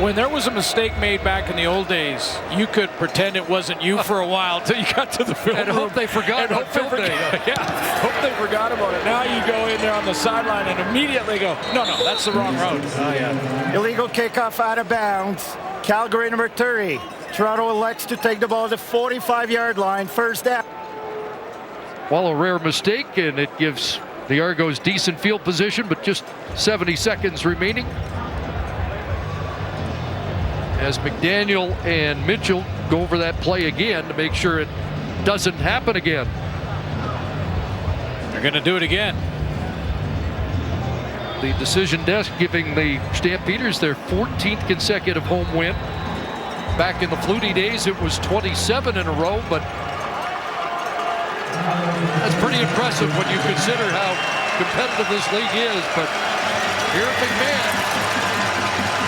when there was a mistake made back in the old days, you could pretend it wasn't you for a while until you got to the film and room. hope they forgot on film day. Yeah, hope they forgot about it. Now you go in there on the sideline and immediately go, no, that's the wrong route. Oh, yeah. Illegal kickoff out of bounds. Calgary number 30. Toronto elects to take the ball to the 45-yard line. First down. Well, a rare mistake, and it gives the Argos decent field position, but just 70 seconds remaining. As McDaniel and Mitchell go over that play again to make sure it doesn't happen again. They're going to do it again. The decision desk giving the Stampeders their 14th consecutive home win. Back in the Flutie days, it was 27 in a row, but that's pretty impressive when you consider how competitive this league is. But here at McMahon,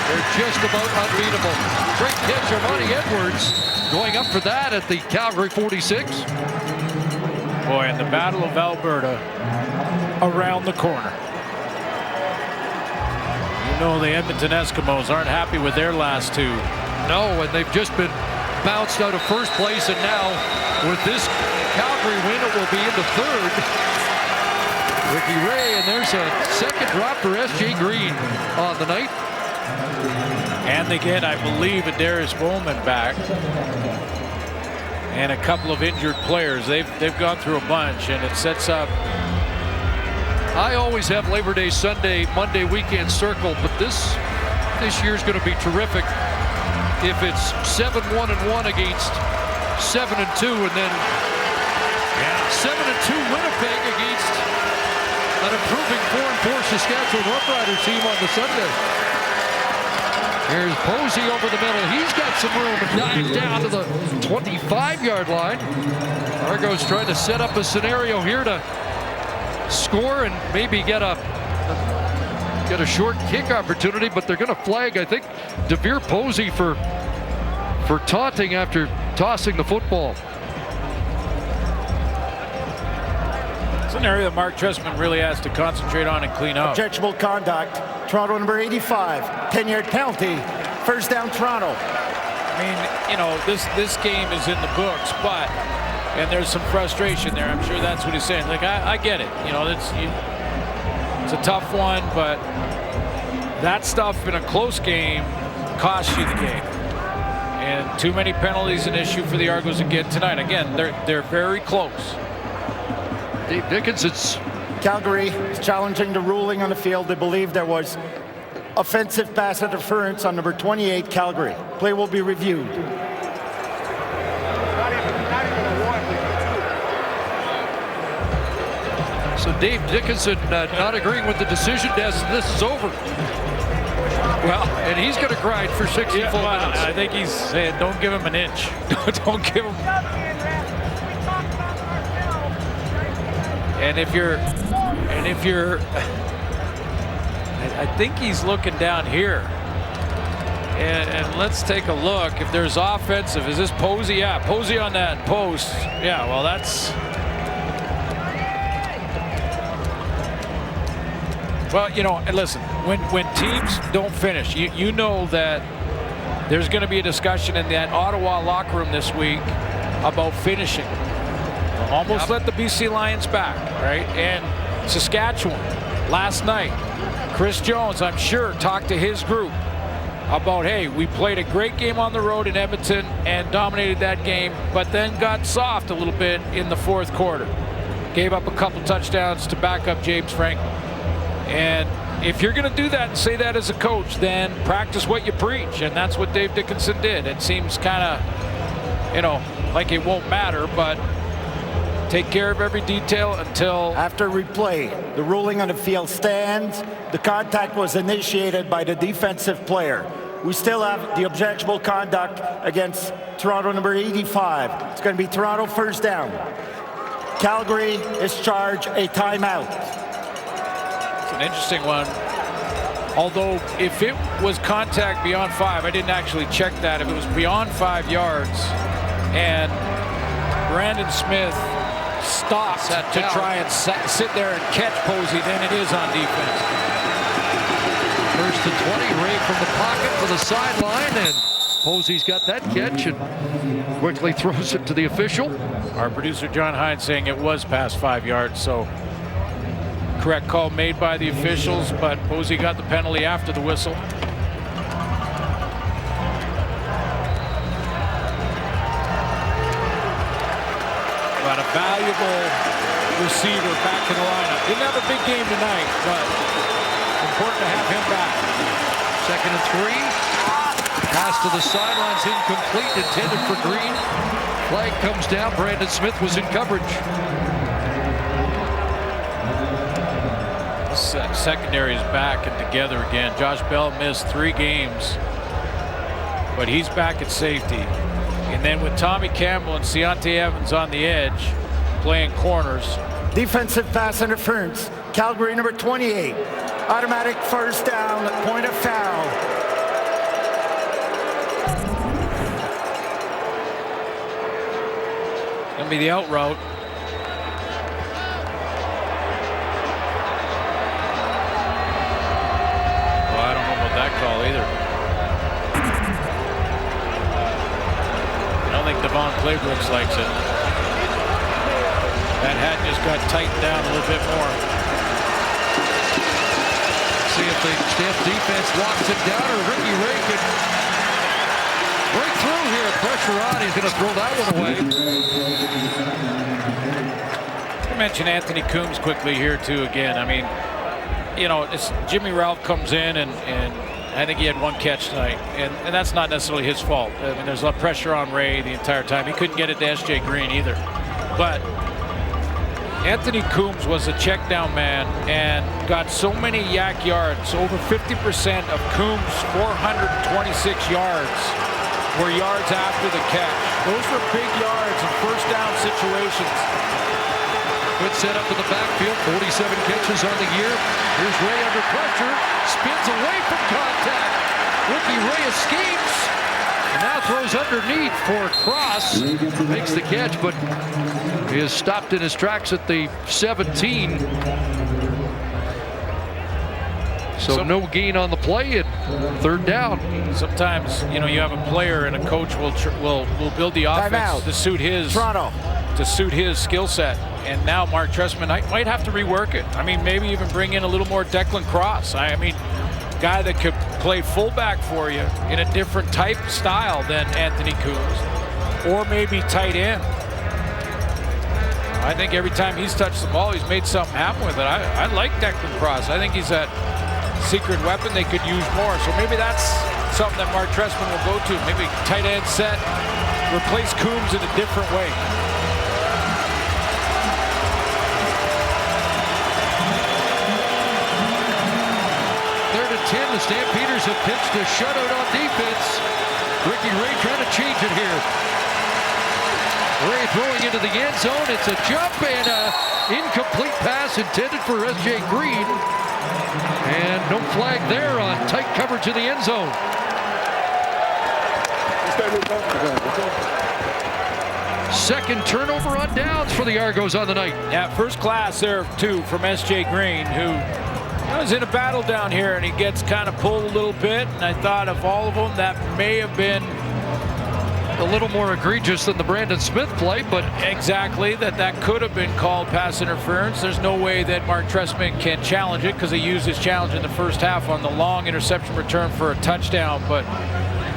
they're just about unbeatable. Great catch, Armani Edwards going up for that at the Calgary 46. Boy, and the Battle of Alberta around the corner. You know the Edmonton Eskimos aren't happy with their last two. No, and they've just been bounced out of first place, and now with this Calgary win, it will be into third. Ricky Ray, and there's a second drop for S.J. Green on the night. And they get, I believe, a Darius Bowman back. And a couple of injured players. They've gone through a bunch, and it sets up. I always have Labor Day, Sunday, Monday weekend circled, but this year's going to be terrific. If it's 7-1-1 against 7-2, and then 7-2 Winnipeg against an improving 4-4 Saskatchewan Roughriders team on the Sunday. Here's Posey over the middle. He's got some room to dive down to the 25-yard line. Argos trying to set up a scenario here to score and maybe get a short kick opportunity, but they're going to flag, I think, DeVere Posey for taunting after tossing the football. It's an area that Mark Trestman really has to concentrate on and clean up. Objectionable conduct. Toronto number 85, 10-yard penalty. First down, Toronto. I mean, you know, this game is in the books, and there's some frustration there. I'm sure that's what he's saying. Like, I get it. You know, it's a tough one, but that stuff in a close game costs you the game. And too many penalties an issue for the Argos again tonight. Again, they're very close. Dave Dickinson's. Calgary is challenging the ruling on the field. They believe there was offensive pass interference on number 28, Calgary. Play will be reviewed. So Dave Dickinson not agreeing with the decision desk. This is over. Well, and he's going to grind for 60 full minutes. I think he's saying, don't give him an inch. Don't give him. And if you're, I think he's looking down here. And let's take a look. If there's offensive, is this Posey? Yeah, Posey on that post. Yeah, well, that's. Well, you know, and listen, when teams don't finish, you know that there's going to be a discussion in that Ottawa locker room this week about finishing. Almost let the BC Lions back, right? And Saskatchewan last night, Chris Jones, I'm sure, talked to his group about, hey, we played a great game on the road in Edmonton and dominated that game, but then got soft a little bit in the fourth quarter. Gave up a couple touchdowns to back up James Franklin. And if you're going to do that and say that as a coach, then practice what you preach. And that's what Dave Dickinson did. It seems kind of, you know, like it won't matter, but take care of every detail until. After replay, the ruling on the field stands. The contact was initiated by the defensive player. We still have the objectionable conduct against Toronto number 85. It's going to be Toronto first down. Calgary is charged a timeout. An interesting one. Although if it was contact beyond 5, I didn't actually check that. If it was beyond 5 yards and Brandon Smith stopped to try and sit there and catch Posey, then it is on defense. First to 20, Ray from the pocket for the sideline, and Posey's got that catch and quickly throws it to the official. Our producer John Hines saying it was past 5 yards, so correct call made by the officials, but Posey got the penalty after the whistle. But a valuable receiver back in the lineup. Didn't have a big game tonight, but important to have him back. 2nd and 3. Pass to the sidelines, incomplete, intended for Green. Flag comes down. Brandon Smith was in coverage. Secondary is back and together again. Josh Bell missed 3 games, but he's back at safety. And then with Tommy Campbell and Ciante Evans on the edge, playing corners. Defensive pass interference. Calgary number 28. Automatic first down, point of foul. It's going to be the out route. Well, I don't know about that call either. I don't think Devon Claybrooks likes it. That hat just got tightened down a little bit more. See if the Stamp defense locks it down, or Ricky Ray can break through here. Pressure on. He's going to throw that one away. I mentioned Anthony Coombs quickly here too. Again, I mean, you know, Jimmy Ralph comes in and I think he had 1 catch tonight, and that's not necessarily his fault. I mean, there's a lot of pressure on Ray the entire time. He couldn't get it to S.J. Green either. But Anthony Coombs was a check down man and got so many yak yards. Over 50% of Coombs' 426 yards were yards after the catch. Those were big yards in first down situations. Good setup in the backfield. 47 catches on the year. Here's Ray under pressure. Spins away from contact. Ricky Ray escapes. And now throws underneath for a cross. Makes the catch, but he is stopped in his tracks at the 17. So no gain on the play and 3rd down. Sometimes, you know, you have a player and a coach will build the offense to suit his skill set. And now Mark Trestman might have to rework it. I mean, maybe even bring in a little more Declan Cross. I mean, guy that could play fullback for you in a different type style than Anthony Coombs, or maybe tight end. I think every time he's touched the ball, he's made something happen with it. I like Declan Cross. I think he's that secret weapon they could use more. So maybe that's something that Mark Trestman will go to. Maybe tight end set, replace Coombs in a different way. 10, the Stampeders have pitched a shutout on defense. Ricky Ray trying to change it here. Ray throwing into the end zone. It's a jump and an incomplete pass intended for S.J. Green. And no flag there on tight coverage in the end zone. Second turnover on downs for the Argos on the night. Yeah, first class there too from S.J. Green, who was in a battle down here, and he gets kind of pulled a little bit. And I thought of all of them, that may have been a little more egregious than the Brandon Smith play, but exactly that could have been called pass interference. There's no way that Mark Trestman can challenge it because he used his challenge in the first half on the long interception return for a touchdown. But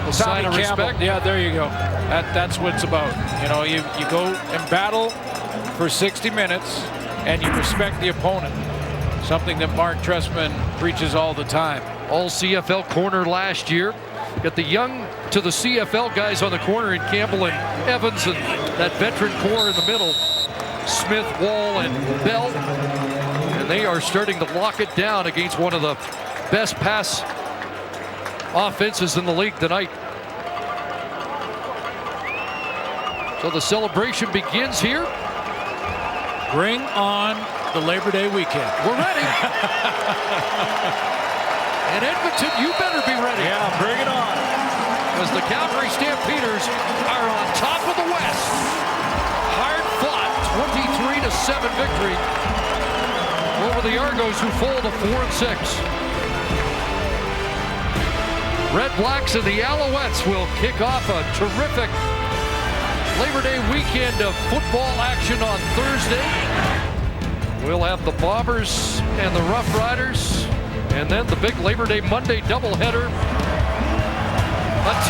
a sign of respect. Yeah, there you go. That's what it's about. You know, you go and battle for 60 minutes, and you respect the opponent. Something that Mark Trestman preaches all the time. All CFL corner last year. Got the young to the CFL guys on the corner in Campbell and Evans, and that veteran core in the middle, Smith, Wall, and Bell. And they are starting to lock it down against one of the best pass offenses in the league tonight. So the celebration begins here. Bring on the Labor Day weekend. We're ready. And Edmonton, you better be ready. Yeah, bring it on. Because the Calgary Stampeders are on top of the West. Hard-fought 23-7 victory over the Argos, who fall to 4-6. Red Blacks and the Alouettes will kick off a terrific Labor Day weekend of football action on Thursday, We'll have the Bombers and the Rough Riders, and then the big Labor Day Monday doubleheader. Until